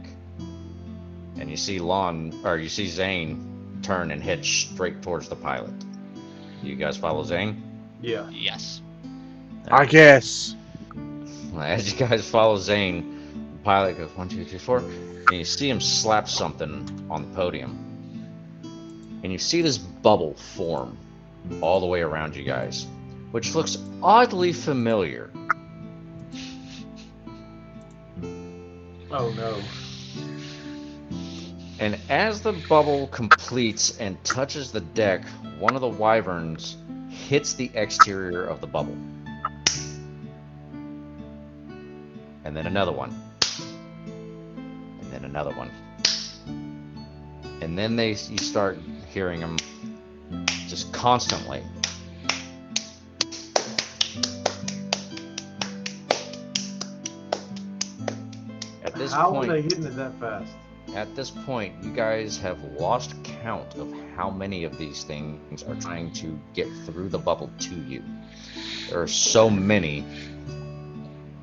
Speaker 3: And you see Zane turn and head straight towards the pilot. You guys follow Zane?
Speaker 5: Yeah.
Speaker 4: Yes.
Speaker 2: I guess.
Speaker 3: As you guys follow Zane, the pilot goes 1, 2, 3, 4, and you see him slap something on the podium. And you see this bubble form all the way around you guys, which looks oddly familiar.
Speaker 5: Oh no.
Speaker 3: And as the bubble completes and touches the deck, one of the wyverns hits the exterior of the bubble. And then another one. And then another one. And then you start hearing them just constantly. At this
Speaker 5: How
Speaker 3: point,
Speaker 5: are they hitting it that fast?
Speaker 3: At this point, you guys have lost count of how many of these things are trying to get through the bubble to you. There are so many,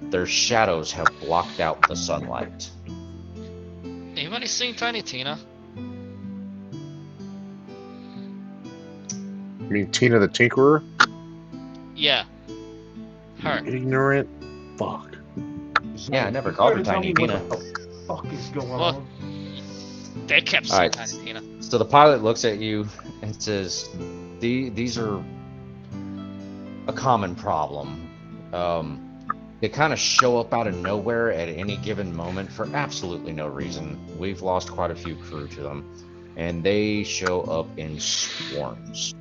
Speaker 3: their shadows have blocked out the sunlight.
Speaker 4: Anybody seen Tiny Tina?
Speaker 2: You mean Tina the Tinkerer?
Speaker 4: Yeah. Her.
Speaker 2: Ignorant fuck.
Speaker 3: Yeah, I never called her Tiny Tina.
Speaker 5: What the fuck is going
Speaker 4: Well,
Speaker 5: on?
Speaker 4: They kept saying
Speaker 3: Alright.
Speaker 4: Tiny Tina.
Speaker 3: So the pilot looks at you and says, these are a common problem. They kind of show up out of nowhere at any given moment for absolutely no reason. We've lost quite a few crew to them. And they show up in swarms.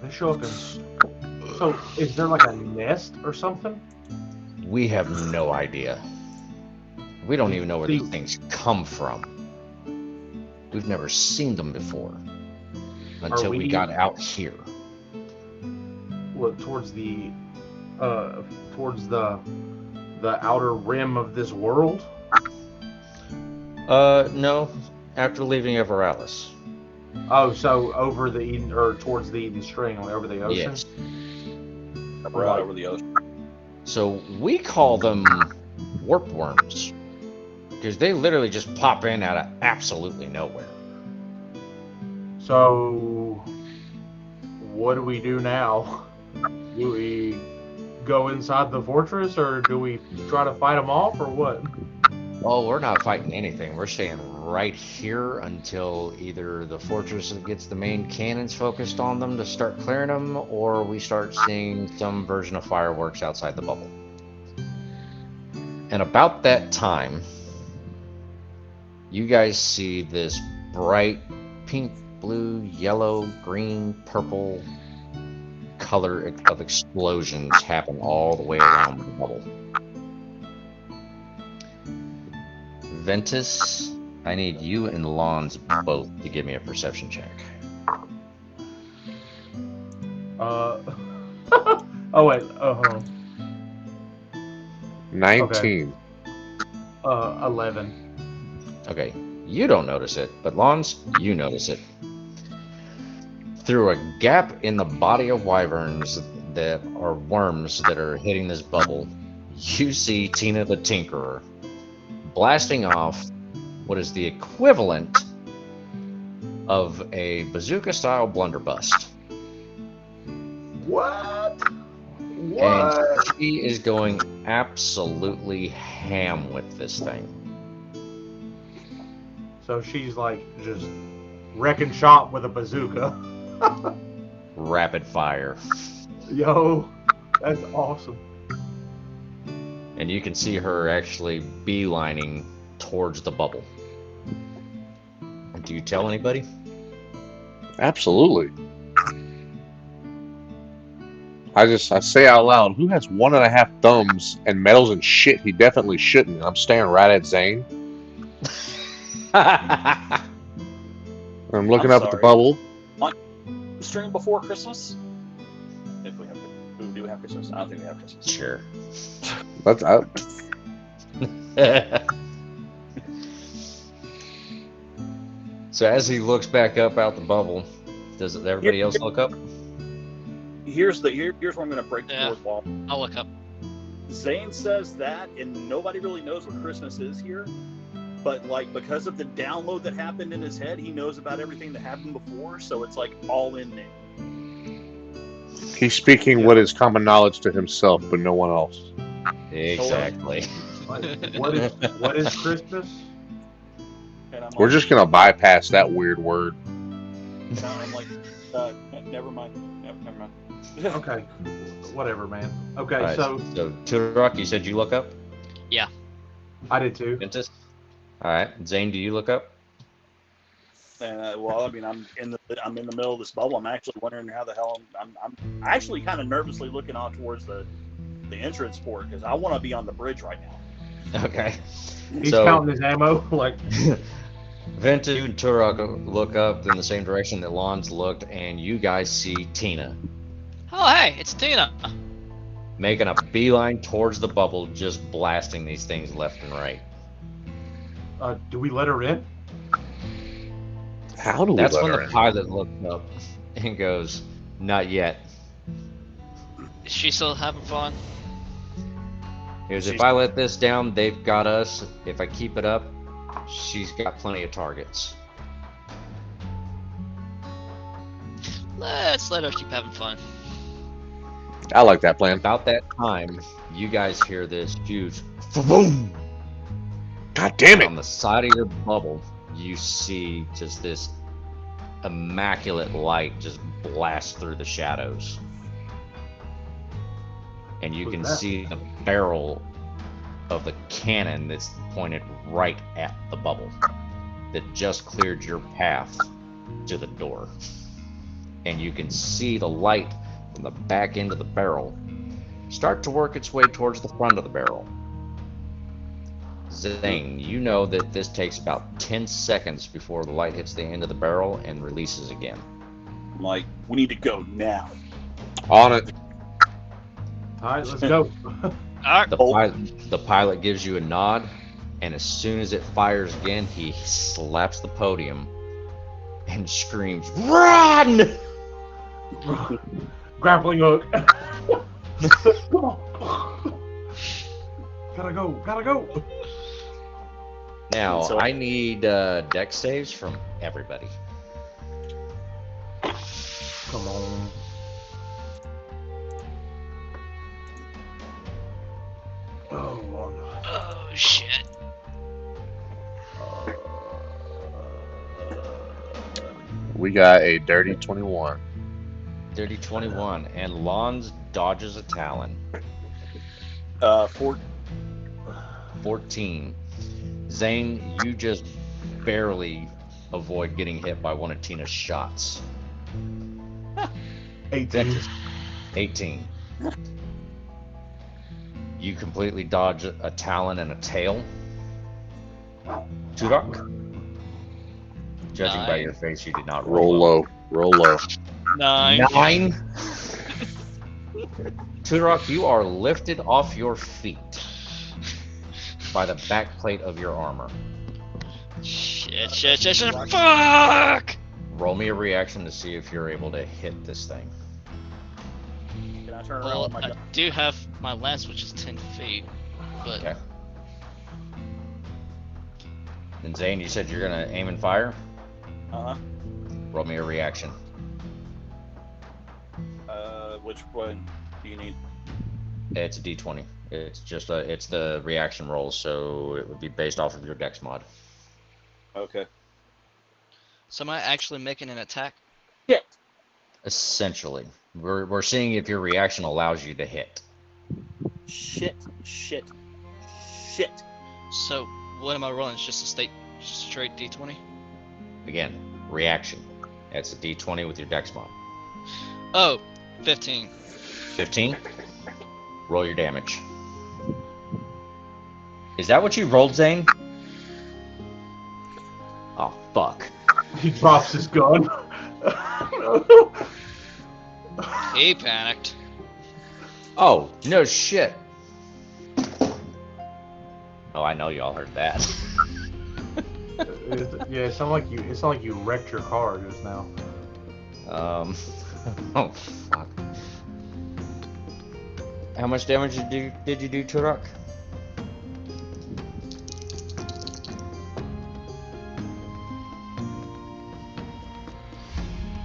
Speaker 5: They show up in. So is there like a nest or something?
Speaker 3: We have no idea. We don't even know where these things come from. We've never seen them before until we got out here.
Speaker 5: Look towards the outer rim of this world.
Speaker 3: No. After leaving Everalis.
Speaker 5: Oh, so over the Eden, or towards the Eden String, like over the ocean.
Speaker 3: Yes.
Speaker 6: Right over the ocean.
Speaker 3: So we call them warp worms because they literally just pop in out of absolutely nowhere.
Speaker 5: So what do we do now? Do we go inside the fortress, or do we try to fight them off, or what?
Speaker 3: Well, we're not fighting anything. We're staying right here until either the fortress gets the main cannons focused on them to start clearing them, or we start seeing some version of fireworks outside the bubble. And about that time, you guys see this bright pink, blue, yellow, green, purple color of explosions happen all the way around the bubble. Ventus, I need you and Lons both to give me a perception check.
Speaker 5: Oh wait.
Speaker 2: 19.
Speaker 5: 11.
Speaker 3: Okay, you don't notice it, but Lons, you notice it. Through a gap in the body of wyverns, that are worms that are hitting this bubble, you see Tina the Tinkerer blasting off what is the equivalent of a bazooka-style blunderbuss.
Speaker 5: What?
Speaker 3: And she is going absolutely ham with this thing.
Speaker 5: So she's like just wrecking shop with a bazooka.
Speaker 3: Rapid fire.
Speaker 5: Yo, that's awesome.
Speaker 3: And you can see her actually beelining towards the bubble. Do you tell anybody?
Speaker 2: Absolutely. I say out loud, who has 1.5 thumbs and meddles and shit he definitely shouldn't? I'm staring right at Zane. I'm looking up at the bubble.
Speaker 6: Stream before Christmas? If we have, do we have Christmas? I don't think we have Christmas.
Speaker 3: Sure.
Speaker 2: That's
Speaker 3: So as he looks back up out the bubble, does everybody else look up?
Speaker 6: Here's where I'm going to break the fourth wall.
Speaker 4: I'll look up.
Speaker 6: Zane says that, and nobody really knows what Christmas is here. But like because of the download that happened in his head, he knows about everything that happened before, so it's like all in there.
Speaker 2: He's speaking what is common knowledge to himself, but no one else.
Speaker 3: Exactly.
Speaker 5: What is Christmas?
Speaker 6: And I'm
Speaker 2: We're
Speaker 6: like,
Speaker 2: just gonna bypass that weird word.
Speaker 6: I'm like, never mind. Never mind.
Speaker 5: Okay, whatever, man. Okay,
Speaker 3: All right,
Speaker 5: so
Speaker 3: Turok, you said you look up?
Speaker 5: I did too.
Speaker 3: Ventus? All right. Zane, do you look up?
Speaker 6: Well, I mean, I'm in the middle of this bubble. I'm actually wondering how the hell I'm actually kind of nervously looking out towards the entrance port because I want to be on the bridge right now.
Speaker 3: Okay.
Speaker 5: He's counting his ammo. Like
Speaker 3: Ventus and Turok look up in the same direction that Lons looked, and you guys see Tina
Speaker 4: Oh, hey, it's Tina.
Speaker 3: making a beeline towards the bubble, just blasting these things left and right.
Speaker 5: do we let her in?
Speaker 2: How do we
Speaker 3: That's
Speaker 2: let
Speaker 3: when
Speaker 2: her
Speaker 3: the
Speaker 2: in?
Speaker 3: pilot looks up and goes, "Not yet."
Speaker 4: Is she still having fun?
Speaker 3: He goes, "If I let this down, they've got us. If I keep it up, she's got plenty of targets."
Speaker 4: Let's let her keep having fun.
Speaker 2: I like that plan.
Speaker 3: About that time, you guys hear this huge boom
Speaker 2: God damn
Speaker 3: on
Speaker 2: it!
Speaker 3: the side of your bubble. You see just this immaculate light just blast through the shadows. And you can see the barrel of the cannon that's pointed right at the bubble that just cleared your path to the door. And you can see the light from the back end of the barrel start to work its way towards the front of the barrel. Zane, you know that this takes about 10 seconds before the light hits the end of the barrel and releases again.
Speaker 6: I'm like, we need to go now.
Speaker 2: On it.
Speaker 5: All right, let's go.
Speaker 4: Alright.
Speaker 3: The pilot gives you a nod, and as soon as it fires again, he slaps the podium and screams, "Run!"
Speaker 5: Grappling hook. Come on. Gotta go.
Speaker 3: Now,
Speaker 6: So-
Speaker 3: I need deck saves from everybody.
Speaker 5: Come on. Oh,
Speaker 4: Oh, shit.
Speaker 2: We got a dirty 21.
Speaker 3: Dirty 21, and Lons dodges a Talon. 14. Zane, you just barely avoid getting hit by one of Tina's shots.
Speaker 5: 18.
Speaker 3: 18. You completely dodge a Talon and a tail. Turok. Judging by your face, you did not
Speaker 2: Roll low. Roll low.
Speaker 4: 9.
Speaker 3: 9. Turok, you are lifted off your feet by the back plate of your armor.
Speaker 4: Shit. Fuck!
Speaker 3: Roll me a reaction to see if you're able to hit this thing.
Speaker 6: Can I turn around
Speaker 4: Well,
Speaker 6: with my
Speaker 4: I
Speaker 6: gun.
Speaker 4: do have my lance, which is 10 feet, but
Speaker 3: Okay. And Zane, you said you're gonna aim and fire.
Speaker 6: Uh-huh.
Speaker 3: Roll me a reaction.
Speaker 6: Which one do you need?
Speaker 3: It's a D20. It's just it's the reaction roll, so it would be based off of your dex mod.
Speaker 6: Okay.
Speaker 4: so am I actually making an attack?
Speaker 6: Yeah.
Speaker 3: Essentially, we're seeing if your reaction allows you to hit.
Speaker 6: Shit.
Speaker 4: So what am I rolling? It's just a straight D20?
Speaker 3: Again, reaction. It's a D20 with your dex mod.
Speaker 4: Oh, 15.
Speaker 3: 15. Roll your damage. Is that what you rolled, Zane? Oh, fuck.
Speaker 5: He drops his gun.
Speaker 4: He panicked.
Speaker 3: Oh, no shit. Oh, I know y'all heard that.
Speaker 5: Yeah, it sounded like you wrecked your car just now.
Speaker 3: Oh, fuck. How much damage did you do, Turok?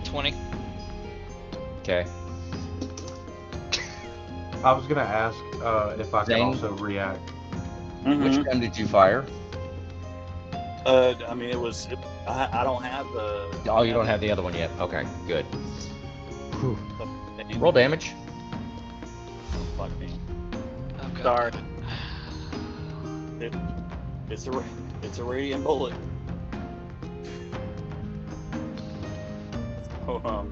Speaker 4: 20.
Speaker 3: Okay.
Speaker 5: I was gonna ask if I could
Speaker 3: Zane?
Speaker 5: also react.
Speaker 3: Which gun did you fire?
Speaker 6: I mean, I don't have the.
Speaker 3: Oh, you don't have the other one yet. Okay, good. Roll damage.
Speaker 6: Fuck me.
Speaker 4: Oh, God.
Speaker 6: Sorry. It's a radiant bullet. So,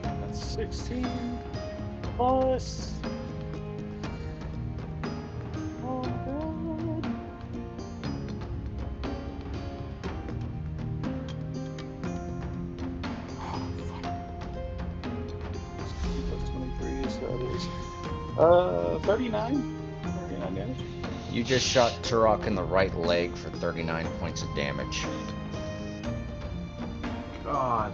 Speaker 6: that's 16 plus. Oh God. Plus 23, so that is 39. 39 damage.
Speaker 3: You just shot Turok in the right leg for 39 points of damage.
Speaker 5: God.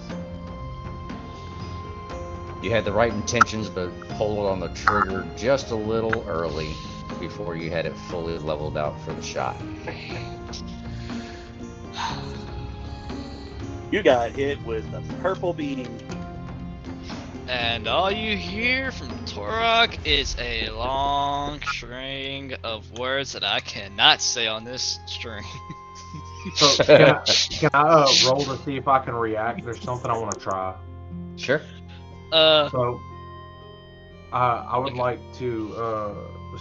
Speaker 3: You had the right intentions, but pulled on the trigger just a little early before you had it fully leveled out for the shot.
Speaker 6: You got hit with the purple beam.
Speaker 4: And all you hear from Torok is a long string of words that I cannot say on this string.
Speaker 5: So can I roll to see if I can react? There's something I want to try.
Speaker 3: Sure.
Speaker 5: So I would
Speaker 4: Okay.
Speaker 5: like to.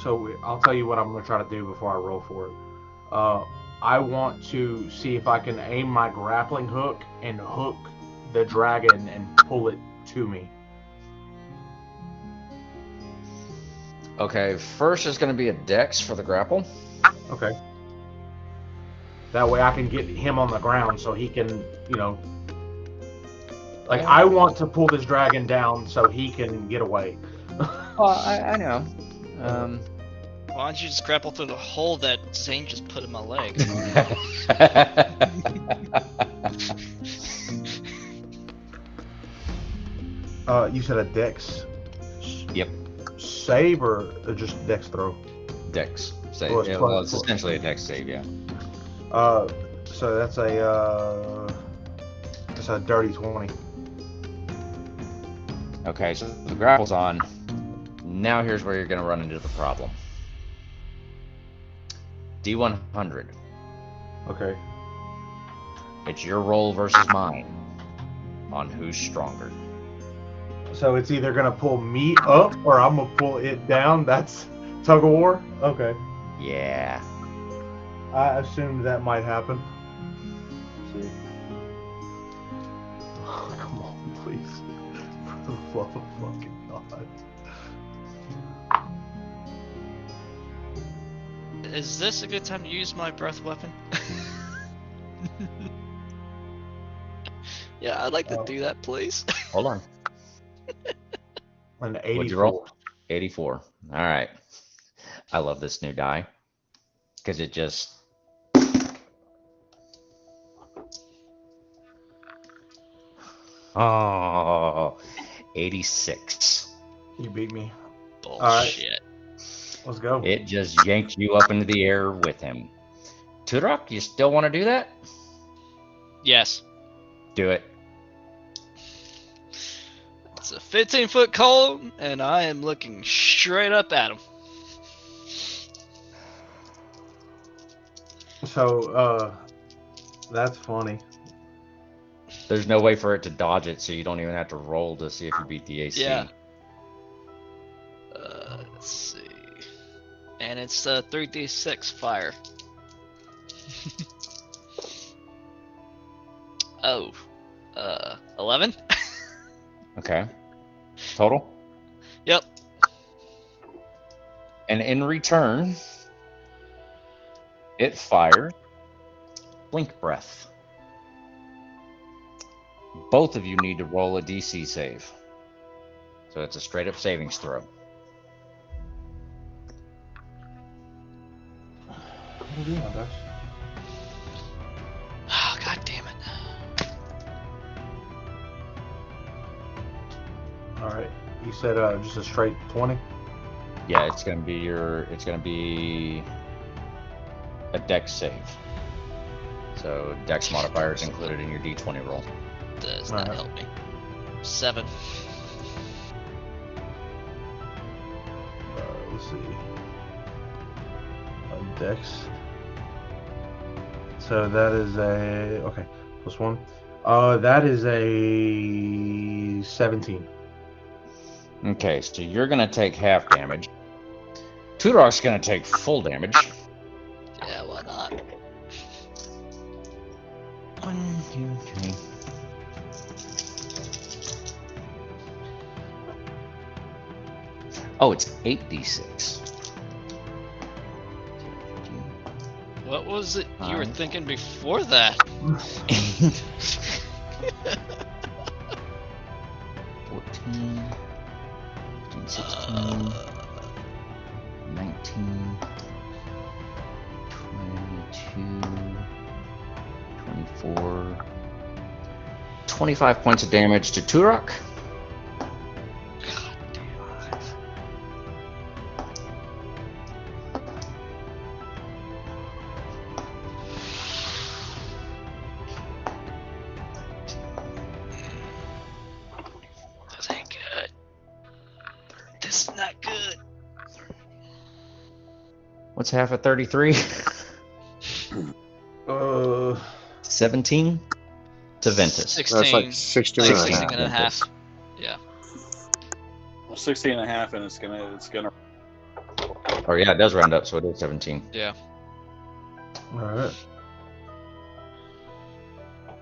Speaker 5: So I'll tell you what I'm going to try to do before I roll for it. I want to see if I can aim my grappling hook and hook the dragon and pull it to me.
Speaker 3: Okay, first is going to be a dex for the grapple.
Speaker 5: Okay. That way I can get him on the ground so he can, like I want to pull this dragon down so he can get away.
Speaker 3: Well, I know.
Speaker 4: Why don't you just grapple through the hole that Zane just put in my leg?
Speaker 5: You said a dex
Speaker 3: Yep,
Speaker 5: save or just dex throw?
Speaker 3: dex save.
Speaker 5: Well, it's
Speaker 3: Yeah,
Speaker 5: plus-
Speaker 3: well, it's essentially a dex save, yeah.
Speaker 5: So that's a dirty 20.
Speaker 3: Okay, so the grapple's on. Now here's where you're going to run into the problem. D100.
Speaker 5: Okay.
Speaker 3: It's your roll versus mine on who's stronger.
Speaker 5: So it's either gonna pull me up or I'm gonna pull it down. That's tug of war. Okay.
Speaker 3: Yeah.
Speaker 5: I assumed that might happen. Let's see. Oh, come on, please. For the love of fucking God.
Speaker 4: Is this a good time to use my breath weapon? Yeah, I'd like to do that, please.
Speaker 3: Hold on.
Speaker 5: An
Speaker 3: What'd you roll?
Speaker 5: 84.
Speaker 3: 84. All right. I love this new die because it just. Oh, 86.
Speaker 5: You beat me.
Speaker 4: Bullshit.
Speaker 5: Let's go.
Speaker 3: It just yanked you up into the air with him. Tudok, you still want to do that?
Speaker 4: Yes.
Speaker 3: Do it.
Speaker 4: It's a 15-foot cone, and I am looking straight up at him.
Speaker 5: So, that's funny.
Speaker 3: There's no way for it to dodge it, so you don't even have to roll to see if you beat the AC.
Speaker 4: Yeah. Let's see. And it's 3d6 fire. Oh. 11?
Speaker 3: Okay. Total?
Speaker 4: Yep.
Speaker 3: And in return, it fired Blink Breath. Both of you need to roll a DC save. So it's a straight up savings throw.
Speaker 5: What are you doing, Dutch?
Speaker 4: Oh, God damn it.
Speaker 5: All right. You said just a straight 20?
Speaker 3: Yeah, it's gonna be a dex save. So dex modifier is included in your d20 roll.
Speaker 4: Does not
Speaker 5: Alright.
Speaker 4: help me. 7.
Speaker 5: Let's see. Dex. So that is a okay +1. That is a 17.
Speaker 3: Okay, so you're gonna take half damage. Tudor's gonna take full damage.
Speaker 4: Yeah, why not?
Speaker 3: 1, 2, 3. Oh, it's 8d6.
Speaker 4: What was it you were
Speaker 3: Fine.
Speaker 4: thinking before that?
Speaker 3: 14, 15, 16, 19, 22, 24, 25 points of damage to Turok.
Speaker 4: God damn it. This ain't good. This is not good.
Speaker 3: What's half of 33? 17 to Ventus.
Speaker 4: 16.
Speaker 2: That's like 16 and a
Speaker 4: 16
Speaker 2: half.
Speaker 4: and a half. Yeah.
Speaker 6: 16 and a half, and it's gonna.
Speaker 3: Oh yeah, it does round up, so it is 17.
Speaker 4: Yeah.
Speaker 5: All right.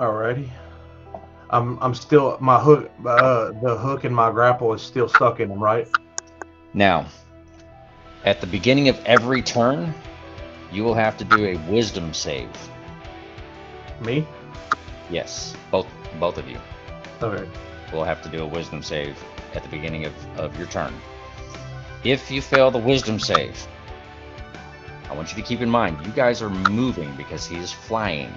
Speaker 5: Alrighty. I'm still my hook. The hook in my grapple is still stuck in him, right?
Speaker 3: Now, at the beginning of every turn, you will have to do a wisdom save.
Speaker 5: Me?
Speaker 3: Yes, both of you
Speaker 5: Okay.
Speaker 3: will have to do a wisdom save at the beginning of your turn. If you fail the wisdom save, I want you to keep in mind, you guys are moving because he is flying.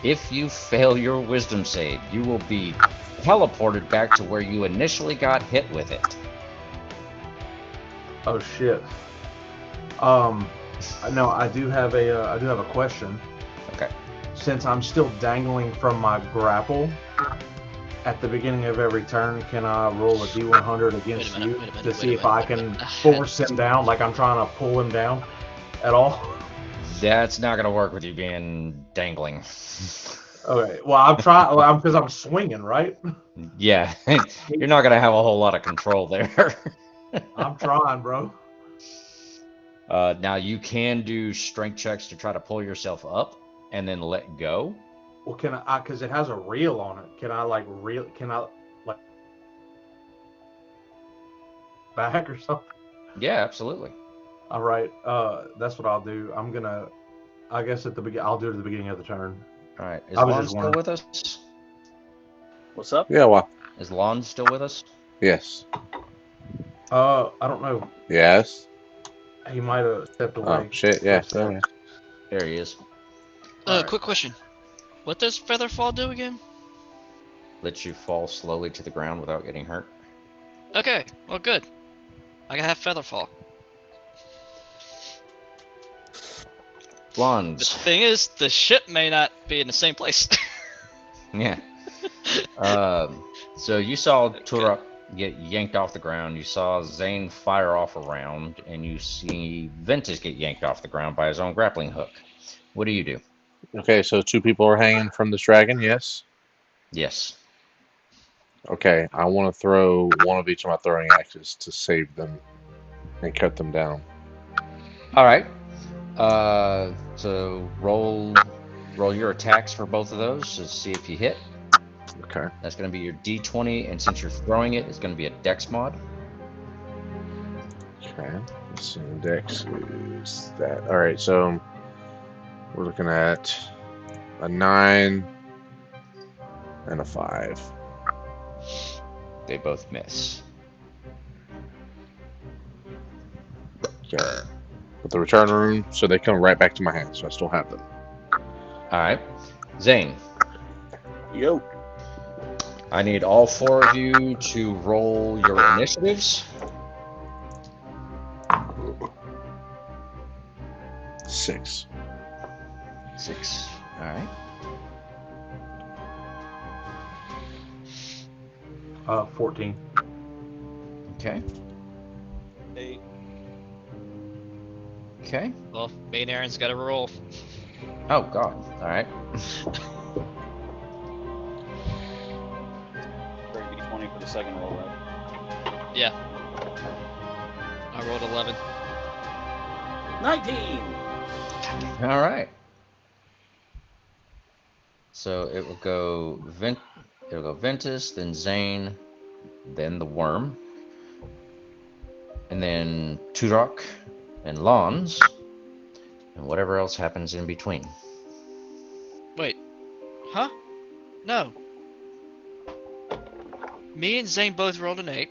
Speaker 3: If you fail your wisdom save, you will be teleported back to where you initially got hit with it.
Speaker 5: Oh shit. No, I do have a question.
Speaker 3: Okay.
Speaker 5: Since I'm still dangling from my grapple, at the beginning of every turn, can I roll a D100 against
Speaker 4: Wait a minute,
Speaker 5: you
Speaker 4: wait a minute,
Speaker 5: to
Speaker 4: wait
Speaker 5: see
Speaker 4: a
Speaker 5: if I
Speaker 4: minute.
Speaker 5: can force him down, like I'm trying to pull him down at all?
Speaker 3: That's not going to work with you being dangling.
Speaker 5: Okay. Well, I'm trying. Because I'm swinging, right?
Speaker 3: Yeah, you're not going to have a whole lot of control there.
Speaker 5: I'm trying, bro.
Speaker 3: Now you can do strength checks to try to pull yourself up and then let go.
Speaker 5: Well, can I? Because it has a reel on it. Can I like back or something?
Speaker 3: Yeah, absolutely.
Speaker 5: All right. That's what I'll do. I guess at the beginning, I'll do it at the beginning of the turn.
Speaker 3: All right. Is
Speaker 5: I was
Speaker 3: Lon
Speaker 5: just
Speaker 3: still
Speaker 5: wondering.
Speaker 3: with us?
Speaker 6: What's up?
Speaker 2: Yeah, well,
Speaker 3: Is Lon still with us?
Speaker 2: yes.
Speaker 5: I don't know.
Speaker 2: Yes.
Speaker 5: He might have stepped away.
Speaker 2: Oh, shit, yeah. Yeah.
Speaker 3: There he is.
Speaker 5: Alright.
Speaker 4: Quick question. What does Featherfall do again?
Speaker 3: lets you fall slowly to the ground without getting hurt.
Speaker 4: Okay, well, good. I can have feather fall. The
Speaker 3: Lons.
Speaker 4: thing is, the ship may not be in the same place.
Speaker 3: Yeah. So you saw Turok get yanked off the ground. You saw Zane fire off a round, and you see Ventus get yanked off the ground by his own grappling hook. What do you do?
Speaker 2: Okay, so 2 people are hanging from this dragon, yes?
Speaker 3: Yes.
Speaker 2: Okay, I want to throw one of each of my throwing axes to save them and cut them down.
Speaker 3: All right. So roll your attacks for both of those to see if you hit.
Speaker 2: Okay.
Speaker 3: That's going to be your D20, and since you're throwing it, it's going to be a Dex mod.
Speaker 2: Okay. Let's see, Dex is that. All right, so we're looking at a 9 and a 5.
Speaker 3: They both miss.
Speaker 2: Okay. But the return rune, so they come right back to my hand, so I still have them.
Speaker 3: All right. Zane,
Speaker 6: Yo.
Speaker 3: I need all 4 of you to roll your initiatives.
Speaker 2: 6.
Speaker 3: 6. All right.
Speaker 5: 14.
Speaker 3: Okay.
Speaker 6: 8.
Speaker 3: Okay.
Speaker 4: Well, me and Aaron's got to roll.
Speaker 3: Oh, God. All right.
Speaker 6: D20 for the second roll, right?
Speaker 4: Yeah. I rolled 11.
Speaker 6: 19.
Speaker 3: All right. So it will go Ventus, then Zane, then the worm, and then Turok and Lons, and whatever else happens in between.
Speaker 4: Wait. Huh? No. Me and Zane both rolled an 8.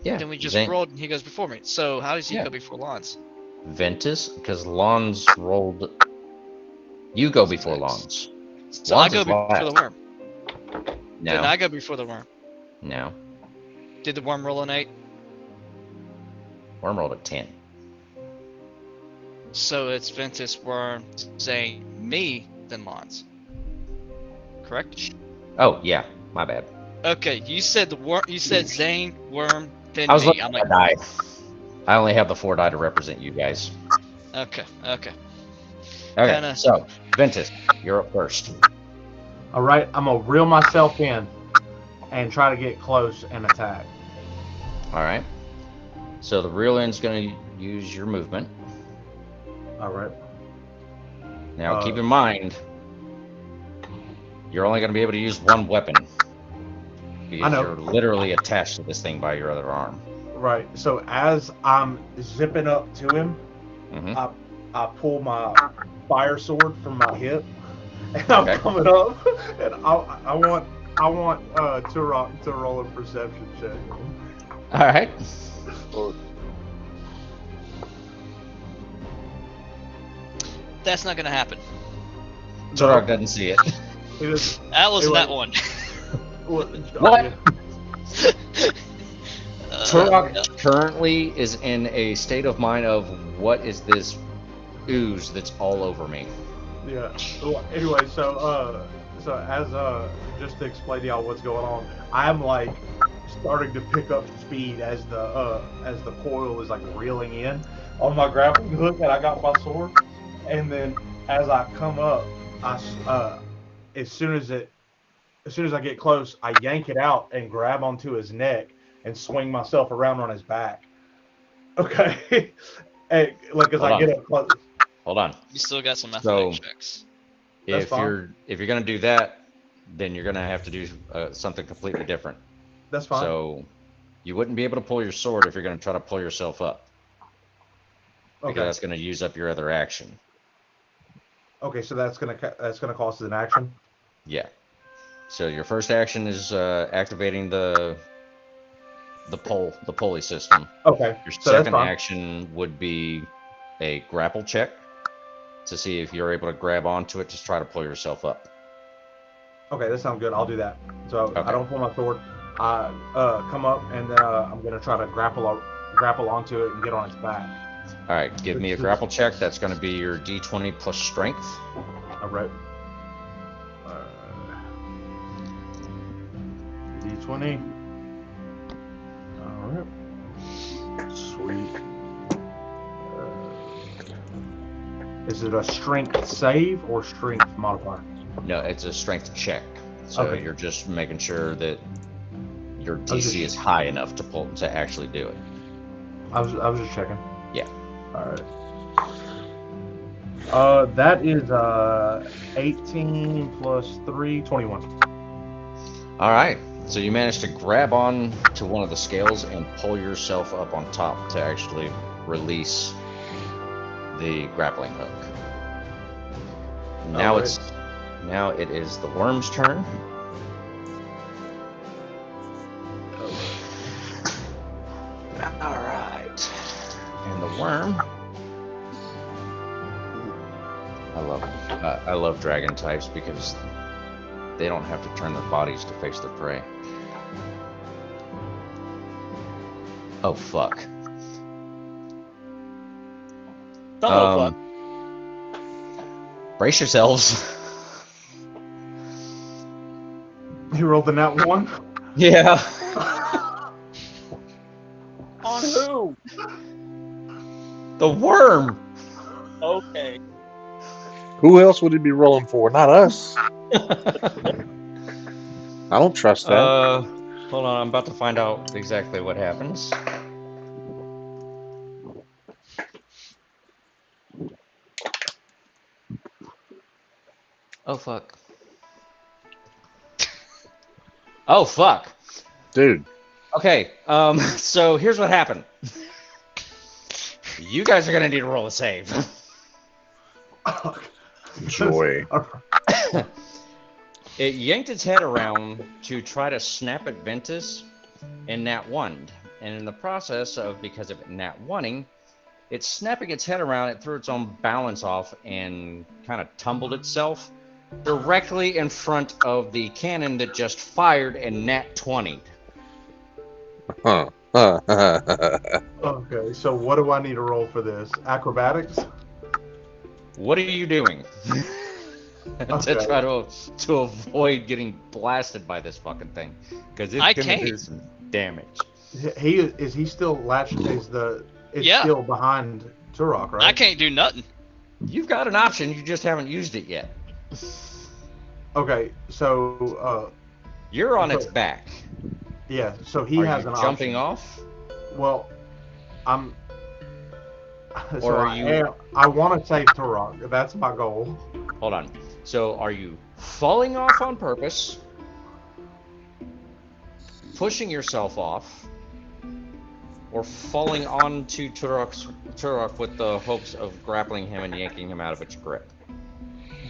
Speaker 3: Yeah.
Speaker 4: Then we just
Speaker 3: Zane,
Speaker 4: rolled and he goes before me. So how does he
Speaker 3: Yeah.
Speaker 4: go before Lons?
Speaker 3: Ventus, because Lons rolled. You go before Lons.
Speaker 4: So
Speaker 3: Lons
Speaker 4: I go
Speaker 3: is
Speaker 4: before
Speaker 3: last.
Speaker 4: the worm. Then
Speaker 3: No.
Speaker 4: I go before the worm.
Speaker 3: No.
Speaker 4: Did the worm roll an 8?
Speaker 3: Worm rolled a 10.
Speaker 4: So it's Ventus, Worm, Zane, me, then Lons. Correct?
Speaker 3: Oh, yeah. My bad.
Speaker 4: Okay, you said the worm. You said Zane, Worm, then
Speaker 3: I was
Speaker 4: me.
Speaker 3: looking
Speaker 4: I'm
Speaker 3: at
Speaker 4: like,
Speaker 3: the die. I only have the 4 die to represent you guys.
Speaker 4: okay.
Speaker 3: Okay,
Speaker 4: Kinda-
Speaker 3: so, Ventus, you're up first.
Speaker 5: All right, I'm gonna reel myself in and try to get close and attack.
Speaker 3: All right. So the reel end's going to use your movement.
Speaker 5: All right.
Speaker 3: Now, keep in mind, you're only going to be able to use one weapon. Because
Speaker 5: know.
Speaker 3: you're literally attached to this thing by your other arm.
Speaker 5: Right. So as I'm zipping up to him,
Speaker 3: Hmm.
Speaker 5: I pull my fire sword from my hip, and I'm
Speaker 3: Okay.
Speaker 5: coming up, and I want Turok to roll a perception check.
Speaker 3: All right.
Speaker 4: That's not gonna happen.
Speaker 3: Turok doesn't see it.
Speaker 5: It is,
Speaker 4: That wasn't
Speaker 5: It
Speaker 4: that one.
Speaker 3: What?
Speaker 4: Uh,
Speaker 3: Turok currently is in a state of mind of, what is this ooze that's all over me?
Speaker 5: Yeah. Well, anyway, so as just to explain to y'all what's going on, I'm like starting to pick up speed as the coil is like reeling in on my grappling hook, and I got my sword. And then as I come up, as soon as I get close, I yank it out and grab onto his neck and swing myself around on his back. Okay. And, like as
Speaker 3: Hold
Speaker 5: I
Speaker 3: on.
Speaker 5: get up close.
Speaker 3: Hold on.
Speaker 4: You still got some
Speaker 3: So-
Speaker 4: athletic checks.
Speaker 5: That's
Speaker 3: If
Speaker 5: fine.
Speaker 3: you're gonna do that, then you're gonna have to do something completely different.
Speaker 5: That's fine.
Speaker 3: So you wouldn't be able to pull your sword if you're gonna try to pull yourself up, because
Speaker 5: Okay.
Speaker 3: that's gonna use up your other action.
Speaker 5: Okay, so that's gonna cost us an action.
Speaker 3: Yeah. So your first action is activating the pulley system.
Speaker 5: Okay,
Speaker 3: Your
Speaker 5: so that's
Speaker 3: second
Speaker 5: fine.
Speaker 3: action would be a grapple check to see if you're able to grab onto it to try to pull yourself up.
Speaker 5: Okay, that sounds good. I'll do that. So
Speaker 3: Okay.
Speaker 5: I don't pull my sword. I come up and then I'm gonna try to grapple onto it and get on its back.
Speaker 3: All right, give me a grapple check. That's going to be your D20 plus strength.
Speaker 5: All right. D20. All right. Sweet. Is it a strength save or strength modifier?
Speaker 3: No, it's a strength check. So
Speaker 5: Okay.
Speaker 3: you're just making sure that your DC is high enough to actually do it.
Speaker 5: I was just checking.
Speaker 3: Yeah.
Speaker 5: All right. That is 18 plus 3, 21.
Speaker 3: All right. So you managed to grab on to one of the scales and pull yourself up on top to actually release the grappling hook. Now
Speaker 5: Alright.
Speaker 3: now it is the worm's turn. All right. And the worm. I love dragon types because they don't have to turn their bodies to face their prey. Oh fuck.
Speaker 6: Don't
Speaker 3: Brace yourselves.
Speaker 5: You rolled the nat 1?
Speaker 3: Yeah.
Speaker 6: On who?
Speaker 3: The worm.
Speaker 6: Okay.
Speaker 2: Who else would he be rolling for? Not us. I don't trust that.
Speaker 3: Hold on, I'm about to find out exactly what happens. Oh fuck. Oh fuck.
Speaker 2: Dude.
Speaker 3: Okay, so here's what happened. You guys are gonna need to roll a save.
Speaker 2: Joy.
Speaker 3: It yanked its head around to try to snap at Ventus and Nat 1'd. And in the process of, because of Nat 1'ing, it's snapping its head around, it threw its own balance off and kind of tumbled itself directly in front of the cannon that just fired and Nat 20'd.
Speaker 2: Huh.
Speaker 5: Okay, so what do I need to roll for this? Acrobatics?
Speaker 3: What are you doing?
Speaker 5: Okay.
Speaker 3: To try to avoid getting blasted by this fucking thing, because it's
Speaker 4: I
Speaker 3: gonna
Speaker 4: can't.
Speaker 3: do some damage.
Speaker 5: Is he still latched? It's
Speaker 4: Yeah.
Speaker 5: still behind Turok, right?
Speaker 4: I can't do nothing.
Speaker 3: You've got an option, you just haven't used it yet.
Speaker 5: Okay, so
Speaker 3: You're on its
Speaker 5: Okay.
Speaker 3: back.
Speaker 5: yeah, so he
Speaker 3: Are
Speaker 5: has
Speaker 3: you
Speaker 5: an
Speaker 3: jumping
Speaker 5: option.
Speaker 3: off?
Speaker 5: Well, I'm.
Speaker 3: Or
Speaker 5: So
Speaker 3: are
Speaker 5: I want to save Turok. That's my goal.
Speaker 3: Hold on. So are you falling off on purpose, pushing yourself off, or falling onto Turok with the hopes of grappling him and yanking him out of its grip?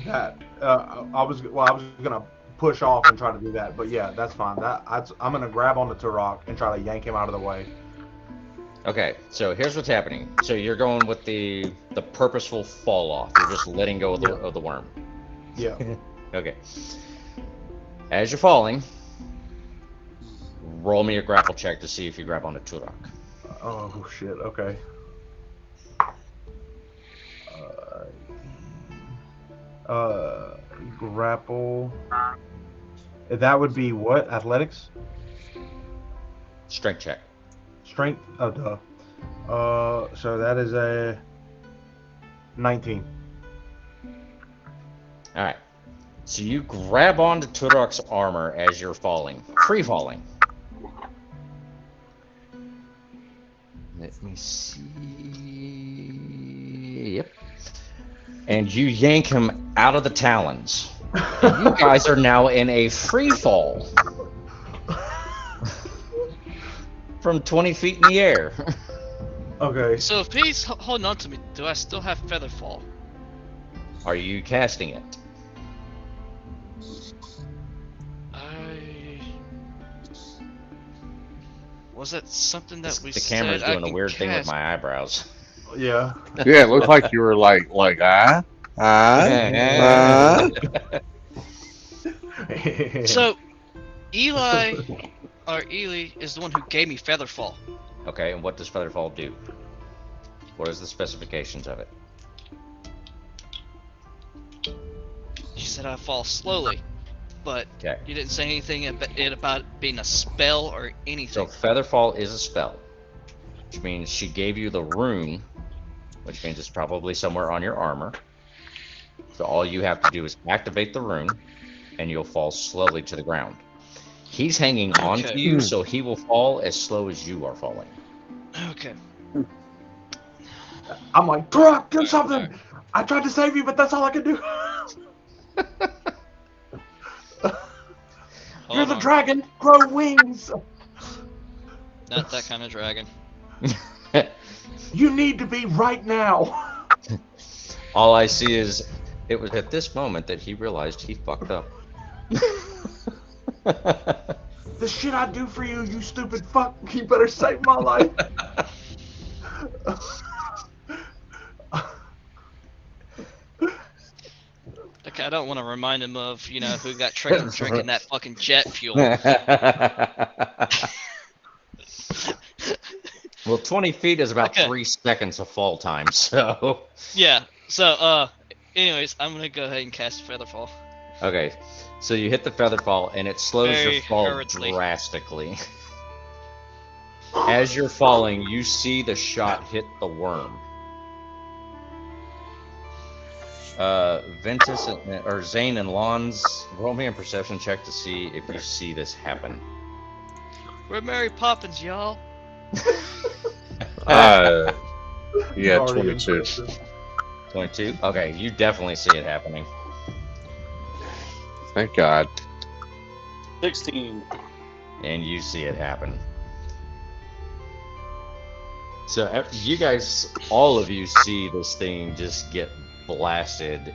Speaker 5: That I was gonna push off and try to do that, but yeah, that's fine. I'm gonna grab onto Turok and try to yank him out of the way.
Speaker 3: Okay, so here's what's happening. So you're going with the purposeful fall off. You're just letting go of the worm.
Speaker 5: Yeah.
Speaker 3: Okay. As you're falling, roll me a grapple check to see if you grab onto Turok.
Speaker 5: Oh shit. Okay. Grapple. That would be what? Athletics?
Speaker 3: Strength check.
Speaker 5: Strength? Oh, duh. So that is a 19.
Speaker 3: All right. So you grab onto Turok's armor as you're falling, free falling. Let me see. Yep. And you yank him out of the talons. And you guys are now in a free fall from 20 feet in the air.
Speaker 5: Okay.
Speaker 4: So if he's holding on to me, do I still have feather fall?
Speaker 3: Are you casting it?
Speaker 4: Was that something that we
Speaker 3: The
Speaker 4: said
Speaker 3: camera's
Speaker 4: I
Speaker 3: doing a
Speaker 4: can
Speaker 3: weird thing with
Speaker 4: cast?
Speaker 3: my eyebrows.
Speaker 5: Yeah.
Speaker 2: Yeah, it looked like you were like
Speaker 4: So, Eli is the one who gave me Featherfall.
Speaker 3: Okay, and what does Featherfall do? What is the specifications of it?
Speaker 4: She said I fall slowly, but
Speaker 3: Okay.
Speaker 4: you didn't say anything about it being a spell or
Speaker 3: So
Speaker 4: anything.
Speaker 3: Featherfall is a spell, which means she gave you the rune, which means it's probably somewhere on your armor. So all you have to do is activate the rune, and you'll fall slowly to the ground. He's hanging on to
Speaker 4: Okay.
Speaker 3: you, so he will fall as slow as you are falling.
Speaker 4: Okay.
Speaker 5: I'm like, Turok, do
Speaker 4: Alright,
Speaker 5: something.
Speaker 4: alright.
Speaker 5: I tried to save you, but that's all I could do. You're
Speaker 4: Hold
Speaker 5: the
Speaker 4: on.
Speaker 5: dragon. Grow wings.
Speaker 4: Not that kind of dragon.
Speaker 5: You need to be right now.
Speaker 3: All I see is it was at this moment that he realized he fucked up.
Speaker 5: The shit I do for you, you stupid fuck. You better save my life.
Speaker 4: Okay, I don't want to remind him of, who got tricked into drinking that fucking jet fuel.
Speaker 3: Well, 20 feet is about
Speaker 4: Okay.
Speaker 3: 3 seconds of fall time, so...
Speaker 4: Yeah, so, anyways, I'm gonna go ahead and cast Featherfall.
Speaker 3: Okay, so you hit the Featherfall, and it slows
Speaker 4: Very
Speaker 3: your fall
Speaker 4: hurriedly.
Speaker 3: drastically. As you're falling, you see the shot hit the worm. Ventus or Zane and Lons, roll me a perception check to see if you see this happen.
Speaker 4: We're Mary Poppins, y'all.
Speaker 2: Yeah,
Speaker 5: Already
Speaker 2: 22.
Speaker 5: impressive.
Speaker 3: 22? Okay, you definitely see it happening.
Speaker 2: Thank God.
Speaker 6: 16.
Speaker 3: And you see it happen. So you guys, all of you see this thing just get blasted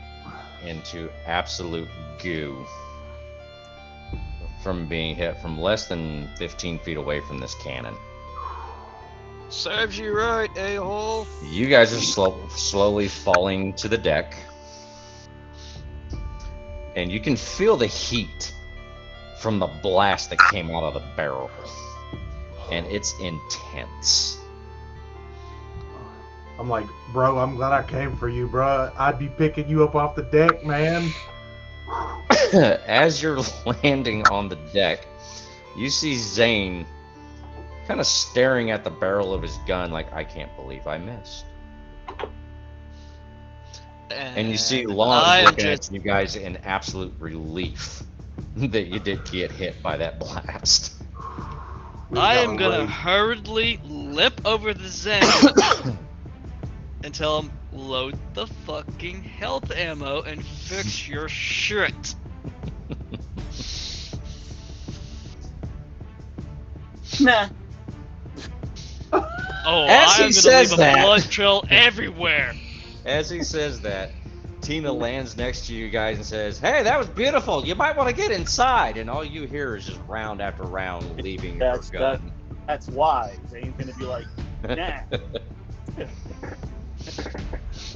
Speaker 3: into absolute goo from being hit from less than 15 feet away from this cannon.
Speaker 4: Serves you right, a-hole.
Speaker 3: You guys are slowly falling to the deck, and you can feel the heat from the blast that came out of the barrel, and it's intense.
Speaker 5: I'm like, bro, I'm glad I came for you, bro. I'd be picking you up off the deck, man.
Speaker 3: As you're landing on the deck, you see Zane kind of staring at the barrel of his gun like, I can't believe I missed. And you see Lons
Speaker 4: I'm
Speaker 3: looking
Speaker 4: just-
Speaker 3: at you guys in absolute relief that you did get hit by that blast.
Speaker 5: We've
Speaker 4: I
Speaker 5: got
Speaker 4: am
Speaker 5: a
Speaker 4: gonna
Speaker 5: raid.
Speaker 4: hurriedly lip over the Zen and tell him, load the fucking health ammo and fix your shit.
Speaker 6: Nah.
Speaker 4: Oh,
Speaker 3: As
Speaker 4: I'm
Speaker 3: he
Speaker 4: gonna
Speaker 3: says
Speaker 4: leave a
Speaker 3: that-
Speaker 4: blood trail everywhere.
Speaker 3: As he says that, Tina lands next to you guys and says, "Hey, that was beautiful. You might want to get inside." And all you hear is just round after round leaving your
Speaker 6: That's
Speaker 3: gun.
Speaker 6: That's why Zane's gonna be like, nah.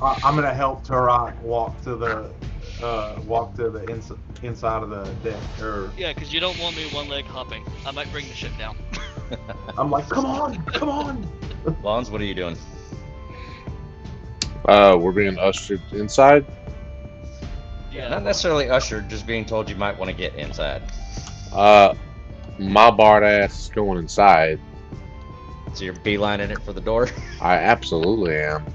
Speaker 5: I'm gonna help Turok walk to the inside of the deck. Or
Speaker 4: Yeah, because you don't want me one leg hopping. I might bring the ship down.
Speaker 5: I'm like, come on, come on.
Speaker 3: Lons, what are you doing?
Speaker 2: We're being ushered inside.
Speaker 4: Yeah.
Speaker 3: Not necessarily ushered, just being told you might want to get inside.
Speaker 2: My barred ass is going inside.
Speaker 3: So you're beelining it for the door.
Speaker 2: I absolutely am.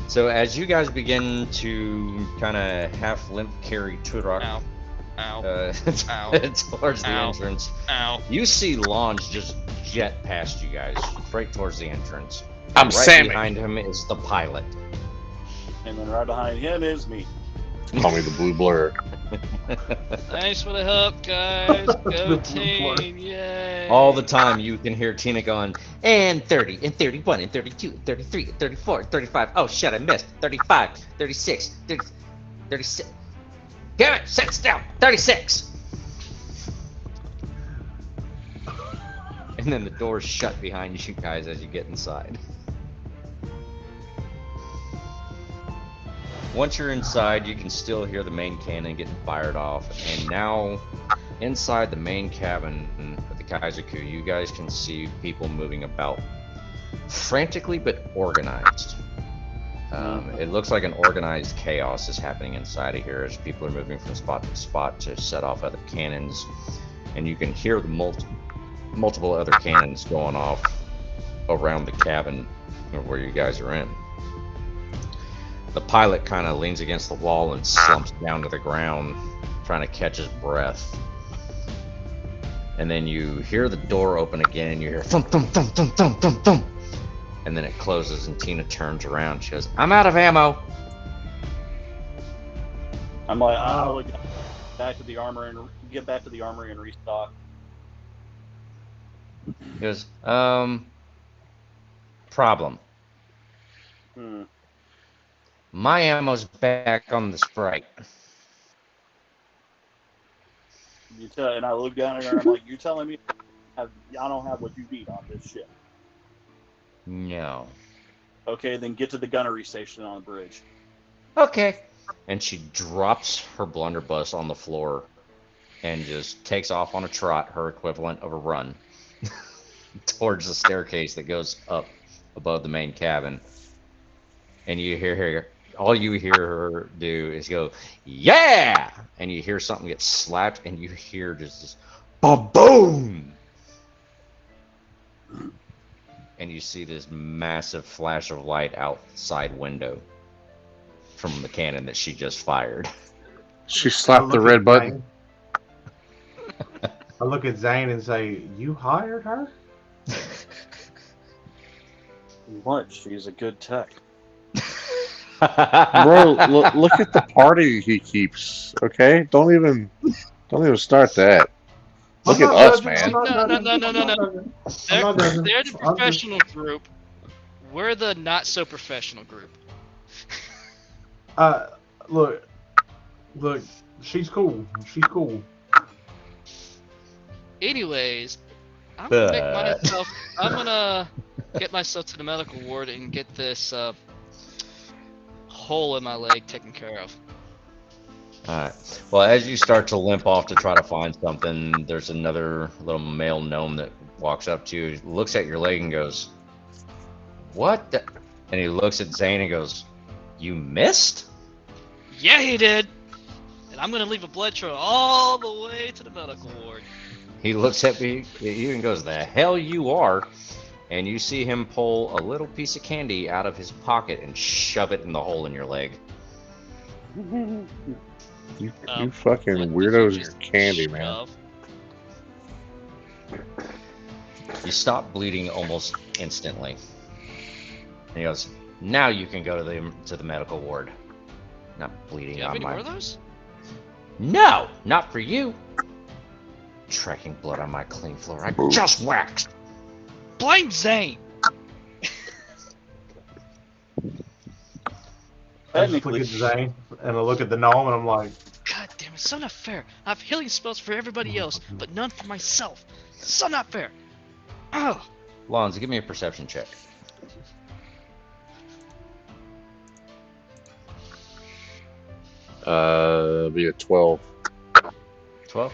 Speaker 3: So as you guys begin to kind of half limp carry Turok
Speaker 4: Ow. Ow. Ow.
Speaker 3: towards the
Speaker 4: Ow.
Speaker 3: entrance,
Speaker 4: Ow.
Speaker 3: you see Lons just jet past you guys, straight towards the entrance.
Speaker 2: I'm
Speaker 3: right
Speaker 2: Sammy.
Speaker 3: behind him is the pilot.
Speaker 6: And then right behind him is me.
Speaker 2: Call me the blue blur.
Speaker 4: Thanks for the help, guys. Go
Speaker 5: The
Speaker 4: team. Yay.
Speaker 3: All the time you can hear Tina going, and 30, and 31, and 32, and 33, and 34, and 35. Oh shit, I missed. 35, 36, 30, 36. Damn it, sit down. 36. And then the doors shut behind you guys as you get inside. Once you're inside, you can still hear the main cannon getting fired off. And now, inside the main cabin of the Kaizoku, you guys can see people moving about frantically but organized. It looks like an organized chaos is happening inside of here as people are moving from spot to spot to set off other cannons. And you can hear the multiple other cannons going off around the cabin where you guys are in. The pilot kind of leans against the wall and slumps down to the ground, trying to catch his breath. And then you hear the door open again, and you hear thump, thump, thump, thump, thump, thump, thump. And then it closes, and Tina turns around. She goes, "I'm out of ammo."
Speaker 6: I'm like, I'll get back to the armory and restock.
Speaker 3: He goes, problem. My ammo's back on the Sprite.
Speaker 6: And I look down at her and I'm like, you're telling me I don't have what you need on this ship?
Speaker 3: No.
Speaker 6: Okay, then get to the gunnery station on the bridge.
Speaker 3: Okay. And she drops her blunderbuss on the floor and just takes off on a trot, her equivalent of a run, towards the staircase that goes up above the main cabin. And you hear her, all you hear her do is go, "Yeah!" And you hear something get slapped, and you hear just this ba-boom! And you see this massive flash of light outside window from the cannon that she just fired.
Speaker 2: She slapped the red button.
Speaker 5: I look at Zane and say, "You hired her?"
Speaker 6: What? She's a good tech.
Speaker 2: Bro, look at the party he keeps. Okay, don't even start that. Look at us, man.
Speaker 4: No. They're the professional group. We're the not so professional group.
Speaker 5: Look, she's cool.
Speaker 4: Anyways, I'm gonna get myself to the medical ward and get this hole in my leg taken care of.
Speaker 3: Alright. Well, as you start to limp off to try to find something, there's another little male gnome that walks up to you, looks at your leg and goes, "What the?" And he looks at Zane and goes, "You missed?"
Speaker 4: Yeah, he did. And I'm gonna leave a blood trail all the way to the medical ward.
Speaker 3: He looks at you and goes, "The hell you are." And you see him pull a little piece of candy out of his pocket and shove it in the hole in your leg.
Speaker 2: You fucking weirdos and your candy, man.
Speaker 3: You stop bleeding almost instantly. And he goes, "Now you can go to the medical ward." Not bleeding
Speaker 4: Do you have
Speaker 3: on
Speaker 4: any
Speaker 3: my...
Speaker 4: more of those?
Speaker 3: No, not for you. Tracking blood on my clean floor. I just waxed.
Speaker 4: Blame Zane.
Speaker 5: I just look at Zane and I look at the gnome and I'm like,
Speaker 4: God damn it, so not fair. I have healing spells for everybody else, but none for myself. So not fair. Oh.
Speaker 3: Lonzo, give me a perception check.
Speaker 2: Be a 12.
Speaker 3: 12.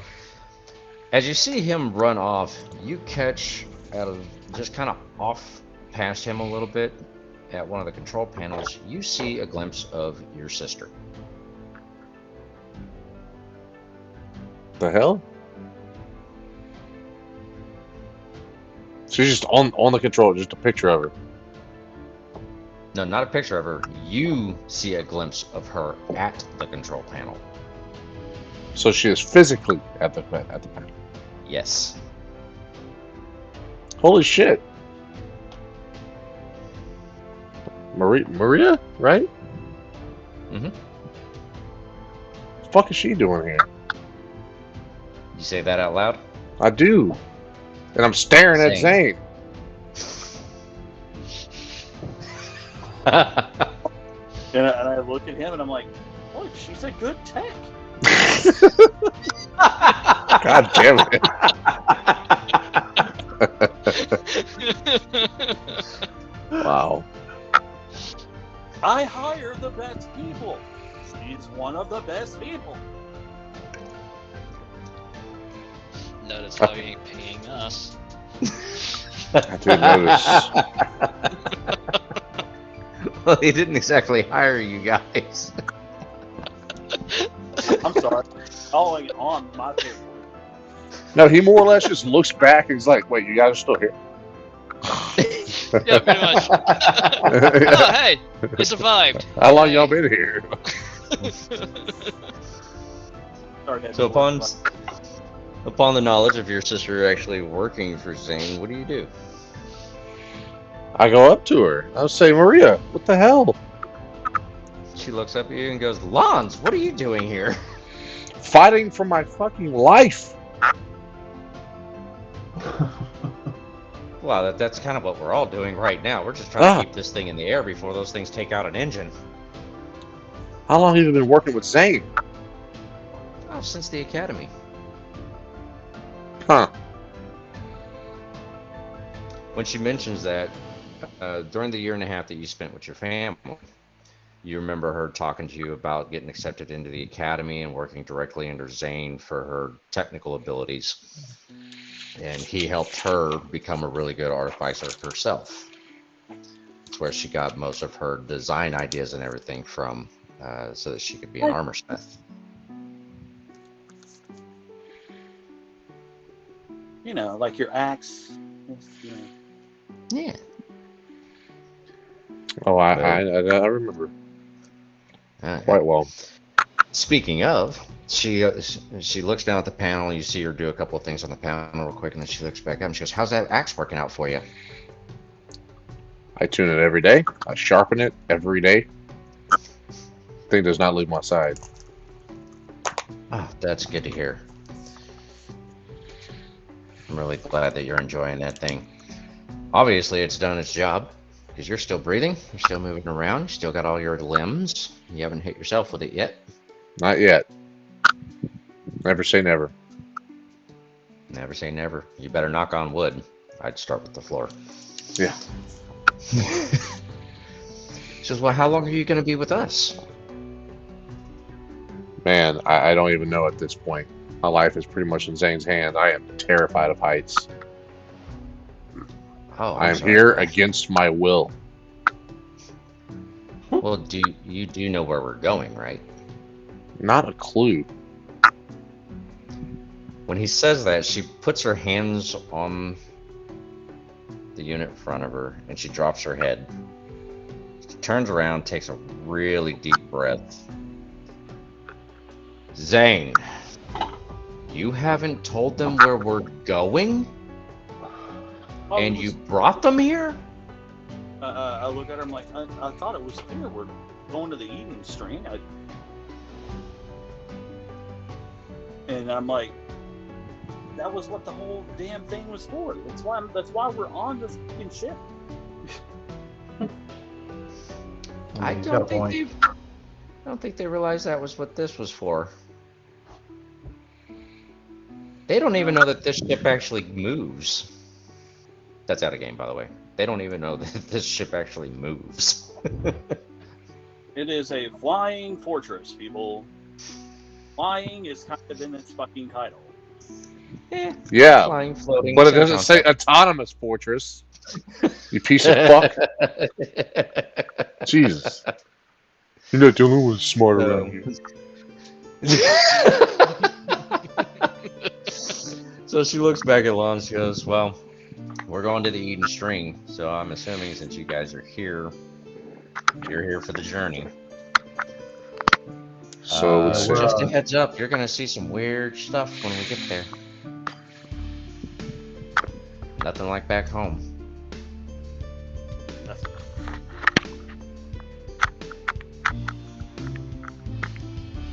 Speaker 3: As you see him run off, you catch out of just kind of off past him a little bit at one of the control panels. You see a glimpse of your sister.
Speaker 2: The hell? She's just on the control, just a picture of her.
Speaker 3: No, not a picture of her. You see a glimpse of her at the control panel.
Speaker 2: So she is physically at the panel.
Speaker 3: Yes.
Speaker 2: Holy shit. Maria, right?
Speaker 3: Mm-hmm.
Speaker 2: What the fuck is she doing here?
Speaker 3: You say that out loud?
Speaker 2: I do. And I'm staring at Zane.
Speaker 6: And I look at him and I'm like, look, she's a good tech.
Speaker 2: God damn it. Wow.
Speaker 6: I hire the best people. He's one of the best people.
Speaker 4: Notice how he ain't paying us.
Speaker 2: I did notice.
Speaker 3: Well, he didn't exactly hire you guys.
Speaker 6: I'm sorry. Calling it on my paperwork.
Speaker 2: No, he more or less just looks back and he's like, "Wait, you guys are still here?"
Speaker 4: Yeah, pretty much. Oh, hey, you survived.
Speaker 2: How long y'all been here?
Speaker 6: Sorry,
Speaker 3: So upon the knowledge of your sister actually working for Zane, what do you do?
Speaker 2: I go up to her. I say, "Maria, what the hell?
Speaker 3: She looks up at you and goes, "Lons, what are you doing here?"
Speaker 2: Fighting for my fucking life."
Speaker 3: Well, that's kind of what we're all doing right now. We're just trying to keep this thing in the air before those things take out an engine.
Speaker 2: How long have you been working with Zane?
Speaker 3: Oh, since the academy.
Speaker 2: Huh.
Speaker 3: When she mentions that, during the year and a half that you spent with your family, you remember her talking to you about getting accepted into the academy and working directly under Zane for her technical abilities. And he helped her become a really good artificer herself. That's where she got most of her design ideas and everything from, so that she could be an armorsmith.
Speaker 6: You know, like your axe. You know.
Speaker 3: Yeah.
Speaker 2: Oh, I remember quite well.
Speaker 3: Speaking of, she looks down at the panel. You see her do a couple of things on the panel real quick, and then she looks back up and she goes, "How's that axe working out for you?"
Speaker 2: I tune it every day. I sharpen it every day. Thing does not leave my side.
Speaker 3: Oh, that's good to hear. I'm really glad that you're enjoying that thing. Obviously, it's done its job, because you're still breathing, you're still moving around, you still got all your limbs. You haven't hit yourself with it yet.
Speaker 2: Not yet. Never say never.
Speaker 3: Never say never. You better knock on wood. I'd start with the floor.
Speaker 2: Yeah.
Speaker 3: She says, "Well, how long are you going to be with us?"
Speaker 2: Man, I don't even know at this point. My life is pretty much in Zane's hand. I am terrified of heights.
Speaker 3: Oh,
Speaker 2: I am here against my will.
Speaker 3: Well, you do know where we're going, right?
Speaker 2: Not a clue.
Speaker 3: When he says that, she puts her hands on the unit in front of her, and she drops her head. She turns around, takes a really deep breath. "Zane, you haven't told them where we're going? And you brought them here?"
Speaker 6: I look at her, I'm like, I thought it was clear. We're going to the evening stream. And I'm like, that was what the whole damn thing was for. That's why we're on this fucking ship.
Speaker 3: I don't think they realized that was what this was for. They don't even know that this ship actually moves. That's out of game, by the way. They don't even know that this ship actually moves.
Speaker 6: It is a flying fortress, people. Flying is kind of in its fucking title.
Speaker 2: Yeah,
Speaker 3: flying, floating.
Speaker 2: but it doesn't say autonomous fortress. You piece of fuck. Jesus. You're not the only one smart around here.
Speaker 3: So she looks back at Lon and she goes, "Well, we're going to the Eden String, so I'm assuming since you guys are here, you're here for the journey.
Speaker 2: So
Speaker 3: just a heads up, you're gonna see some weird stuff when we get there. Nothing like back home."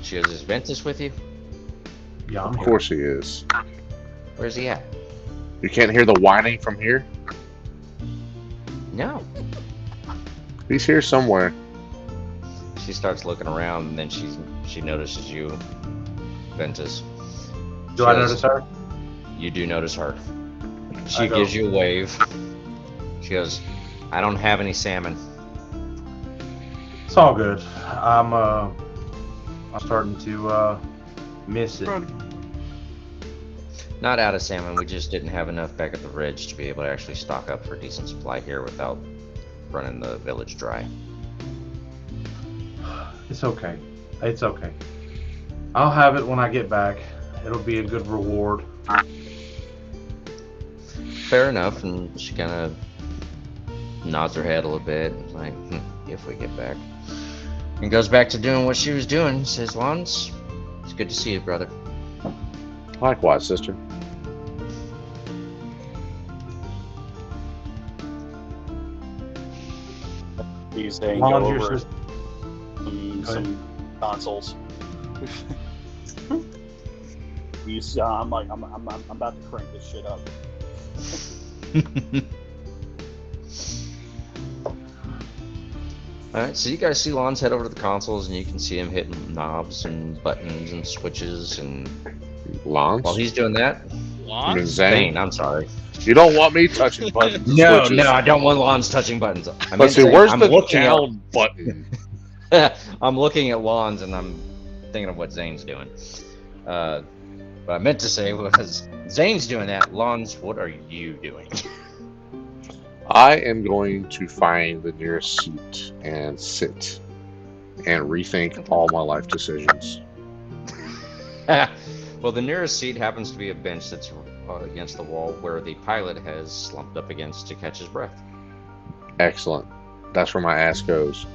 Speaker 3: She goes, "Is Ventus with you?"
Speaker 5: Yeah, I'm
Speaker 2: of
Speaker 5: here.
Speaker 2: course he is.
Speaker 3: Where's he at?
Speaker 2: You can't hear the whining from here?
Speaker 3: No.
Speaker 2: He's here somewhere.
Speaker 3: She starts looking around, and then she notices you, Ventus.
Speaker 5: Do I notice her?
Speaker 3: You do notice her.
Speaker 5: I
Speaker 3: She
Speaker 5: go,
Speaker 3: gives you a wave. She goes, "I don't have any salmon."
Speaker 5: It's all good. I'm starting to miss it.
Speaker 3: Not out of salmon, we just didn't have enough back at the ridge to be able to actually stock up for decent supply here without running the village dry.
Speaker 5: It's okay. It's okay. I'll have it when I get back. It'll be a good reward.
Speaker 3: Fair enough, and she kind of nods her head a little bit, like, if we get back. And goes back to doing what she was doing. Says, Lons, it's good to see you, brother.
Speaker 2: Likewise, sister.
Speaker 6: He's saying
Speaker 5: Lon,
Speaker 6: go
Speaker 5: your
Speaker 6: over
Speaker 5: sister-
Speaker 6: some consoles. I'm about to crank this shit up.
Speaker 3: Alright, so you guys see Lons head over to the consoles, and you can see him hitting knobs and buttons and switches, and
Speaker 2: Lance?
Speaker 3: while he's doing that,
Speaker 2: I mean,
Speaker 4: Lon?
Speaker 2: Zane?
Speaker 3: Zane, I'm sorry.
Speaker 2: You don't want me touching buttons and
Speaker 3: No,
Speaker 2: switches.
Speaker 3: no, I don't want Lons touching buttons. I
Speaker 2: Let's
Speaker 3: meant
Speaker 2: see,
Speaker 3: Zane,
Speaker 2: where's
Speaker 3: I'm
Speaker 2: the
Speaker 3: looking at-
Speaker 2: down button?
Speaker 3: I'm looking at Lons and I'm thinking of what Zane's doing. What I meant to say was, Zane's doing that. Lons, what are you doing?
Speaker 2: I am going to find the nearest seat and sit and rethink all my life decisions.
Speaker 3: Well, the nearest seat happens to be a bench that's against the wall where the pilot has slumped up against to catch his breath.
Speaker 2: Excellent. That's where my ass goes.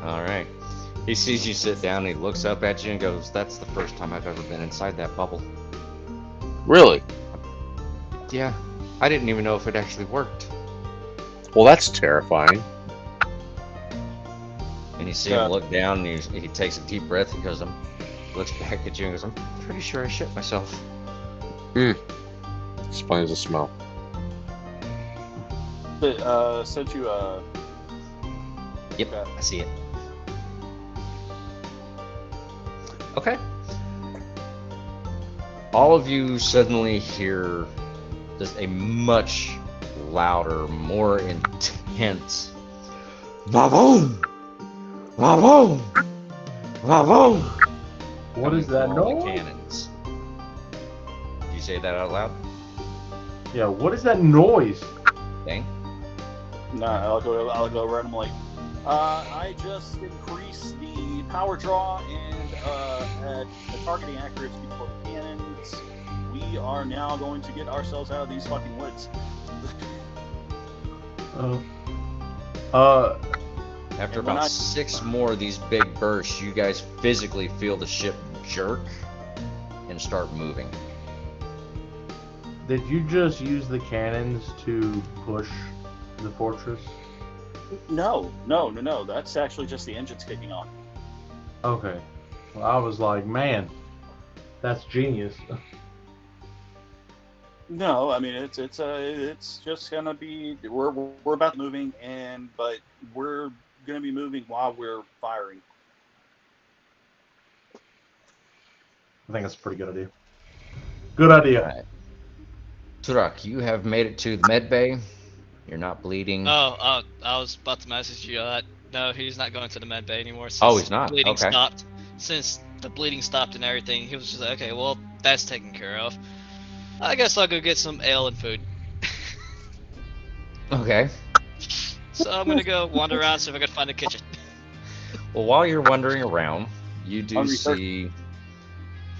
Speaker 3: All right. He sees you sit down and he looks up at you and goes, "That's the first time I've ever been inside that bubble."
Speaker 2: Really?
Speaker 3: Yeah. I didn't even know if it actually worked.
Speaker 2: Well, that's terrifying.
Speaker 3: And you see him look down and he takes a deep breath and goes, looks back at you and goes, "I'm pretty sure I shit myself."
Speaker 2: Explains the smell.
Speaker 6: Sent you
Speaker 3: Yep,
Speaker 6: Okay.
Speaker 3: I see it. Okay. All of you suddenly hear just a much louder, more intense "Vavoom! Vavoom! Vavoom!"
Speaker 5: What is that
Speaker 3: coming from all the
Speaker 5: noise?
Speaker 3: cannons. Did you say that out loud?
Speaker 5: Yeah, what is that noise?
Speaker 3: Dang.
Speaker 6: Nah, I'll go over and I'm like, I just increased the power draw and at the targeting accuracy for the cannons. We are now going to get ourselves out of these fucking woods.
Speaker 3: After
Speaker 6: And when
Speaker 3: about
Speaker 6: I-
Speaker 3: 6 more of these big bursts, you guys physically feel the ship jerk and start moving.
Speaker 5: Did you just use the cannons to push the fortress?
Speaker 6: No. That's actually just the engines kicking on.
Speaker 5: Okay. Well, I was like, man, that's genius.
Speaker 6: No, I mean it's just gonna be we're about moving but we're gonna be moving while we're firing.
Speaker 5: I think that's a pretty good idea. Good idea.
Speaker 3: Alright. Turak, you have made it to the med bay. You're not bleeding.
Speaker 4: I was about to message you. No, he's not going to the med bay anymore. Since
Speaker 3: Oh, he's not?
Speaker 4: The bleeding
Speaker 3: Okay.
Speaker 4: stopped. Since the bleeding stopped and everything, he was just like, okay, well, that's taken care of. I guess I'll go get some ale and food.
Speaker 3: Okay.
Speaker 4: So I'm gonna go wander around, see if I can find a kitchen.
Speaker 3: Well, while you're wandering around, you do
Speaker 6: Hungry sir.
Speaker 3: see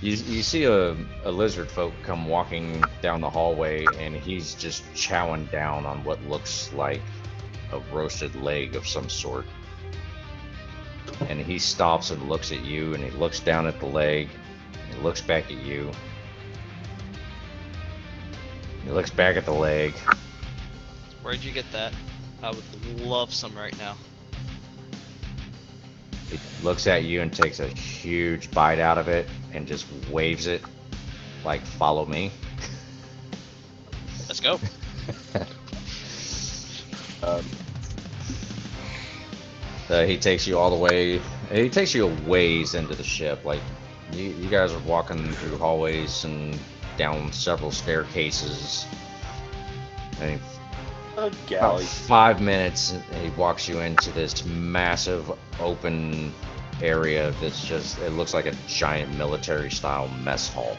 Speaker 3: you see a lizard folk come walking down the hallway, and he's just chowing down on what looks like a roasted leg of some sort. And he stops and looks at you, and he looks down at the leg, and he looks back at you. He looks back at the leg.
Speaker 4: Where'd you get that? I would love some right now.
Speaker 3: He looks at you and takes a huge bite out of it and just waves it like, "Follow me."
Speaker 4: Let's go.
Speaker 3: He takes you all the way. He takes you a ways into the ship. Like you guys are walking through hallways and down several staircases. And
Speaker 6: A
Speaker 3: about
Speaker 6: galley.
Speaker 3: 5 minutes, and he walks you into this massive open area that's just, it looks like a giant military style mess hall.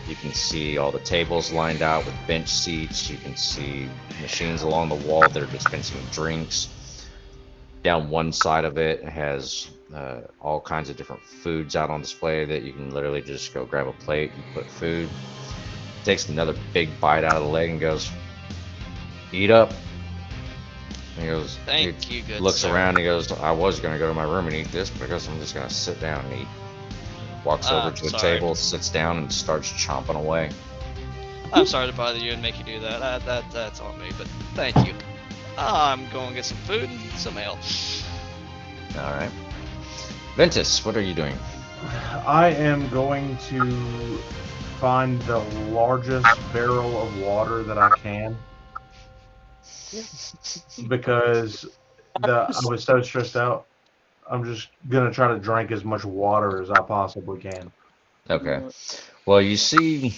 Speaker 3: You can see all the tables lined out with bench seats. You can see machines along the wall that are dispensing drinks. Down one side of it has all kinds of different foods out on display that you can literally just go grab a plate and put food. Takes another big bite out of the leg and goes, "Eat up." And he goes,
Speaker 4: Thank you, good
Speaker 3: looks
Speaker 4: sir.
Speaker 3: around and he goes, "I was going to go to my room and eat this, but I guess I'm just going to sit down and eat." Walks over to the
Speaker 4: sorry.
Speaker 3: table, sits down, and starts chomping away.
Speaker 4: I'm sorry to bother you and make you do that. That's on me, but thank you. I'm going to get some food and some ale.
Speaker 3: All right. Ventus, what are you doing?
Speaker 5: I am going to find the largest barrel of water that I can because I was so stressed out. I'm just gonna try to drink as much water as I possibly can.
Speaker 3: Okay. Well, you see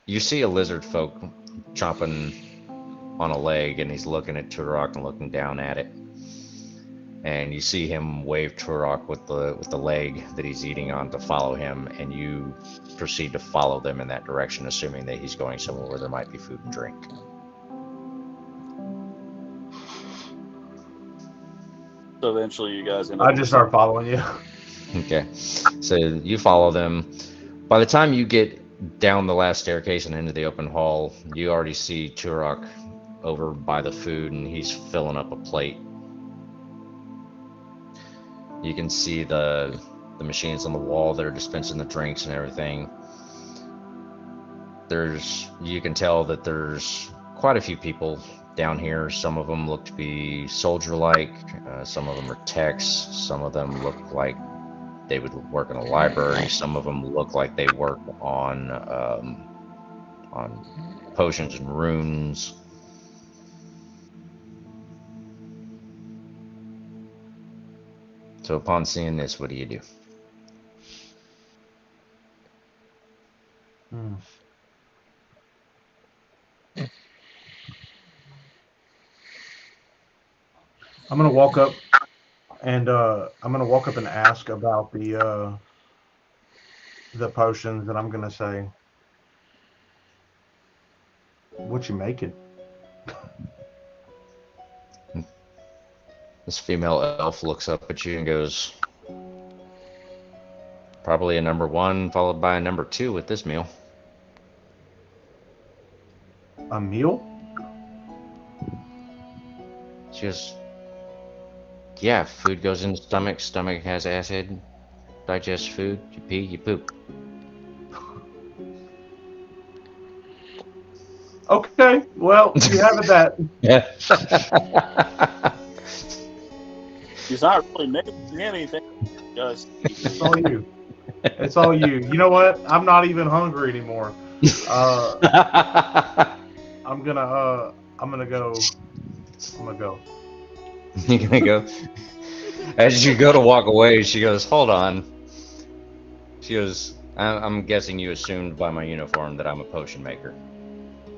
Speaker 3: a lizard folk chomping on a leg, and he's looking at Turok and looking down at it. And you see him wave Turok with the leg that he's eating on to follow him, and you proceed to follow them in that direction, assuming that he's going somewhere where there might be food and drink.
Speaker 6: So eventually, you guys end up.
Speaker 5: I just start following you.
Speaker 3: Okay. So you follow them. By the time you get down the last staircase and into the open hall, you already see Turok over by the food, and he's filling up a plate. You can see the machines on the wall that are dispensing the drinks and everything. You can tell that there's quite a few people down here. Some of them look to be soldier-like. Some of them are techs. Some of them look like they would work in a library. Some of them look like they work on potions and runes. So upon seeing this, what do you do?
Speaker 5: I'm gonna walk up and ask about the potions, and I'm gonna say, "What you making?"
Speaker 3: This female elf looks up at you and goes, "Probably a number 1 followed by a number 2 with this meal."
Speaker 5: A meal?
Speaker 3: She goes, "Yeah, food goes in the stomach. Stomach has acid. Digests food. You pee, you poop."
Speaker 5: Okay, well, you have it that.
Speaker 3: Yeah.
Speaker 6: He's not really making anything. Just
Speaker 5: It's all you. It's all you. You know what? I'm not even hungry anymore. I'm gonna go.
Speaker 3: You're gonna go. As you go to walk away, she goes, "Hold on." She goes, I'm guessing you assumed by my uniform that I'm a potion maker.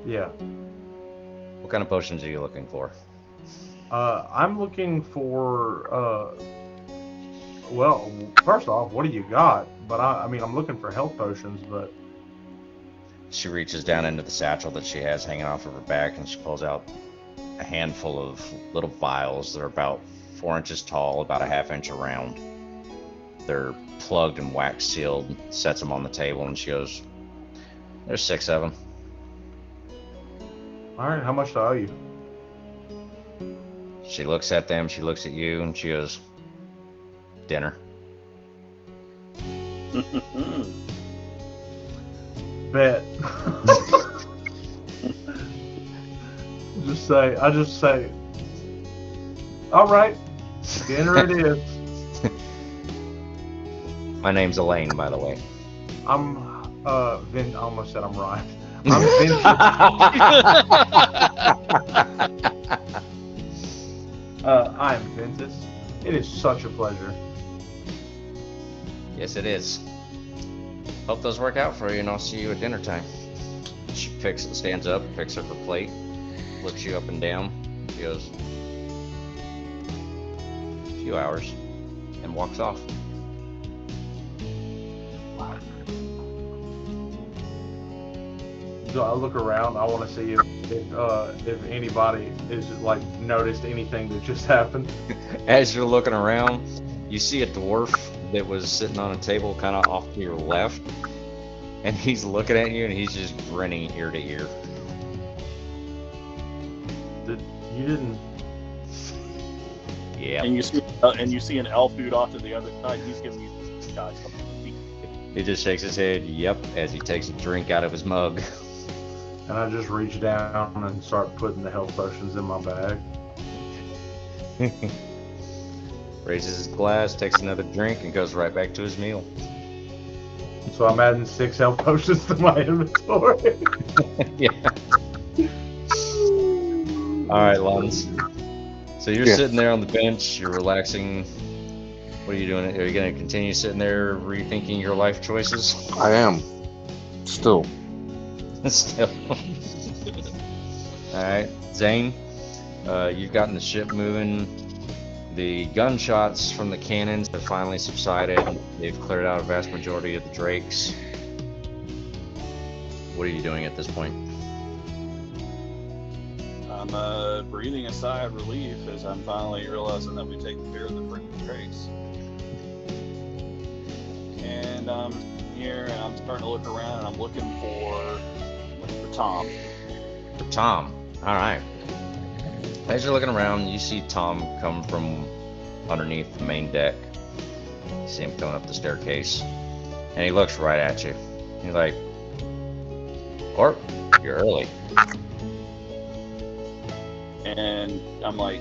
Speaker 5: Yeah.
Speaker 3: What kind of potions are you looking for?
Speaker 5: I'm looking for. Well, first off, what do you got? But I mean, I'm looking for health potions, but.
Speaker 3: She reaches down into the satchel that she has hanging off of her back, and she pulls out a handful of little vials that are about 4 inches tall, about a ½ inch around. They're plugged and wax sealed, sets them on the table, and she goes, "There's 6 of them."
Speaker 5: All right, how much do I owe you?
Speaker 3: She looks at them, she looks at you, and she goes, "Dinner."
Speaker 5: Bet. I just say, all right, dinner it is.
Speaker 3: My name's Elaine, by the way.
Speaker 5: I'm I almost said I'm Ryan. I'm Vincent. I am Ventus. It is such a pleasure.
Speaker 3: Yes, it is. Hope those work out for you, and I'll see you at dinner time. She stands up, picks up her plate, looks you up and down. She goes, "A few hours." and walks off.
Speaker 5: So I look around. I want to see if anybody is like noticed anything that just happened.
Speaker 3: As you're looking around, you see a dwarf that was sitting on a table kind of off to your left, and he's looking at you and he's just grinning ear to ear.
Speaker 5: You didn't.
Speaker 3: Yeah.
Speaker 6: And you see an elf dude off to the other side. He's giving you guys something.
Speaker 3: He just shakes his head, yep, as he takes a drink out of his mug.
Speaker 5: And I just reach down and start putting the health potions in my bag.
Speaker 3: Raises his glass, takes another drink, and goes right back to his meal.
Speaker 5: So I'm adding 6 health potions to my inventory.
Speaker 3: Yeah. Alright, Lons. So you're sitting there on the bench, you're relaxing. What are you doing? Are you going to continue sitting there rethinking your life choices?
Speaker 2: I am. Still.
Speaker 3: Still. Alright, Zane, you've gotten the ship moving. The gunshots from the cannons have finally subsided. They've cleared out a vast majority of the drakes. What are you doing at this point?
Speaker 6: I'm breathing a sigh of relief as I'm finally realizing that we've taken care of the freaking trace. And I'm here and I'm starting to look around and I'm looking for Tom.
Speaker 3: For Tom. Alright. As you're looking around, you see Tom come from underneath the main deck. You see him coming up the staircase. And he looks right at you. He's like, Corp, you're early.
Speaker 6: And I'm like,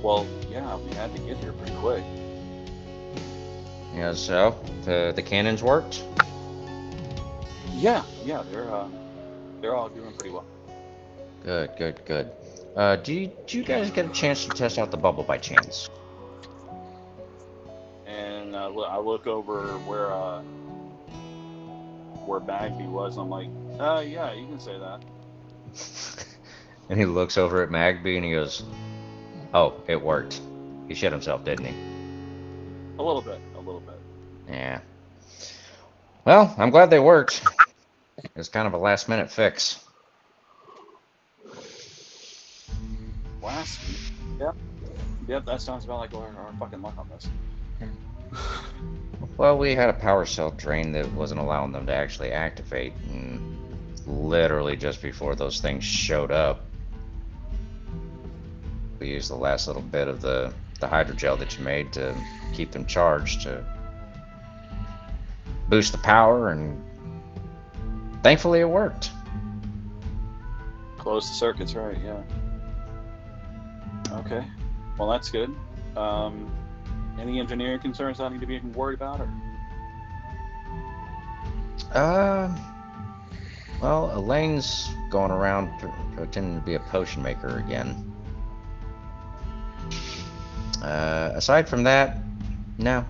Speaker 6: well, yeah, we had to get here pretty quick.
Speaker 3: Yeah, so the cannons worked?
Speaker 6: Yeah, they're all doing pretty well.
Speaker 3: Good. Did you guys get a chance to test out the bubble by chance?
Speaker 6: And I look over where Bagby was. I'm like, yeah, you can say that.
Speaker 3: And he looks over at Magby and he goes, oh, it worked. He shit himself, didn't he?
Speaker 6: A little bit.
Speaker 3: Yeah. Well, I'm glad they worked. It's kind of a last minute fix.
Speaker 6: Last week? Yep, that sounds about like our fucking luck on this.
Speaker 3: Well, we had a power cell drain that wasn't allowing them to actually activate, and literally just before those things showed up, we used the last little bit of the hydrogel that you made to keep them charged to boost the power, and thankfully it worked.
Speaker 6: Close the circuits, right? Yeah. Okay. Well, that's good. Any engineering concerns I need to be worried about, or?
Speaker 3: Well, Elaine's going around pretending to be a potion maker again. Aside from that, no.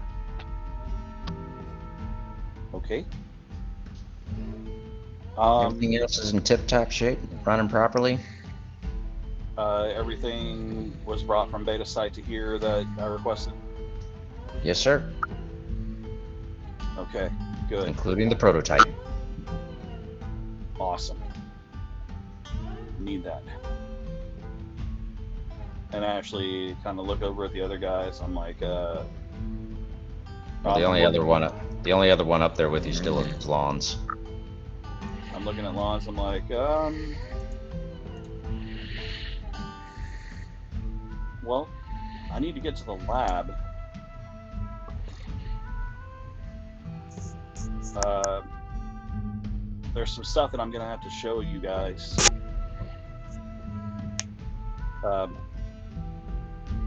Speaker 6: Okay.
Speaker 3: Everything else is in tip-top shape, running properly.
Speaker 6: Everything was brought from beta site to here that I requested.
Speaker 3: Yes, sir.
Speaker 6: Okay, good.
Speaker 3: Including the prototype.
Speaker 6: Awesome. Need that. And I actually kind of look over at the other guys. I'm like,
Speaker 3: Well, the only other one up there with you still is Lawns.
Speaker 6: I'm looking at Lawns. I'm like, well, I need to get to the lab. There's some stuff that I'm gonna have to show you guys.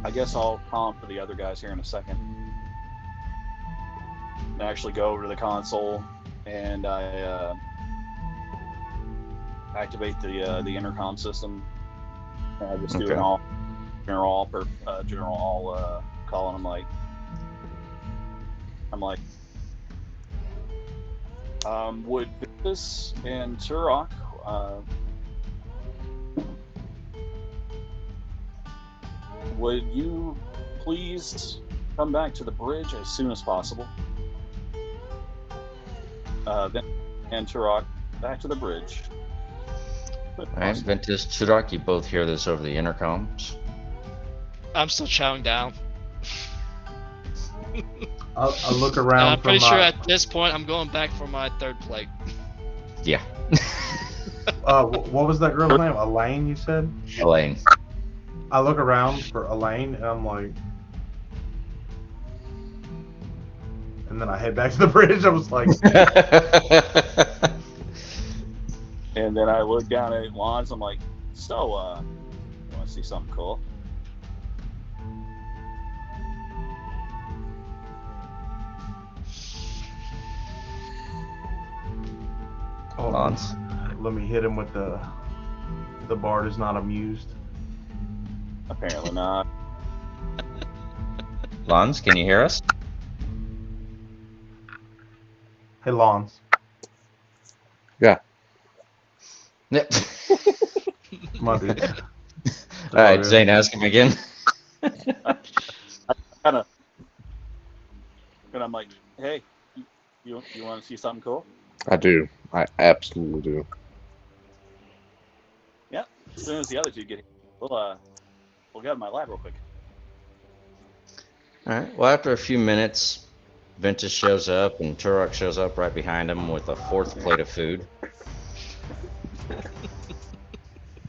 Speaker 6: I guess I'll comp for the other guys here in a second. I actually go over to the console and I activate the intercom system. And I just do an all general call, and I'm like, would Victus and Turok would you please come back to the bridge as soon as possible. Then and Turok back to the bridge.
Speaker 3: Alright, Ventus, Turok, you both hear this over the intercoms.
Speaker 4: I'm still chowing down.
Speaker 5: I look
Speaker 4: And
Speaker 5: around.
Speaker 4: I'm pretty
Speaker 5: from
Speaker 4: sure
Speaker 5: my,
Speaker 4: at this point I'm going back for my third plate.
Speaker 3: Yeah.
Speaker 5: what was that girl's name? Elaine, you said?
Speaker 3: Elaine.
Speaker 5: I look around for Elaine, and I'm like, and then I head back to the bridge. I was like,
Speaker 6: And then I look down at Lons. I'm like, so, you want to see something cool?
Speaker 5: oh,
Speaker 3: Lance.
Speaker 5: let me hit him with the bard is not amused.
Speaker 6: Apparently not.
Speaker 3: Lons, can you hear us?
Speaker 5: Hey, Lons.
Speaker 3: Yep.
Speaker 5: Come on, dude.
Speaker 3: Alright, Zane, ask him again.
Speaker 6: Kind of. And I'm like, hey, you want to see something cool?
Speaker 2: I do. I absolutely do.
Speaker 6: Yeah. As soon as the other two get here, we'll get in my lab real quick.
Speaker 3: Alright, well, after a few minutes, Ventus shows up and Turok shows up right behind him with a fourth plate of food.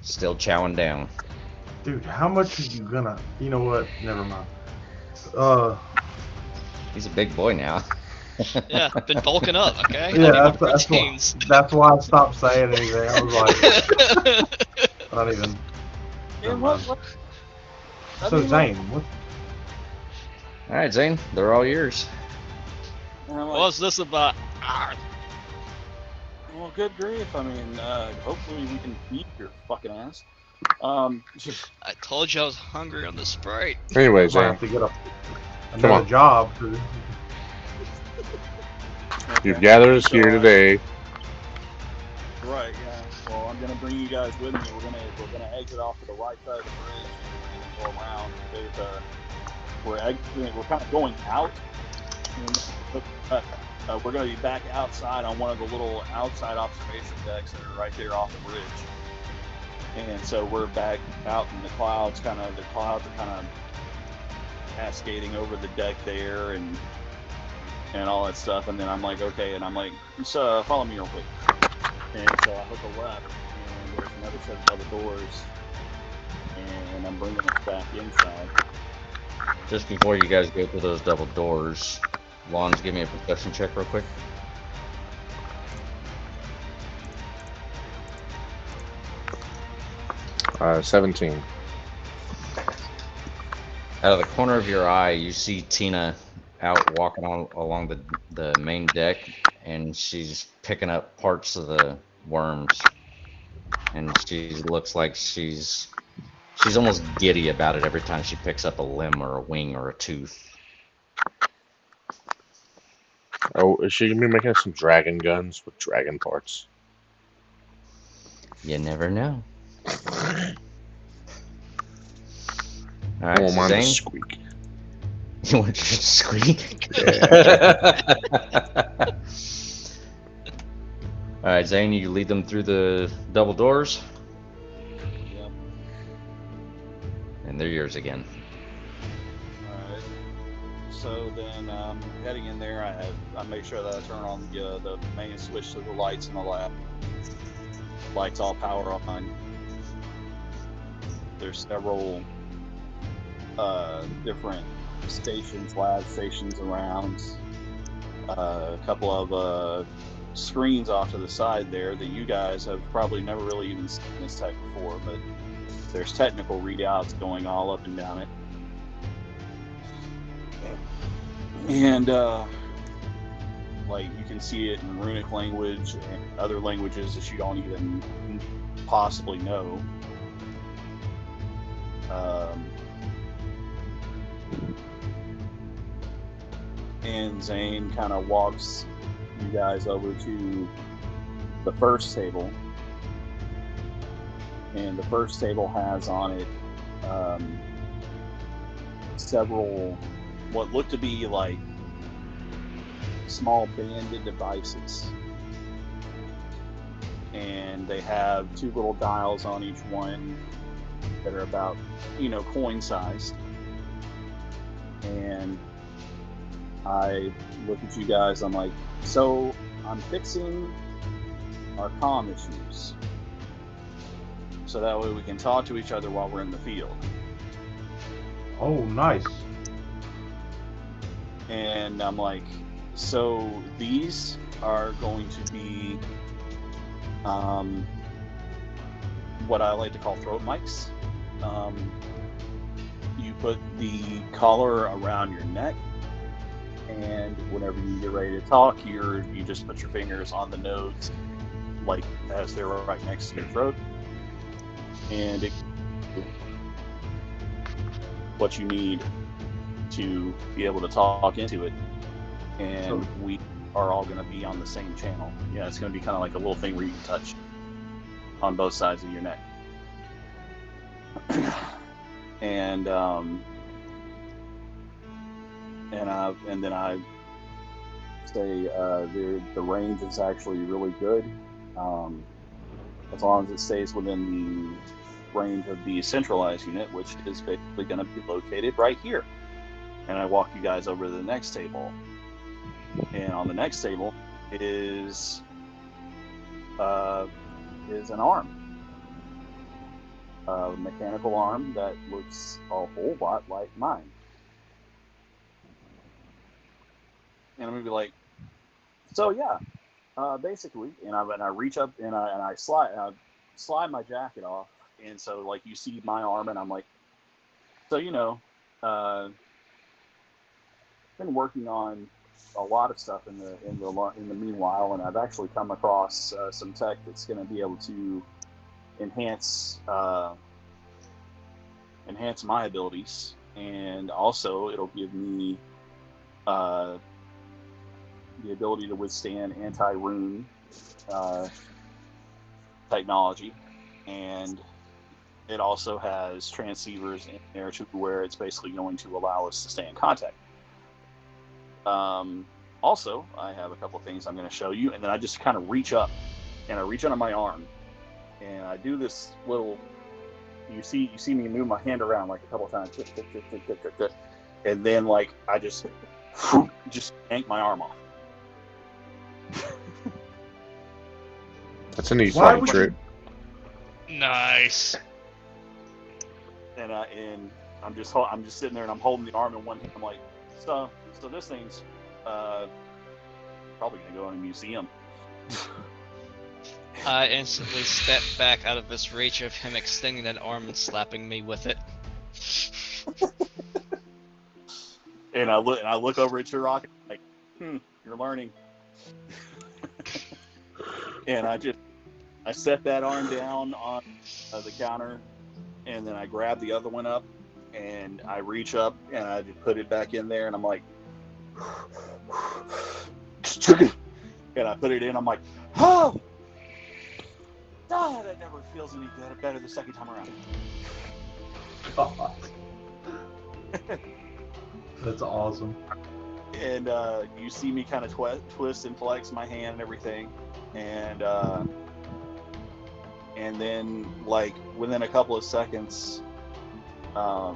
Speaker 3: Still chowing down.
Speaker 5: Dude, how much are you gonna? You know what? Never mind.
Speaker 3: He's a big boy now.
Speaker 4: Yeah, been bulking up, okay?
Speaker 5: Yeah,
Speaker 4: I need more
Speaker 5: that's why I stopped saying anything. I was like, I don't even. Never
Speaker 6: And
Speaker 5: mind.
Speaker 6: what? I
Speaker 5: So
Speaker 6: mean,
Speaker 5: Zane, what?
Speaker 3: Alright, Zane, they're all yours.
Speaker 6: And I'm like,
Speaker 4: What's this about? Ah,
Speaker 6: well, good grief. I mean, hopefully we can beat your fucking ass.
Speaker 4: I told you I was hungry on the Sprite.
Speaker 2: Anyway,
Speaker 5: I might
Speaker 2: Zane,
Speaker 5: have to get
Speaker 2: Come
Speaker 5: another
Speaker 2: on.
Speaker 5: job.
Speaker 2: you've gathered us here today.
Speaker 6: Right. Yeah. Well, I'm gonna bring you guys with me. We're gonna exit off to the right side of the bridge and go around. We're kind of going out. We're going to be back outside on one of the little outside observation decks that are right there off the bridge. And so we're back out in the clouds. The clouds are kind of cascading over the deck there and all that stuff. And then I'm like, okay. And I'm like, just follow me real quick. And so I hook a left, and there's another set of double doors. And I'm bringing us back inside.
Speaker 3: Just before you guys go through those double doors, Lons, give me a perception check real quick.
Speaker 2: Uh, 17.
Speaker 3: Out of the corner of your eye, you see Tina out walking along the main deck, and she's picking up parts of the worms. And she looks like she's almost giddy about it every time she picks up a limb or a wing or a tooth.
Speaker 2: Oh, is she gonna be making some dragon guns with dragon parts?
Speaker 3: You never know.
Speaker 2: I
Speaker 3: Alright,
Speaker 2: want
Speaker 3: so
Speaker 2: mine to
Speaker 3: Zane,
Speaker 2: squeak.
Speaker 3: you want your squeak? Alright, Zane, you lead them through the double doors,
Speaker 6: Yep.
Speaker 3: and they're yours again.
Speaker 6: Alright. So then heading in there, I make sure that I turn on the main switch to the lights in the lab. Lights all power on. There's several different stations, lab stations around. A couple of screens off to the side there that you guys have probably never really even seen this tech before, but there's technical readouts going all up and down it. And like you can see it in runic language and other languages that you don't even possibly know. And Zane kind of walks you guys over to the first table, and the first table has on it several what looked to be like small banded devices. And they have 2 little dials on each one that are about, coin sized. And I look at you guys, I'm like, so I'm fixing our comm issues. So that way we can talk to each other while we're in the field.
Speaker 5: Oh, nice.
Speaker 6: And I'm like, so these are going to be what I like to call throat mics. You put the collar around your neck, and whenever you get ready to talk, you just put your fingers on the nodes, like as they're right next to your throat, and what you need to be able to talk into it. And we are all going to be on the same channel. Yeah, it's going to be kind of like a little thing where you can touch on both sides of your neck. And then I say the range is actually really good, as long as it stays within the range of the centralized unit, which is basically going to be located right here. And I walk you guys over to the next table. And on the next table is an arm, a mechanical arm that looks a whole lot like mine. And I'm gonna be like, so yeah, basically, and I reach up and I slide my jacket off, and so like you see my arm, and I'm like, so been working on a lot of stuff in the meanwhile, and I've actually come across some tech that's going to be able to enhance my abilities, and also it'll give me the ability to withstand anti-rune technology, and it also has transceivers in there to where it's basically going to allow us to stay in contact. Also, I have a couple of things I'm going to show you, and then I just kind of reach up, and I reach under my arm, and I do this little. You see me move my hand around like a couple of times, and then like I just yank my arm off.
Speaker 2: That's a neat funny trick.
Speaker 4: Nice.
Speaker 6: And I'm just sitting there, and I'm holding the arm in one hand. I'm like, so this thing's probably gonna go in a museum.
Speaker 4: I instantly step back out of this reach of him extending that arm and slapping me with it.
Speaker 6: And I look over at Turok, like, you're learning. And I set that arm down on the counter, and then I grab the other one up, and I reach up and I just put it back in there, and I'm like, and I put it in. I'm like, oh, that never feels any better the second time around.
Speaker 5: That's awesome.
Speaker 6: And you see me kind of twist and flex my hand and everything, and then like within a couple of seconds, I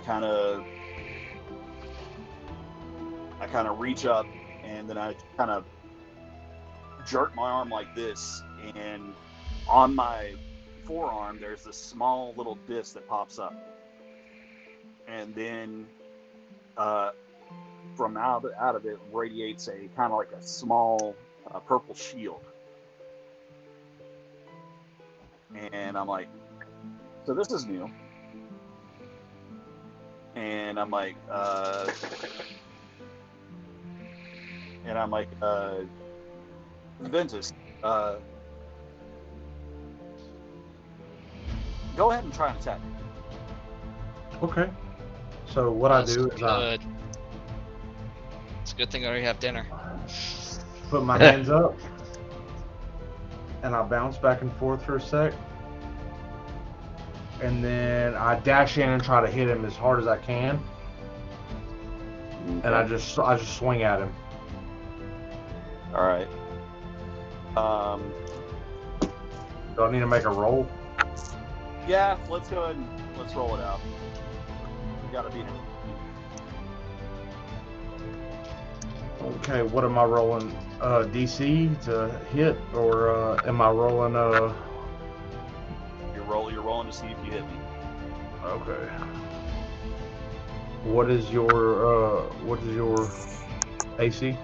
Speaker 6: kind of reach up, and then I kind of jerk my arm like this, and on my forearm there's this small little disc that pops up, and then from out of it radiates a kind of like a small purple shield. And I'm like, so this is new. And I'm like, Ventus, go ahead and try and attack.
Speaker 5: Okay. So what I do is I
Speaker 4: It's a good thing I already have dinner.
Speaker 5: put my hands up, and I bounce back and forth for a sec, and then I dash in and try to hit him as hard as I can, and I just swing at him.
Speaker 6: All right.
Speaker 5: Do I need to make a roll?
Speaker 6: Yeah, let's go ahead and let's roll it out. We gotta beat him.
Speaker 5: Okay, what am I rolling? DC to hit, or am I rolling?
Speaker 6: You're rolling to see if you hit me.
Speaker 5: Okay. What is your AC?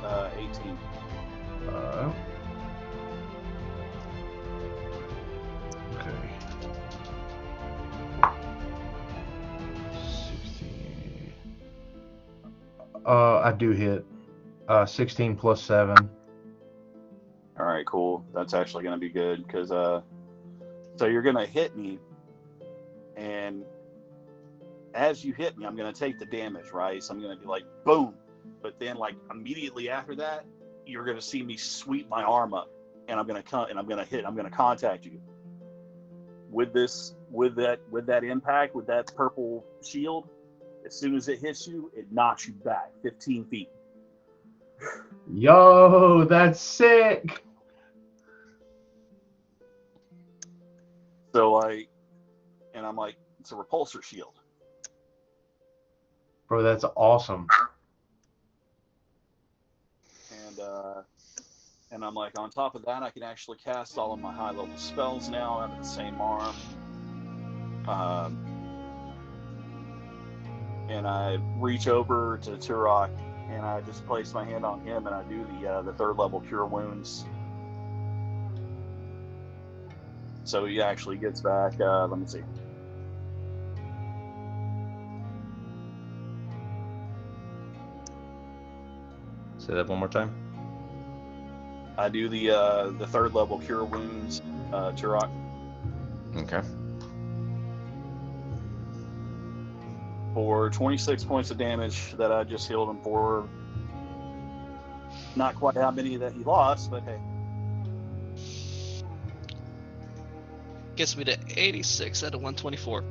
Speaker 6: 18.
Speaker 5: Okay. 16. I do hit. 16 plus 7.
Speaker 6: All right, cool. That's actually gonna be good because so you're gonna hit me, and as you hit me, I'm gonna take the damage, right? So I'm gonna be like, boom. But then, like immediately after that, you're gonna see me sweep my arm up, and I'm gonna contact you with that impact with that purple shield. As soon as it hits you, it knocks you back 15 feet.
Speaker 5: Yo, that's sick.
Speaker 6: So I'm like, it's a repulsor shield.
Speaker 5: Bro, that's awesome.
Speaker 6: And I'm like, on top of that, I can actually cast all of my high level spells now out of the same arm. And I reach over to Turok, and I just place my hand on him, and I do the third level cure wounds. So he actually gets back. Let me see.
Speaker 3: Say that one more time.
Speaker 6: I do the third level cure wounds, Turok.
Speaker 3: Okay.
Speaker 6: For 26 points of damage that I just healed him for. Not quite how many that he lost, but hey.
Speaker 4: Gets me to 86 out of 124.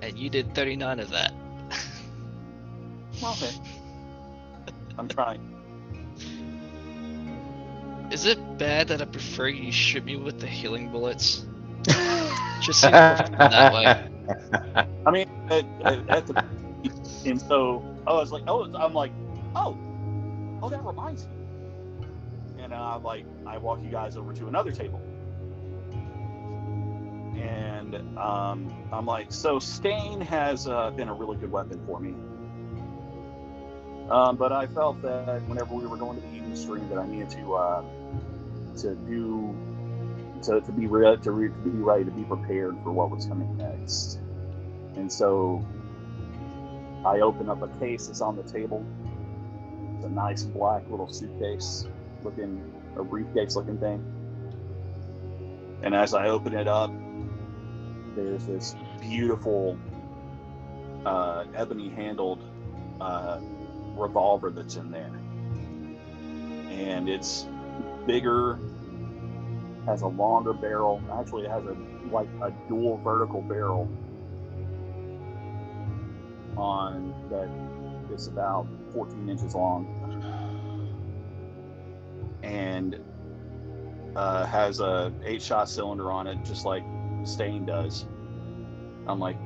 Speaker 4: And you did 39 of that.
Speaker 6: Okay. I'm trying.
Speaker 4: Is it bad that I prefer you shoot me with the healing bullets? Just seems more fun that way.
Speaker 6: I mean, at the and so I was like, I'm like, oh, that reminds me. And I'm like, I walk you guys over to another table, and I'm like, so Stain has been a really good weapon for me. But I felt that whenever we were going to the evening stream, that I needed to be ready to be prepared for what was coming next. And so I open up a case that's on the table. It's a nice black little suitcase looking, a briefcase looking thing. And as I open it up, there's this beautiful ebony handled revolver that's in there, and it's bigger, has a longer barrel. Actually, it has a dual vertical barrel on that. It's about 14 inches long, and has a 8-shot cylinder on it, just like Stain does. I'm like,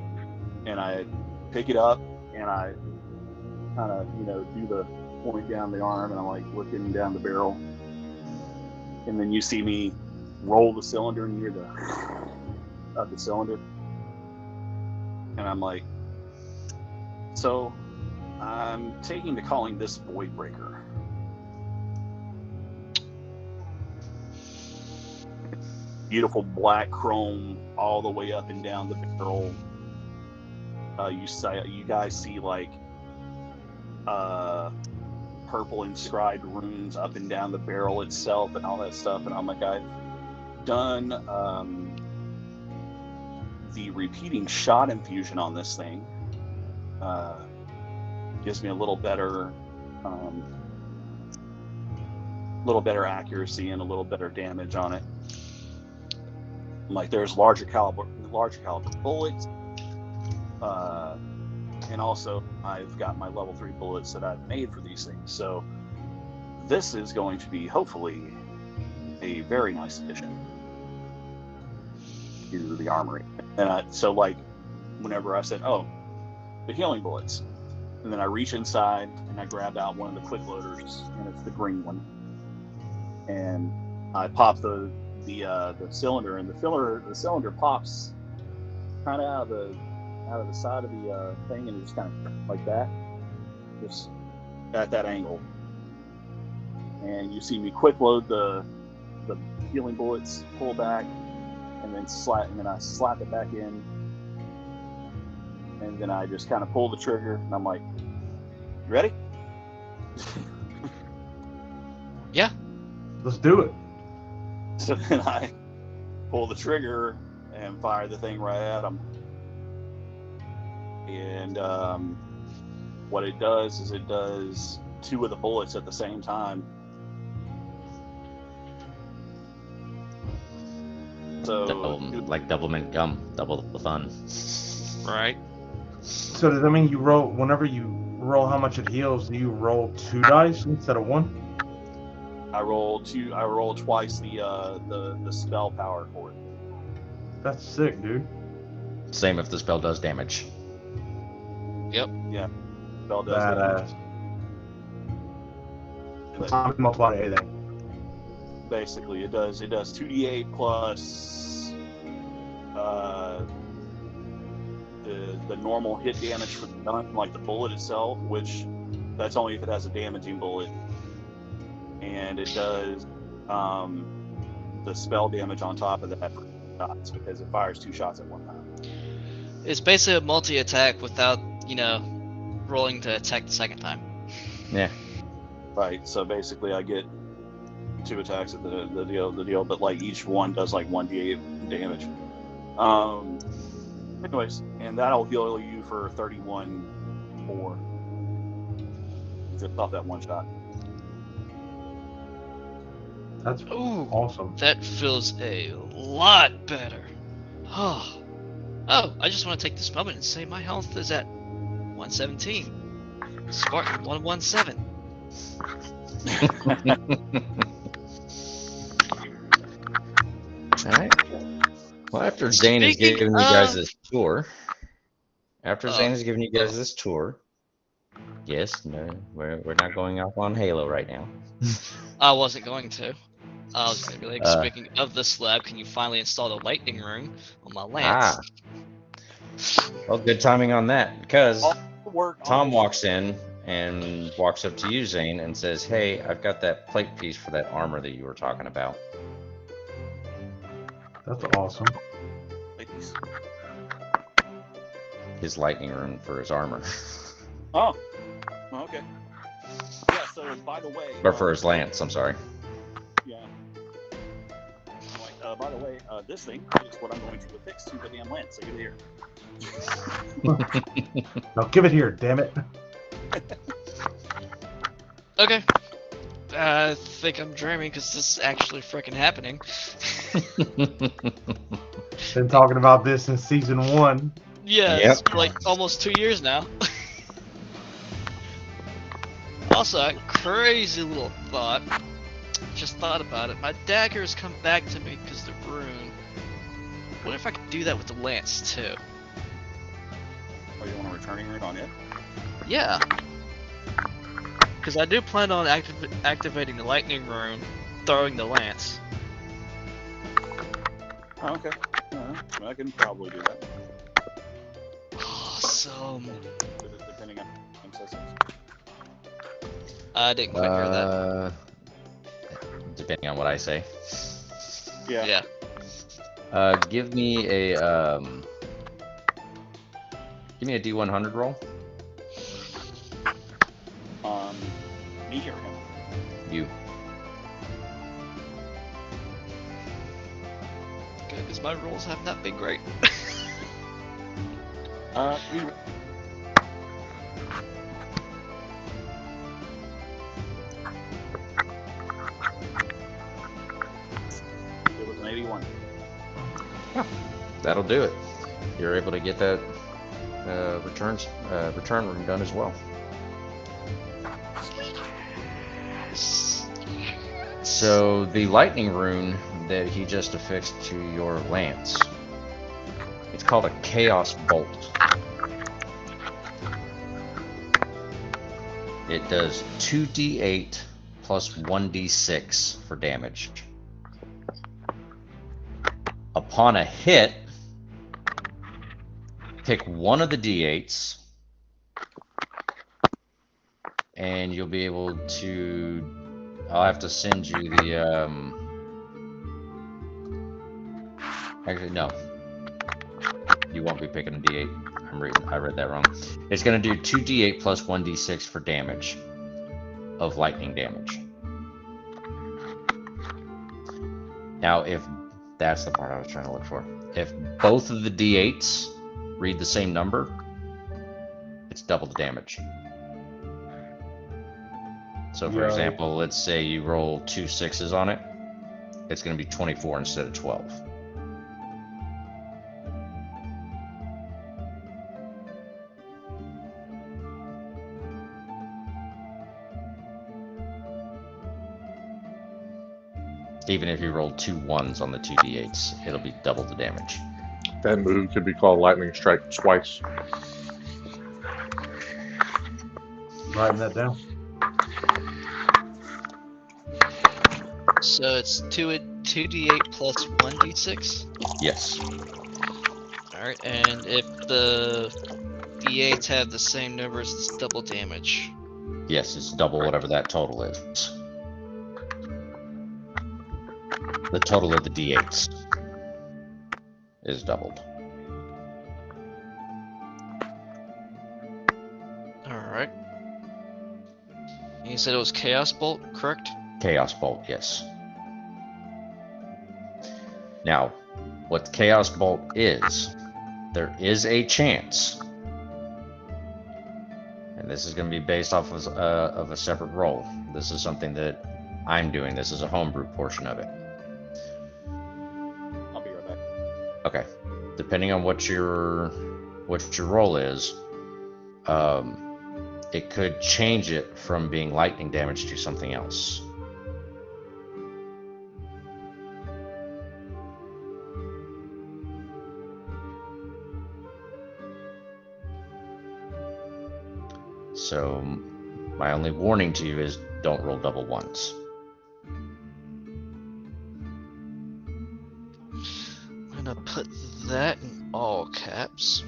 Speaker 6: and I pick it up and I kind of, do the point down the arm, and I'm like looking down the barrel, and then you see me roll the cylinder near the cylinder, and I'm like, so I'm taking to calling this Void Breaker. Beautiful black chrome all the way up and down the barrel. You guys see like purple inscribed runes up and down the barrel itself and all that stuff. And I'm like, I've done the repeating shot infusion on this thing. Gives me a little better accuracy and a little better damage on it. Like there's larger caliber bullets, and also I've got my level 3 bullets that I've made for these things. So this is going to be hopefully a very nice addition to the armory. And so like whenever I said, oh, the healing bullets, and then I reach inside and I grab out one of the quick loaders, and it's the green one, and I pop the cylinder, and the cylinder pops kind of out of the side of the thing, and it's just kind of like that, just at that angle. And you see me quick load the healing bullets, pull back, and then I slap it back in, and then I just kind of pull the trigger, and I'm like, "You ready?"
Speaker 4: Yeah.
Speaker 5: Let's do it.
Speaker 6: So then I pull the trigger and fire the thing right at him. And what it does is it does 2 of the bullets at the same time. So
Speaker 3: double mint gum, double the fun.
Speaker 4: Right.
Speaker 5: So does that mean you roll, whenever you roll how much it heals, do you roll 2 dice instead of 1?
Speaker 6: I roll twice the spell power for it.
Speaker 5: That's sick, dude.
Speaker 3: Same if the spell does damage.
Speaker 4: Yep.
Speaker 6: Yeah. Spell does
Speaker 5: Badass.
Speaker 6: damage.
Speaker 5: Time multiply anything.
Speaker 6: Basically, it does 2d8 plus the normal hit damage for the gun, like the bullet itself, which that's only if it has a damaging bullet, and it does the spell damage on top of that for shots, because it fires 2 shots at one time.
Speaker 4: It's basically a multi-attack without, rolling to attack the second time.
Speaker 3: Yeah.
Speaker 6: Right. So basically, I get 2 attacks at the deal, but like each one does like 1d8 damage. Anyways, and that'll heal you for 31 more. Just off that one shot.
Speaker 5: That's
Speaker 4: Ooh,
Speaker 5: awesome.
Speaker 4: that feels a lot better. Oh, I just want to take this moment and say my health is at 117. Spartan 117.
Speaker 3: Alright. Well, after Zane has given you guys this tour, yes, no, we're not going off on Halo right now.
Speaker 4: I wasn't going to. I was going to be like, speaking of the slab, can you finally install the lightning rune on my lance?
Speaker 3: Well, good timing on that, because
Speaker 6: Work
Speaker 3: Tom walks in and walks up to you, Zane, and says, "Hey, I've got that plate piece for that armor that you were talking about."
Speaker 5: That's awesome.
Speaker 3: His lightning rune for his armor.
Speaker 6: Oh, okay. Yeah, so by the way...
Speaker 3: Or for his lance, I'm sorry.
Speaker 6: Yeah. By the way, this thing is what I'm going to affix to the damn lance. So give it here.
Speaker 5: Now give it here, damn it.
Speaker 4: Okay. I think I'm dreaming because this is actually freaking happening.
Speaker 5: Been talking about this since season 1.
Speaker 4: Yeah,
Speaker 3: Yep.
Speaker 4: it's like almost 2 years now. Also, a crazy little thought. Just thought about it. My dagger has come back to me because the rune. What if I could do that with the lance too?
Speaker 6: Oh, you want a returning rune on it?
Speaker 4: Yeah. Because I do plan on activating the lightning rune, throwing the lance.
Speaker 6: Oh, okay. I can probably do that.
Speaker 4: Awesome.
Speaker 6: Depending on accessories.
Speaker 4: I didn't quite hear that.
Speaker 3: Depending on what I say.
Speaker 6: Yeah.
Speaker 3: Give me a D100 roll.
Speaker 6: Me or him?
Speaker 3: You.
Speaker 4: Good, because my rolls have not been great.
Speaker 6: It was an 81.
Speaker 3: that'll do it. You're able to get that return room done as well. So the lightning rune that he just affixed to your lance, it's called a Chaos Bolt. It does 2d8 plus 1d6 for damage. Upon a hit, pick one of the d8s, and you'll be able to. I'll have to send you the. Actually, no. You won't be picking a d8. I read that wrong. It's going to do 2d8 plus 1d6 for damage of lightning damage. Now, if that's the part I was trying to look for. If both of the d8s read the same number, it's double the damage. So, for example, let's say you roll 2 6s on it, it's going to be 24 instead of 12. Even if you roll 2 1s on the 2 d8s, it'll be double the damage.
Speaker 2: That move could be called Lightning Strike twice.
Speaker 5: Writing that down.
Speaker 4: So it's 2d8 plus 1d6?
Speaker 3: Yes.
Speaker 4: Alright, and if the d8s have the same numbers, it's double damage.
Speaker 3: Yes, it's double whatever that total is. The total of the d8s is doubled.
Speaker 4: Alright. You said it was Chaos Bolt, correct?
Speaker 3: Chaos Bolt, yes. Now, what Chaos Bolt is, there is a chance, and this is going to be based off of a separate roll. This is something that I'm doing. This is a homebrew portion of it.
Speaker 6: I'll be right back.
Speaker 3: Okay. Depending on what your roll is, it could change it from being lightning damage to something else. So my only warning to you is don't roll double ones.
Speaker 4: I'm gonna put that in all caps.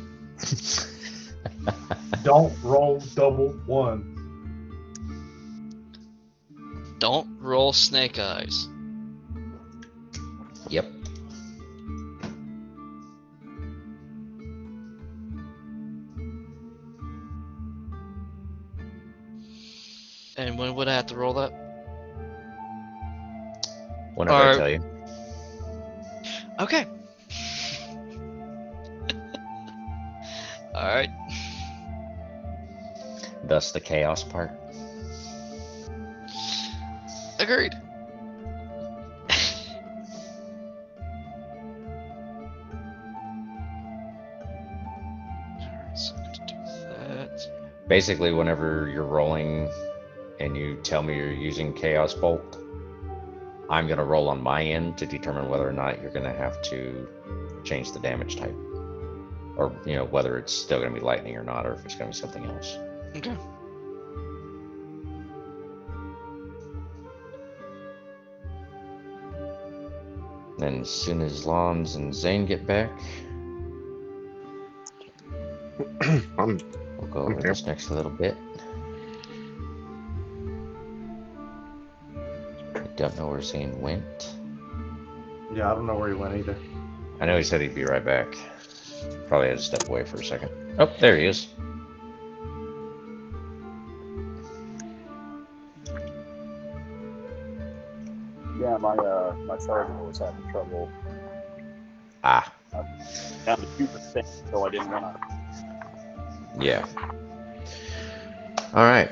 Speaker 5: Don't roll double one.
Speaker 4: Don't roll snake eyes.
Speaker 3: Yep.
Speaker 4: And when would I have to roll that?
Speaker 3: Whenever I tell you.
Speaker 4: Okay. Alright.
Speaker 3: Thus the chaos part.
Speaker 4: Agreed. Alright, so I'm gonna do that.
Speaker 3: Basically, whenever you're rolling and you tell me you're using Chaos Bolt, I'm going to roll on my end to determine whether or not you're going to have to change the damage type. Or, you know, whether it's still going to be lightning or not, or if it's going to be something else.
Speaker 4: Okay.
Speaker 3: Then as soon as Lons and Zane get back, we'll go over this next little bit. I don't know where Zane went.
Speaker 5: Yeah, I don't know where he went either.
Speaker 3: I know he said he'd be right back. Probably had to step away for a second. Oh, there he is.
Speaker 6: Yeah, my charger was having trouble.
Speaker 3: Ah.
Speaker 6: Down to 2%, so I didn't want to.
Speaker 3: Yeah. All right.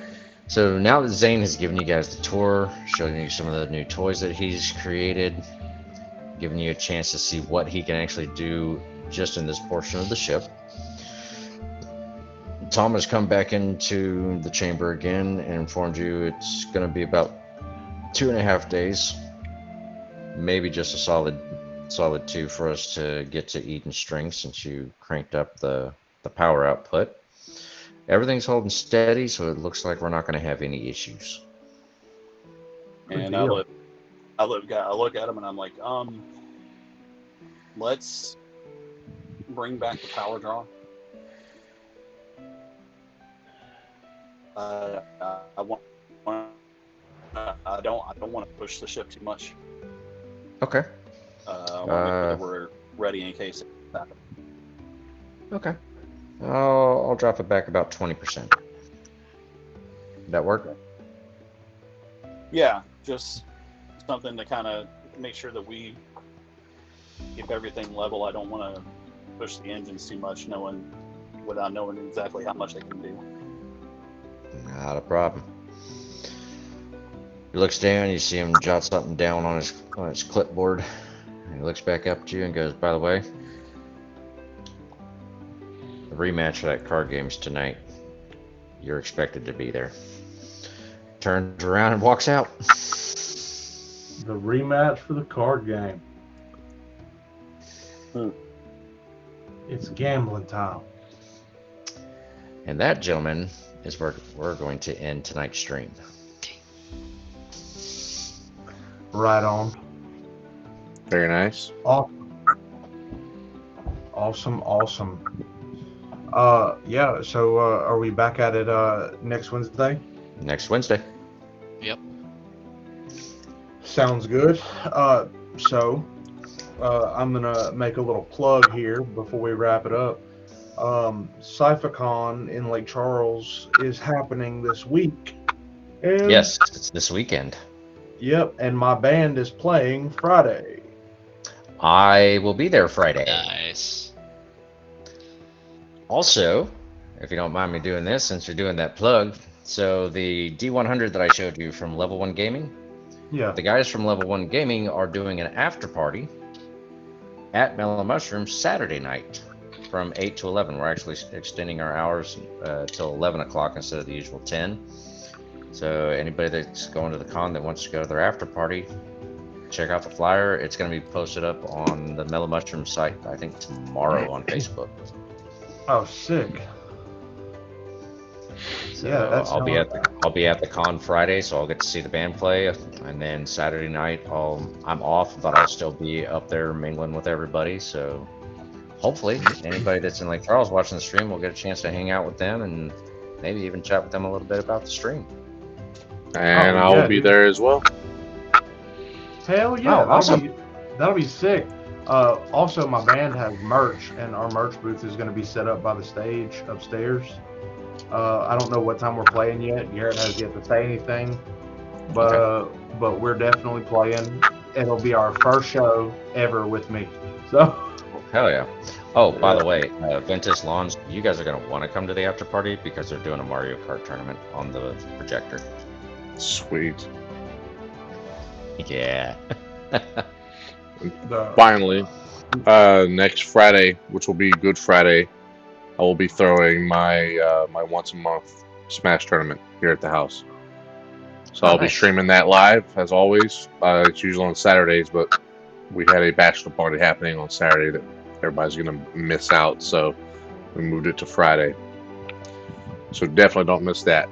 Speaker 3: So now that Zane has given you guys the tour, showing you some of the new toys that he's created, giving you a chance to see what he can actually do just in this portion of the ship. Tom has come back into the chamber again and informed you it's going to be about 2.5 days, maybe just a solid 2 for us to get to Eden String since you cranked up the power output. Everything's holding steady, so it looks like we're not going to have any issues.
Speaker 6: And I look at him and I'm like, let's bring back the power draw. I don't want to push the ship too much.
Speaker 3: Okay.
Speaker 6: I want to make sure that we're ready in case it happens.
Speaker 3: Okay. I'll drop it back about 20%. That work?
Speaker 6: Yeah, just something to kind of make sure that we keep everything level. I don't want to push the engines too much, without knowing exactly how much they can do.
Speaker 3: Not a problem. He looks down, you see him jot something down on his clipboard. He looks back up at you and goes, by the way, the rematch for that card game's tonight. You're expected to be there. Turns around and walks out.
Speaker 5: The rematch for the card game. It's gambling time.
Speaker 3: And that, gentlemen, is where we're going to end tonight's stream.
Speaker 5: Right on.
Speaker 2: Very nice.
Speaker 5: Awesome. Yeah, so are we back at it next Wednesday?
Speaker 3: Next Wednesday.
Speaker 4: Yep.
Speaker 5: Sounds good. So I'm gonna make a little plug here before we wrap it up. Cyphicon in Lake Charles is happening this week. And,
Speaker 3: Yes, it's this weekend.
Speaker 5: Yep, and my band is playing Friday.
Speaker 3: I will be there Friday.
Speaker 4: Nice.
Speaker 3: Also, if you don't mind me doing this, since you're doing that plug, so the D100 that I showed you from Level 1 Gaming,
Speaker 5: Yeah.
Speaker 3: the guys from Level 1 Gaming are doing an after party at Mellow Mushroom Saturday night from 8 to 11. We're actually extending our hours till 11 o'clock instead of the usual 10. So anybody that's going to the con that wants to go to their after party, check out the flyer. It's going to be posted up on the Mellow Mushroom site, I think, tomorrow on Facebook.
Speaker 5: Oh, sick.
Speaker 3: So
Speaker 5: Yeah, that's
Speaker 3: I'll be at the con Friday, so I'll get to see the band play, and then Saturday night I'm off, but I'll still be up there mingling with everybody. So hopefully anybody that's in Lake Charles watching the stream will get a chance to hang out with them and maybe even chat with them a little bit about the stream.
Speaker 2: And I'll be there as well.
Speaker 5: Hell yeah,
Speaker 3: Oh, awesome.
Speaker 5: That'll be sick. Also, my band has merch, and our merch booth is going to be set up by the stage upstairs. I don't know what time we're playing yet. Garrett has yet to say anything, but we're definitely playing. It'll be our first show ever with me. So
Speaker 3: Hell yeah. Oh, by the way, Ventus Lawns, you guys are going to want to come to the after party because they're doing a Mario Kart tournament on the projector.
Speaker 2: Sweet.
Speaker 3: Yeah.
Speaker 2: Finally, next Friday, which will be Good Friday, I will be throwing my my once a month Smash tournament here at the house. So I'll be
Speaker 3: Nice.
Speaker 2: streaming that live as always. It's usually on Saturdays, but we had a bachelor party happening on Saturday that everybody's gonna miss out, so we moved it to Friday. So definitely don't miss that.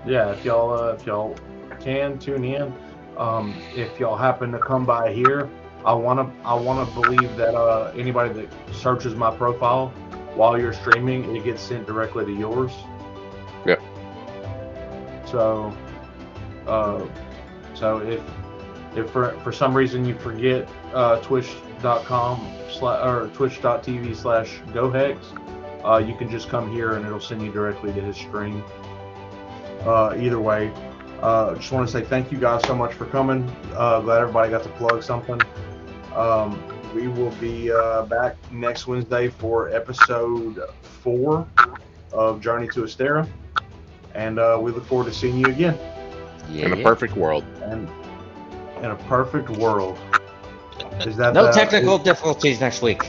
Speaker 5: yeah, if y'all can tune in. If y'all happen to come by here, I wanna believe that anybody that searches my profile while you're streaming, it gets sent directly to yours.
Speaker 2: Yep.
Speaker 5: So if for some reason you forget twitch.com or twitch.tv/GoHex, you can just come here and it'll send you directly to his stream. Either way, just want to say thank you guys so much for coming. Glad everybody got to plug something. We will be back next Wednesday for episode 4 of Journey to Astera, and we look forward to seeing you again.
Speaker 3: Yeah.
Speaker 2: In a perfect world.
Speaker 5: And in a perfect world. Is that
Speaker 3: No technical difficulties next week.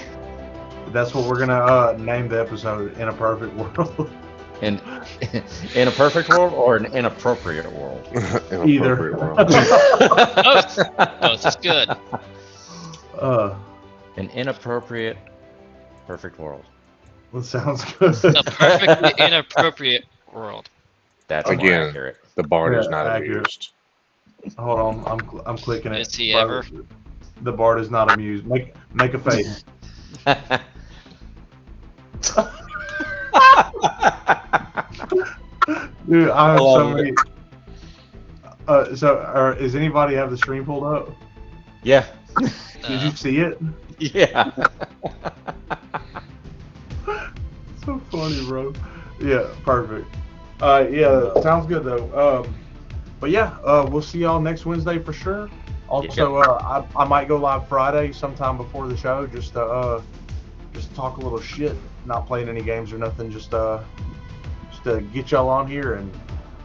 Speaker 5: That's what we're gonna name the episode, In a Perfect World.
Speaker 3: In a perfect world or an inappropriate world?
Speaker 5: Either.
Speaker 2: Inappropriate world.
Speaker 4: Both is good.
Speaker 3: An inappropriate perfect world.
Speaker 5: That sounds good.
Speaker 4: A perfectly inappropriate world.
Speaker 3: That's more
Speaker 2: Again,
Speaker 3: accurate.
Speaker 2: the barn is
Speaker 5: Yeah,
Speaker 2: not
Speaker 5: accurate.
Speaker 2: amused.
Speaker 5: Hold on, I'm clicking it.
Speaker 4: Is he ever?
Speaker 5: The Bard is not amused. Make a face. Dude, I have so many. Is anybody have the stream pulled up?
Speaker 3: Yeah.
Speaker 5: Did you see it?
Speaker 3: Yeah.
Speaker 5: So funny, bro. Yeah, perfect. Yeah, sounds good though. But yeah, we'll see y'all next Wednesday for sure. Also, I might go live Friday sometime before the show, just to talk a little shit. Not playing any games or nothing, just to get y'all on here and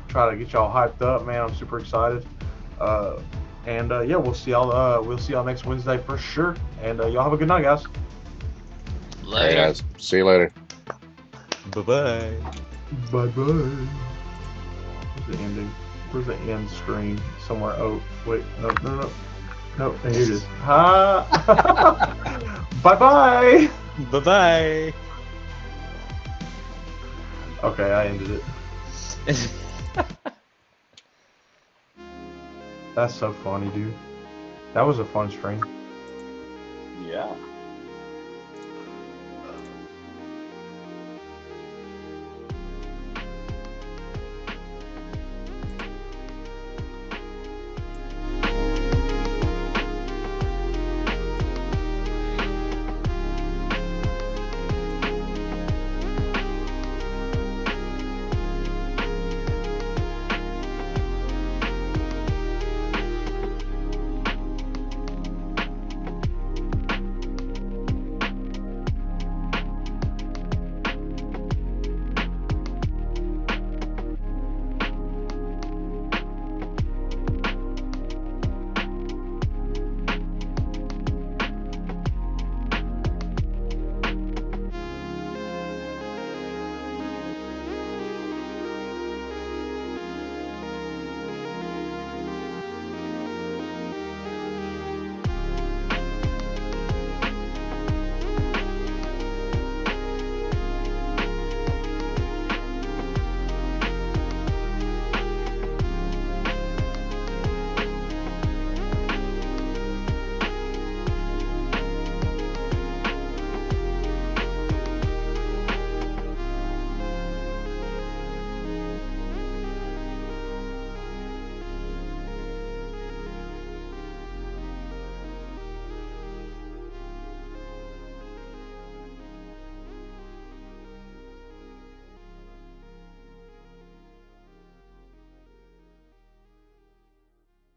Speaker 5: try to get y'all hyped up, man. I'm super excited. Yeah, we'll see y'all next Wednesday for sure. And y'all have a good night, guys.
Speaker 2: All right, guys. See you later.
Speaker 3: Bye-bye.
Speaker 5: Bye bye. Where's the ending? Where's the end screen? Somewhere. Oh, wait. No. No, here it is. Ha! Bye bye!
Speaker 3: Bye-bye.
Speaker 5: Okay, I ended it. That's so funny, dude. That was a fun stream.
Speaker 6: Yeah.